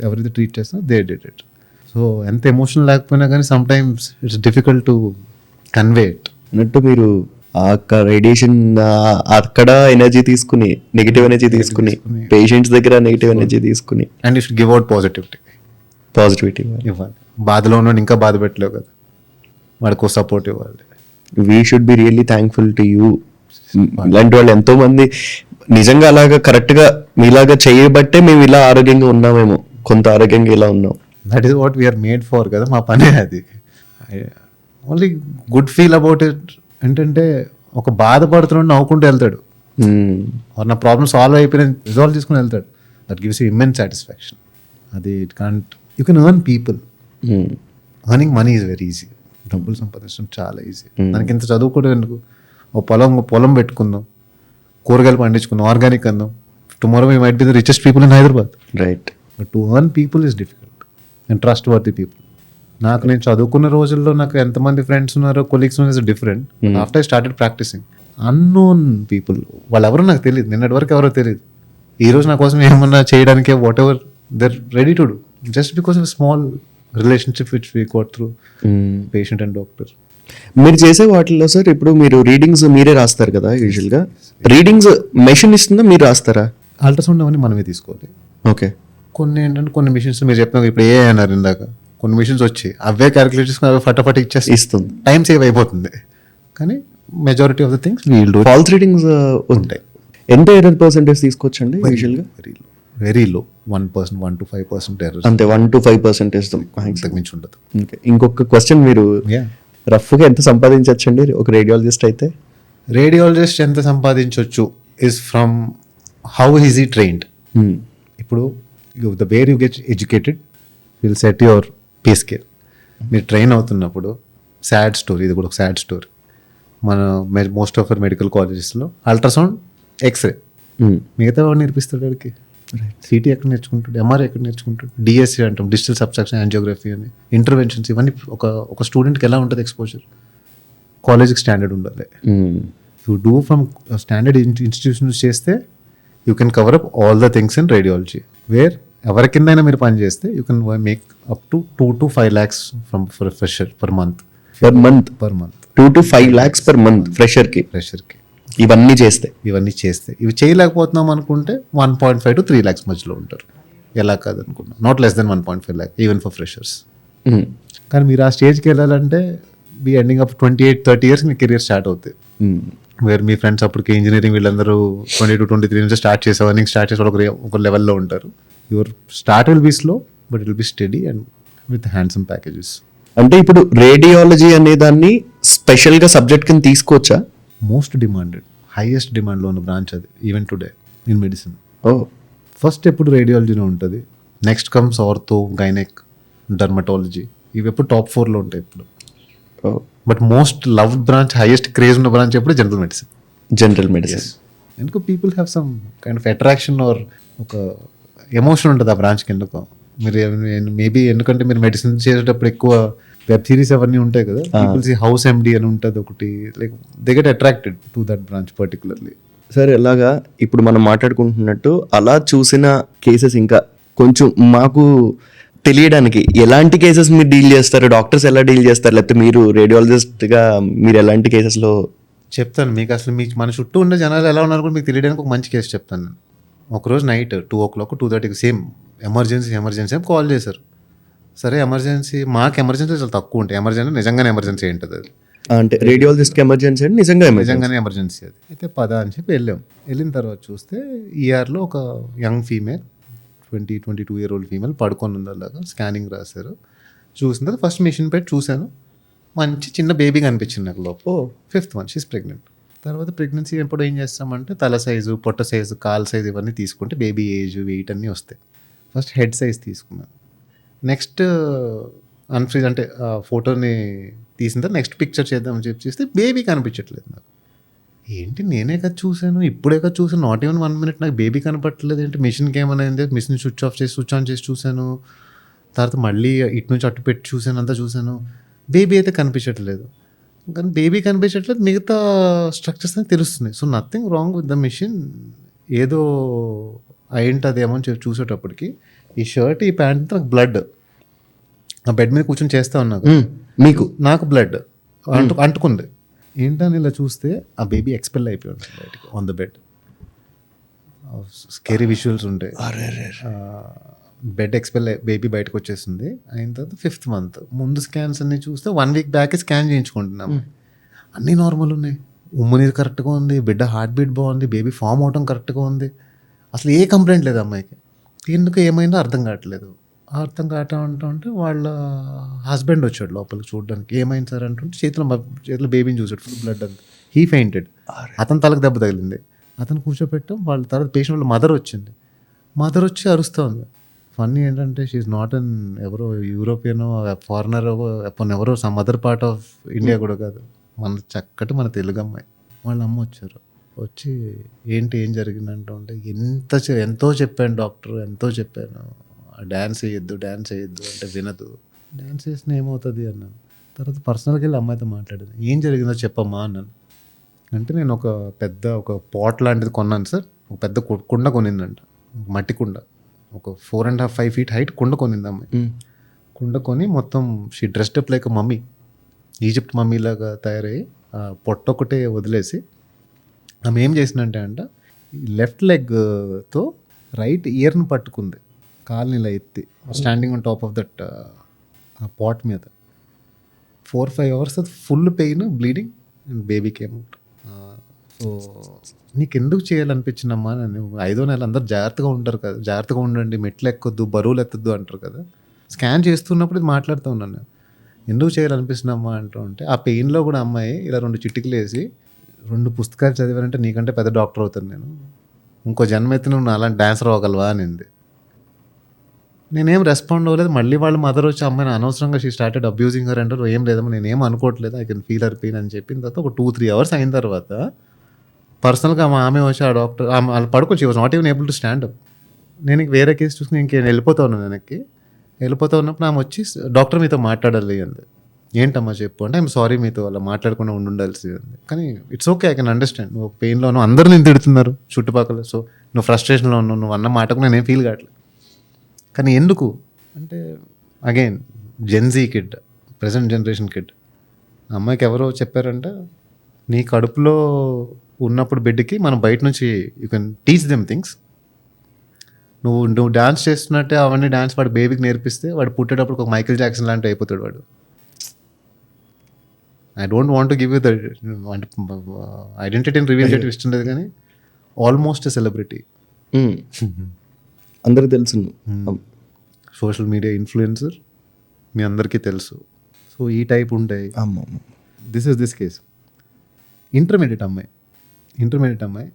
ఎవరైతే ట్రీట్ చేస్తా దే డిడ్ ఇట్. సో ఎంత ఎమోషన్ లేకపోయినా కానీ sometimes it's difficult to convey it. అన్నట్టు మీరు ఆ రేడియేషన్ అక్కడ ఎనర్జీ తీసుకుని, నెగిటివ్ ఎనర్జీ తీసుకుని, పేషెంట్స్ దగ్గర నెగిటివ్ ఎనర్జీ తీసుకుని, and you should give out positivity ఇవ్వాలి. బాధలో ఉన్నాడు ఇంకా బాధ పెట్టలేవు కదా, వాడికి సపోర్ట్ ఇవ్వాలి. We should be really thankful to you. ఇలాంటి వాళ్ళు ఎంతో మంది నిజంగా అలాగా కరెక్ట్గా మీలాగా చేయబట్టే మేము ఇలా ఆరోగ్యంగా ఉన్నామేమో, కొంత ఆరోగ్యంగా ఇలా ఉన్నాం. That is what we are made for కదా, మా పనే అది. Only good feel about it ఏంటంటే, ఒక బాధపడుతున్నాడు నవ్వుకుంటూ వెళ్తాడు, నా ప్రాబ్లమ్ సాల్వ్ అయిపోయిన రిజాల్వ్ చేసుకుని వెళ్తాడు. That gives you immense satisfaction. అది it can't, you can earn people. Earning money is very easy. డబ్బులు సంపాదించడం చాలా ఈజీ. దానికి ఇంత చదువుకోవడం ఎందుకు? ఓ పొలం పెట్టుకుందాం, కూరగాయలు పండించుకుందాం, ఆర్గానిక్ అందాం. Tomorrow we might be the richest people in Hyderabad. Right. But to earn people is difficult and trustworthy people. నాకు నేను చదువుకున్న రోజుల్లో నాకు ఎంతమంది ఫ్రెండ్స్ ఉన్నారో, కొలీగ్స్ ఉన్నారో is different. After I started practising, unknown people, వాళ్ళు ఎవరో నాకు తెలియదు, నిన్నటి వరకు ఎవరో తెలియదు. ఈ రోజు నా కోసం ఏమన్నా చేయడానికి whatever they're ready to do, just because of small relationship which we got through patient and doctor. మీరు చేసే వాటిల్లో సార్, ఇప్పుడు మీరు రీడింగ్స్ మీరే రాస్తారు కదా యూజువల్గా, రీడింగ్స్ మెషిన్ ఇస్తుందా మీరు రాస్తారా? అల్ట్రాసౌండ్ అవన్నీ మనమే తీసుకోవాలి. ఓకే. కొన్ని ఏంటంటే కొన్ని మిషన్స్ మీరు చెప్పిన ఇప్పుడు ఏ అన్నారు ఇందాక, కొన్ని మిషన్స్ వచ్చి అవే క్యాలిక్యులేట్ చేసుకుని అవే ఫటాఫట్ ఇచ్చేసి ఇస్తుంది, టైం సేవ్ అయిపోతుంది. కానీ majority of the things we'll do. False readings ఉంటాయి. ఎంత ఎర్రర్ పర్సెంటేజ్ తీసుకోవచ్చండి యూజువల్గా? వెరీ లో, 1%, 1 to 5% ఎర్రర్, అంతే. 1 to 5% మించి ఉండదు. ఇంకొక క్వశ్చన్, మీరు రఫ్గా ఎంత సంపాదించవచ్చండి ఒక రేడియాలజిస్ట్ అయితే? రేడియాలజిస్ట్ ఎంత సంపాదించవచ్చు ఇస్ ఫ్రమ్ హౌ ఈజ్ ఈ ట్రైన్డ్. ఇప్పుడు the where you get educated will set your pay scale. మీరు ట్రైన్ అవుతున్నప్పుడు, సాడ్ స్టోరీ, ఇది కూడా ఒక సాడ్ స్టోరీ. మన మోస్ట్ ఆఫ్ అవర్ మెడికల్ కాలేజెస్లో అల్ట్రాసౌండ్, ఎక్స్రే, మిగతా వాడు నేర్పిస్తాడు వాడికి. సిటీ ఎక్కడ నేర్చుకుంటాడు, ఎంఆర్ఐ ఎక్కడ నేర్చుకుంటాడు, డిఎస్సి అంటాం, డిజిటల్ సబ్స్ట్రాక్షన్ యాంజియోగ్రఫీ అని, ఇంటర్వెన్షన్స్, ఇవన్నీ ఒక స్టూడెంట్కి ఎలా ఉంటుంది ఎక్స్పోజర్? కాలేజ్కి స్టాండర్డ్ ఉండాలి. You do from standard institutions చేస్తే you can cover up all the things in radiology. Where ఎవరి కిందైనా మీరు పని చేస్తే you can make up to 2 to 5 lakhs from for fresher per month. Per month 2 to 5 lakhs per month ఫ్రెషర్కి ఫ్రెషర్కి ఇవన్నీ చేస్తే. ఇవి చేయలేకపోతున్నాం అనుకుంటే 1.5 to 3 lakhs మధ్యలో ఉంటారు. ఎలా కాదనుకున్నా not less than 1.5 lakh even for freshers. కానీ మీరు ఆ స్టేజ్కి వెళ్ళాలంటే మీ ఎండింగ్ అప్ 28-30 years మీ కెరియర్ స్టార్ట్ అవుతాయి. వేర్ మీ ఫ్రెండ్స్ అప్పటికి ఇంజనీరింగ్ వీళ్ళందరూ 22-23 నుంచి స్టార్ట్ చేసే ఒక లెవెల్లో ఉంటారు. Your start will be slow but it will be study and with handsome packages. అంటే ఇప్పుడు రేడియాలజీ అనే దాన్ని స్పెషల్గా సబ్జెక్ట్ కింద తీసుకోవచ్చా? మోస్ట్ డిమాండెడ్, హైయెస్ట్ డిమాండ్లో ఉన్న బ్రాంచ్ అది ఈవెన్ టుడే ఇన్ మెడిసిన్. ఓ, ఫస్ట్ ఎప్పుడు రేడియాలజీలో ఉంటుంది, next comes ortho, gynaec, dermatology. ఇవి ఎప్పుడు టాప్ 4లో ఉంటాయి ఇప్పుడు. But most loved branch, highest craze ఉన్న బ్రాంచ్ ఎప్పుడు జనరల్ మెడిసిన్. General medicine. ఎందుకు people have some kind of attraction or ఒక ఎమోషన్ ఉంటుంది ఆ బ్రాంచ్కి. ఎందుకో మీరు మేబీ ఎందుకంటే మీరు మెడిసిన్ చేసేటప్పుడు ఎక్కువ వెబ్ సిరీస్ అవన్నీ ఉంటాయి కదా, పీపుల్ సీ హౌస్ ఎండి అని ఉంటుంది ఒకటి, like they get attracted to that branch particularly. Sir ఎలాగా ఇప్పుడు మనం మాట్లాడుకుంటున్నట్టు అలా చూసిన కేసెస్ ఇంకా కొంచెం మాకు తెలియడానికి ఎలాంటి కేసెస్ మీరు డీల్ చేస్తారు, డాక్టర్స్ ఎలా డీల్ చేస్తారు, లేకపోతే మీరు రేడియాలజిస్ట్గా మీరు ఎలాంటి కేసెస్లో చెప్తాను మీకు. అసలు మీకు మన చుట్టూ ఉండే జనాలు ఎలా ఉన్నారు కూడా మీకు తెలియడానికి ఒక మంచి కేసు చెప్తాను నేను. ఒకరోజు నైట్ 2 o'clock 2:30 సేమ్ ఎమర్జెన్సీ అని కాల్ చేశారు. సరే ఎమర్జెన్సీ, మాకు ఎమర్జెన్సీ చాలా తక్కువ ఉంటాయి. ఎమర్జెన్సీ నిజంగానే ఎమర్జెన్సీ ఏంటది అది, అంటే రేడియాలజిస్ట్కి ఎమర్జెన్సీ అంటే నిజంగానే ఎమర్జెన్సీ అది. అయితే పద అని చెప్పి వెళ్ళిన తర్వాత చూస్తే ఈఆర్లో ఒక young female 22 year old female పడుకొని ఉంది. అలాగా స్కానింగ్ రాశారు. చూసిన తర్వాత ఫస్ట్ మిషన్ పెట్టి చూశాను, మంచి చిన్న బేబీ కనిపించింది నాకు లోపల. 5th month she's pregnant. తర్వాత ప్రెగ్నెన్సీ ఎప్పుడు ఏం చేస్తామంటే తల సైజు, పొట్ట సైజు, కాల్ సైజు ఇవన్నీ తీసుకుంటే బేబీ ఏజ్, వెయిట్ అన్నీ వస్తాయి. ఫస్ట్ హెడ్ సైజ్ తీసుకున్నాను. నెక్స్ట్ అన్ఫ్రీజ్ అంటే ఫోటోని తీసిన తర్వాత నెక్స్ట్ పిక్చర్ చేద్దామని చెప్పి చేస్తే బేబీ కనిపించట్లేదు నాకు. ఏంటి నేనే కదా చూశాను, ఇప్పుడే కదా చూసాను, నాట్ ఈవెన్ 1 minute నాకు బేబీ కనపట్టలేదు ఏంటి, మిషన్కి ఏమైనా అయింది, మిషన్ స్విచ్ ఆన్ చేసి చూశాను. తర్వాత మళ్ళీ ఇటు నుంచి అటు పెట్టి చూశాను, అంతా చూశాను, బేబీ అయితే కనిపించట్లేదు. కానీ బేబీ కనిపించట్లేదు, మిగతా స్ట్రక్చర్స్ అని తెలుస్తుంది. So nothing wrong with the machine, ఏదో అయింటదేమో అని చెప్పి చూసేటప్పటికి ఈ షర్ట్, ఈ ప్యాంట్ నాకు బ్లడ్, ఆ బెడ్ మీద కూర్చొని చేస్తా ఉన్నాను, నాకు బ్లడ్ అంటుకుంది. ఏంటని ఇలా చూస్తే ఆ బేబీ ఎక్స్పెల్ అయిపోయి ఉంటుంది బయటికి on the bed. Scary visuals ఉంటాయి. బెడ్ ఎక్స్పెల్ బేబీ బయటకు వచ్చేసింది. అయిన తర్వాత 5th month ముందు స్కాన్స్ అన్ని చూస్తే 1 week బ్యాక్ స్కాన్ చేయించుకుంటున్నాము, అన్నీ నార్మల్ ఉన్నాయి. ఉమ్ము నీరు కరెక్ట్గా ఉంది, బిడ్డ హార్ట్ బీట్ బాగుంది, బేబీ ఫామ్ అవటం కరెక్ట్గా ఉంది, అసలు ఏ కంప్లైంట్ లేదు అమ్మాయికి. ఎందుకు ఏమైందో అర్థం కావట్లేదు. అంటే వాళ్ళ హస్బెండ్ వచ్చాడు లోపలికి చూడడానికి. ఏమైంది సార్ అంటుంటే చేతిలో బేబీని చూసాడు, ఫుల్ బ్లడ్ అంతా. He fainted. అతని తలకు దెబ్బ తగిలింది. అతను కూర్చోపెట్టాం. వాళ్ళ తర్వాత పేషెంట్ వాళ్ళ మదర్ వచ్చింది. మదర్ వచ్చి అరుస్తూ ఉంది. ఫన్నీ ఏంటంటే షీఈ్ నాట్ అన్ ఎవరో యూరోపియనో ఫారినర్ ఎవరో some other part of India కూడా కాదు, మన తెలుగు అమ్మాయి. వాళ్ళ అమ్మ వచ్చారు. వచ్చి ఏం జరిగిందంటూ ఉంటే ఎంతో చెప్పాను డాక్టర్, ఎంతో చెప్పాను, డ్యాన్స్ వేయొద్దు అంటే వినదు. డ్యాన్స్ వేసిన ఏమవుతుంది అన్నాను. తర్వాత పర్సనల్కి వెళ్ళి అమ్మాయితో మాట్లాడాను. ఏం జరిగిందో చెప్పమ్మా అన్నాను. అంటే నేను ఒక పాట్ లాంటిది కొన్నాను సార్, ఒక పెద్ద కుండ కొనిందంట, మట్టి కుండ, ఒక 4.5 feet హైట్ కుండ కొనింది అమ్మాయి. కుండ కొని మొత్తం she dressed up like mummy, Egypt mummy లాగా తయారయ్యి పొట్ట ఒకటే వదిలేసి ఆమె ఏం చేసిందంటే లెఫ్ట్ లెగ్తో రైట్ ఇయర్ని పట్టుకుంది, కాల్ని ఇలా ఎత్తి standing on top of that ఆ పాట్ మీద. 4-5 hours అది ఫుల్ పెయిన్, బ్లీడింగ్ అండ్ బేబీకి ఏమో. సో నీకు ఎందుకు చేయాలనిపించిందమ్మా, నేను 5వ నెల అందరు జాగ్రత్తగా ఉంటారు కదా, జాగ్రత్తగా ఉండండి, మెట్లు ఎక్కొద్దు, బరువులు ఎత్తద్దు అంటారు కదా. స్కాన్ చేస్తున్నప్పుడు ఇది మాట్లాడుతూ ఉన్నాను నేను, ఎందుకు చేయాలనిపిస్తుందమ్మా అంటే ఆ పెయిన్లో కూడా అమ్మాయి ఇలా 2 చిటికలు వేసి, 2 పుస్తకాలు చదివానంటే నీకంటే పెద్ద డాక్టర్ అవుతాను నేను, ఇంకో జన్మ ఎత్తి నువ్వు అలాంటి డాన్సర్ అవ్వగలవా అనింది. నేనేం రెస్పాండ్ అవ్వలేదు. మళ్ళీ వాళ్ళ మదర్ వచ్చి అమ్మాయిని అనవసరంగా షీ స్టార్టెడ్ అబ్యూజింగ్ హర్ అంటారు. ఏం లేదమ్మా, నేనేం అనుకోవట్లేదు, I can feel her pain అని చెప్పిన తర్వాత ఒక 2-3 hours అయిన తర్వాత పర్సనల్గా ఆమె వచ్చి ఆ డాక్టర్ వాళ్ళు పడుకోవచ్చు, was not even able to stand up. నేను వేరే కేసు చూసుకుని వెళ్ళిపోతా ఉన్నాను. వెళ్ళిపోతా ఉన్నప్పుడు ఆమె వచ్చి డాక్టర్ మీతో మాట్లాడాలి అంది. ఏంటమ్మా చెప్పు అంటే ఐఎమ్ సారీ మీతో అలా మాట్లాడకుండా ఉండాల్సింది. కానీ it's okay, I can understand. నువ్వు పెయిన్లో ఉన్నావు, అందరూ నేను తిడుతున్నారు చుట్టుపక్కల, సో నువ్వు ఫ్రస్ట్రేషన్లో ఉన్నావు, నువ్వు అన్న మాటకు నేనేం ఫీల్ కావట్లేదు. కానీ ఎందుకు అంటే again Gen Z kid, present generation kid, అమ్మాయికి ఎవరో చెప్పారంట నీ కడుపులో ఉన్నప్పుడు బిడ్డకి మనం బయట నుంచి you can teach them things. నువ్వు డాన్స్ చేస్తున్నట్టే అవన్నీ డాన్స్ వాడు బేబీకి నేర్పిస్తే వాడు పుట్టేటప్పుడు ఒక మైకేల్ జాక్సన్ లాంటి అయిపోతాడు వాడు. I don't want give you the అంటే ఐడెంటిటీని రివీల్ చేయడం ఇష్టం లేదు, కానీ ఆల్మోస్ట్ సెలబ్రిటీ. అందరికి తెలుసు. సోషల్ మీడియా ఇన్ఫ్లుయెన్సర్ మీ అందరికీ తెలుసు. సో ఈ టైప్ ఉంటాయి. దిస్ కేస్ ఇంటర్మీడియట్ అమ్మాయి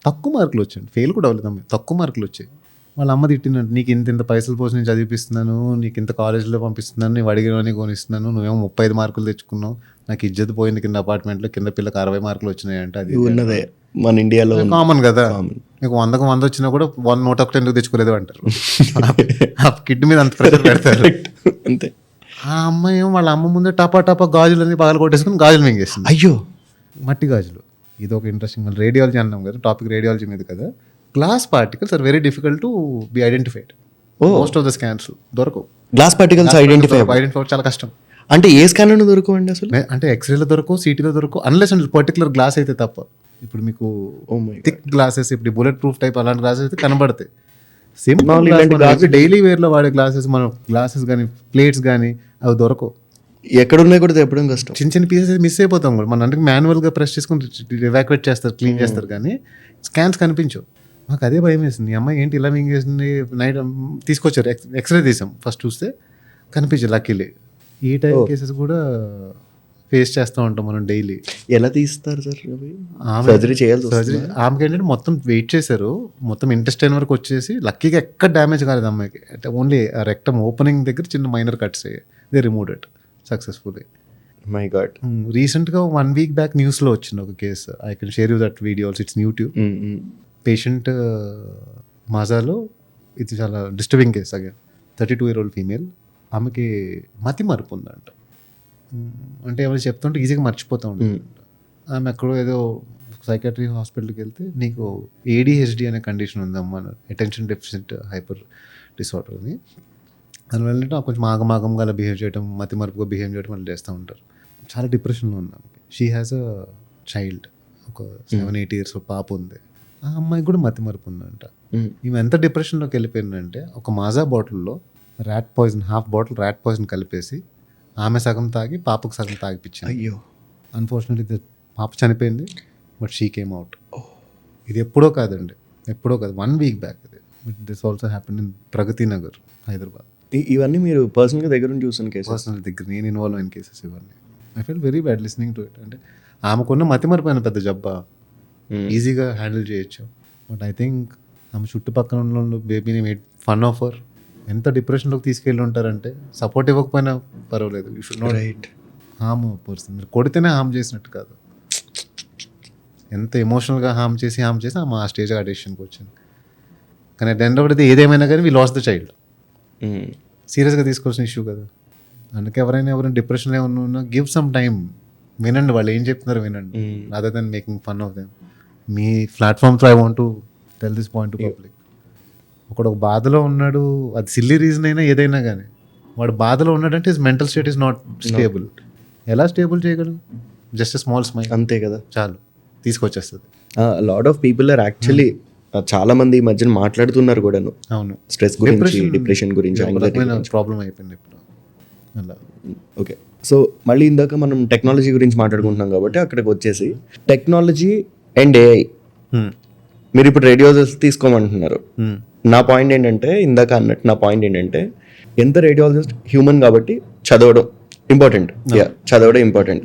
తక్కువ మార్కులు వచ్చాయి, ఫెయిల్ కూడా అవ్వలేదు అమ్మాయి, తక్కువ మార్కులు వచ్చాయి. వాళ్ళ అమ్మ తిట్టినట్టు నీకు ఇంత పైసలు పోసి నేను చదివిపిస్తున్నాను, నీకు ఇంత కాలేజీలో పంపిస్తున్నాను, నువ్వు అడిగినవన్నీ కొనిస్తున్నాను, నువ్వేమో 35 మార్కులు తెచ్చుకున్నావు, నాకు ఇజ్జత్ పోయింది కింద అపార్ట్మెంట్లో, కింద పిల్లకి 60 మార్కులు వచ్చినాయి అంటే అది ఉన్నదే మన ఇండియాలో కామన్ కదా. నీకు 100కు 100 వచ్చినా కూడా 101 ఎందుకు తెచ్చుకోలేదు అంటారు. ఆ కిడ్ మీద అంత ప్రెషర్ పెడతారు అంతే. ఆ అమ్మాయి ఏమో వాళ్ళ అమ్మ ముందే టపా గాజులన్నీ పగలు కొట్టేసుకుని గాజులు మింగేస్తుంది. అయ్యో, మట్టి గాజులు. ఇది ఒక ఇంట్రెస్టింగ్. మళ్ళీ రేడియాలజీ అన్నాం కదా, టాపిక్ రేడియాలజీ మీద కదా. Glass particles are very difficult to be identified. Most of the scans దొరకవు. గ్లాస్ పార్టికల్స్ ఐడెంటిఫై చాలా కష్టం. అంటే ఏ స్కానర్ దొరకవండి అసలు? అంటే ఎక్స్రేలో దొరకవు, సిటీలో దొరకవు, అన్లెస్ అండ్ పర్టికులర్ గ్లాస్ అయితే తప్ప. ఇప్పుడు మీకు థిక్ గ్లాసెస్, ఇప్పుడు బుల్లెట్ ప్రూఫ్ టైప్ అలాంటి గ్లాసెస్ అయితే కనబడతాయి. సింపుల్ డైలీ వేర్లో వాడే గ్లాసెస్, మనం గ్లాసెస్ కానీ ప్లేట్స్ కానీ అవి దొరకవు. ఎక్కడున్నాయి కూడా తెప్పడం కష్టం. చిన్న పీసెస్ మిస్ అయిపోతాం కూడా. మన అంటే మాన్యువల్గా ప్రెస్ చేసుకుని ఎవాక్యుయేట్ చేస్తారు, క్లీన్ చేస్తారు, కానీ స్కాన్స్ కనిపించవు. మాకు అదే భయం వేసింది. ఈ అమ్మాయి ఏంటి ఇలా మింగేసింది. నైట్ తీసుకొచ్చారు, ఎక్స్రే తీసాం, ఫస్ట్ చూస్తే కనిపించదు. లక్కీలీ ఈ టైప్ కేసెస్ కూడా ఫేస్ చేస్తూ ఉంటాం మనం డైలీ. ఎలా తీస్తారు సార్? సర్జరీ చేయాల్సి సర్జరీ ఆమెకి ఏంటంటే మొత్తం వెయిట్ చేశారు, మొత్తం ఇంటెస్టైన్ వరకు వచ్చేసి లక్కీగా ఎక్కడ డ్యామేజ్ కాలేదు అమ్మాయికి. అంటే ఓన్లీ రెక్టమ్ ఓపెనింగ్ దగ్గర చిన్న మైనర్ కట్స్ అయ్యాయి. They removed it successfully. My God. రీసెంట్గా 1 week బ్యాక్ న్యూస్లో వచ్చింది ఒక case. I can share you that video also, it's YouTube. Patient మాజాలో, ఇది చాలా disturbing case. Again 32-year-old female, ఆమెకి మతి మరుపు ఉందంట. అంటే ఏమైనా చెప్తుంటే ఈజీగా మర్చిపోతూ ఉంటుంది. ఆమె ఎక్కడో ఏదో సైకాట్రీ హాస్పిటల్కి వెళ్తే నీకు ADHD అనే కండిషన్ ఉందమ్మా, అటెన్షన్ డెఫిసిట్ హైపర్ డిసార్డర్ అని. దానివల్ల కొంచెం ఆగమాగంగా అలా బిహేవ్ చేయడం, మతి మరుపుగా బిహేవ్ చేయడం వాళ్ళు చేస్తూ ఉంటారు. చాలా డిప్రెషన్లో ఉంది ఆమెకి. షీ హ్యాస్ అ చైల్డ్, ఒక 7-8 years పాప ఉంది. ఆ అమ్మాయికి కూడా మతి మరుపు ఉందంట. ఈమె ఎంత డిప్రెషన్లోకి వెళ్ళిపోయిందంటే ఒక మాజా బాటిల్లో rat poison, half bottle rat poison కలిపేసి ఆమె సగం తాగి పాపకు సగం తాగిపించింది. అయ్యో, అన్ఫార్చునేట్లీ పాప చనిపోయింది, బట్ షీ కేమ్ అవుట్. ఇది ఎప్పుడో కాదు, 1 week బ్యాక్. ఇది this also happen in Pragathi Nagar, Hyderabad. ఇవన్నీ మీరు పర్సనల్గా దగ్గర నుంచి చూసిన కేసు? పర్సనల్ దగ్గర నేను ఇన్వాల్వ్ అయిన కేసెస్ ఇవన్నీ. I feel very bad listening to it. అంటే ఆమెకున్న మతి మరిపోయిన పెద్ద జబ్బా, ఈజీగా హ్యాండిల్ చేయొచ్చు. బట్ ఐ థింక్ ఆమె చుట్టుపక్కల ఉన్న బేబీని మేడ్ ఫన్ ఆఫ్ హర్. ఎంత డిప్రెషన్లోకి తీసుకెళ్ళి ఉంటారంటే సపోర్ట్ ఇవ్వకపోయినా పర్వాలేదు, you should not right harm person. మీరు కొడితేనే హార్మ్ చేసినట్టు కాదు, ఎంత ఎమోషనల్గా హార్మ్ చేసి ఆమె ఆ స్టేజ్ ఆ డెసిషన్కి వచ్చింది. కానీ at end of the day ఏదేమైనా కానీ వీ లాస్ ద చైల్డ్. సీరియస్గా తీసుకోవాల్సిన ఇష్యూ కదా. అందుకే ఎవరైనా డిప్రెషన్లో ఉన్నా గివ్ సమ్ టైమ్, వినండి వాళ్ళు ఏం చెప్తున్నారు, వినండి, other than making fun of them. మీ ప్లాట్ఫామ్తో I want to tell this point to public. ఒకడు ఒక బాధలో ఉన్నాడు, అది సిల్లీ రీజన్ అయినా ఏదైనా కానీ, వాడు బాధలో ఉన్నాడంటే his mental state is not stable. ఎలా స్టేబుల్ చేయగలరు? జస్ట్ స్మాల్ స్మైల్ అంతే కదా, చాలు తీసుకొచ్చేస్తుంది. Lot of people are actually, చాలా మంది ఈ మధ్యన మాట్లాడుతున్నారు కూడాను. అవును, స్ట్రెస్ గురించి, డిప్రెషన్ గురించి, ప్రాబ్లం అయిపోయింది ఇప్పుడు అలా. ఓకే, సో మళ్ళీ ఇందాక మనం టెక్నాలజీ గురించి మాట్లాడుకుంటున్నాం కాబట్టి అక్కడికి వచ్చేసి టెక్నాలజీ అండ్ AI, మీరు ఇప్పుడు రేడియాలజిస్ట్ తీసుకోమంటున్నారు. నా పాయింట్ ఏంటంటే, ఇందాక అన్నట్టు నా పాయింట్ ఏంటంటే, ఎంత రేడియాలజిస్ట్ హ్యూమన్ కాబట్టి చదవడం ఇంపార్టెంట్, చదవడం ఇంపార్టెంట్.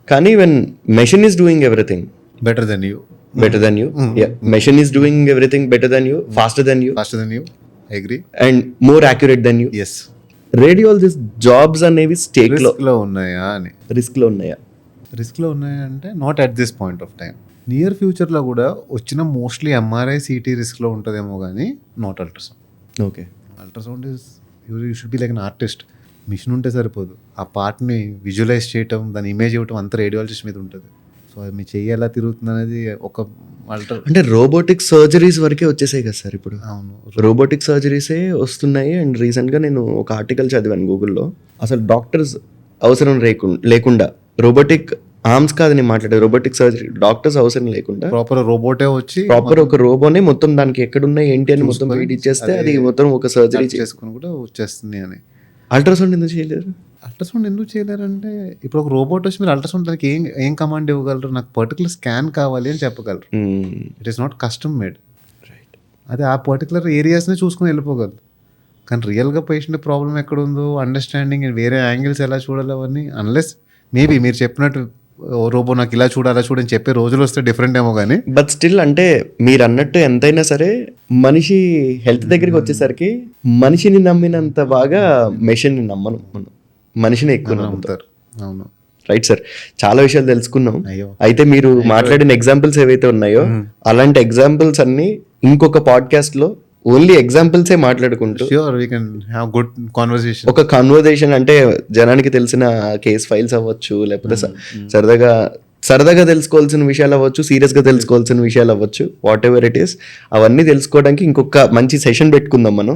కానీ when machine is doing everything better than you, machine is doing everything better than you, faster than you, I agree, and more accurate than you. yes. Radiologist jobs అనేవి stake లో రిస్క్లో ఉన్నాయా అని, రిస్క్లో ఉన్నాయా? రిస్క్లో ఉన్నాయంటే not at this point of time. Near ఫ్యూచర్లో కూడా వచ్చిన మోస్ట్లీ MRI CT రిస్క్లో ఉంటుందేమో కానీ not ultrasound. Okay, ultrasound is you should be like an artist. Machine ఉంటే సరిపోదు, ఆ పార్ట్ని విజువలైజ్ చేయటం, దాని ఇమేజ్ ఇవ్వటం అంతా రేడియాలజిస్ట్ మీద ఉంటుంది. సో అది మీ చెయ్యి ఎలా తిరుగుతుంది అనేది ఒక అంటే రోబోటిక్ సర్జరీస్ వరకే వచ్చేసాయి కదా సార్ ఇప్పుడు. అవును, రోబోటిక్ సర్జరీసే వస్తున్నాయి. అండ్ రీసెంట్గా నేను ఒక ఆర్టికల్ చదివాను గూగుల్లో, అసలు డాక్టర్స్ అవసరం లేకుండా రోబోటిక్ ఆర్మ్స్ కాదు నేను మాట్లాడే, రోబోటిక్ సర్జరీ డాక్టర్స్ అవసరం లేకుండా ప్రాపర్ రోబోటే వచ్చి ప్రాపర్ ఒక రోబోనే మొత్తం దానికి ఎక్కడున్నాయి ఏంటి అని మొత్తం ఫీడ్ ఇచ్చేస్తే అది మొత్తం ఒక సర్జరీ చేసుకుని కూడా వచ్చేస్తుంది అని. అల్ట్రాసౌండ్ ఎందుకు చేయలేరు? అల్ట్రాసౌండ్ ఎందుకు చేయలేరంటే ఇప్పుడు ఒక రోబోట్ వచ్చి మీరు అల్ట్రాసౌండ్ దానికి ఏం కమాండ్ ఇవ్వగలరు, నాకు పర్టికులర్ స్కాన్ కావాలి అని చెప్పగలరు. It is not custom made. Right. అదే ఆ పర్టికులర్ ఏరియాస్ని చూసుకుని వెళ్ళిపోగలరు. కానీ రియల్గా పేషెంట్ ప్రాబ్లం ఎక్కడ ఉందో అండర్స్టాండింగ్, వేరే యాంగిల్స్ ఎలా చూడాలి అవన్నీ, అన్లెస్ మేబీ మీరు చెప్పినట్టు రోబో నాకు ఇలా చూడాలా చూడని చెప్పే రోజులు వస్తే డిఫరెంట్ ఏమో కానీ. బట్ స్టిల్ అంటే మీరు అన్నట్టు ఎంతైనా సరే మనిషి హెల్త్ దగ్గరికి వచ్చేసరికి మనిషిని నమ్మినంత బాగా మెషిన్ని నమ్మను, మనం మనిషిని ఎక్కువ నమ్ముతారు. అవును, రైట్ సార్. చాలా విషయాలు తెలుసుకున్నాం. అయ్యో. అయితే మీరు మాట్లాడిన ఎగ్జాంపుల్స్ ఏవైతే ఉన్నాయో అలాంటి ఎగ్జాంపుల్స్ అన్ని ఇంకొక పాడ్కాస్ట్ లో ఓన్లీ ఎగ్జాంపుల్సే మాట్లాడుకుంటూ sure we can have good conversation. ఒక కన్వర్జేషన్, అంటే జనానికి తెలిసిన కేస్ ఫైల్స్ అవ్వచ్చు, లేకపోతే సరదాగా తెలుసుకోవాల్సిన విషయాలు అవ్వచ్చు, సీరియస్గా తెలుసుకోవాల్సిన విషయాలు అవ్వచ్చు, వాట్ ఎవర్ ఇట్ ఈస్, అవన్నీ తెలుసుకోవడానికి ఇంకొక మంచి సెషన్ పెట్టుకుందాం మనం.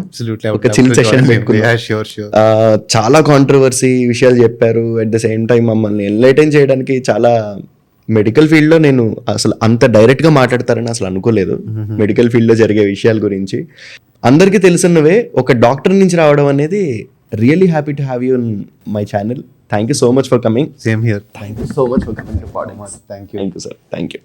ఒక చిన్న సెషన్ పెట్టుకుందాం. చాలా కాంట్రవర్సీ విషయాలు చెప్పారు. అట్ ద సేమ్ టైం మమ్మల్ని ఎన్లైటైన్ చేయడానికి చాలా, మెడికల్ ఫీల్డ్లో నేను అసలు అంత డైరెక్ట్గా మాట్లాడతారని అసలు అనుకోలేదు. మెడికల్ ఫీల్డ్లో జరిగే విషయాల గురించి అందరికీ తెలుసున్నవే ఒక డాక్టర్ నుంచి రావడం అనేది really happy to have you in my channel. Thank you so much for coming. Same here. Thank you so much for coming to podcast. Thank you. Thank you sir. Thank you.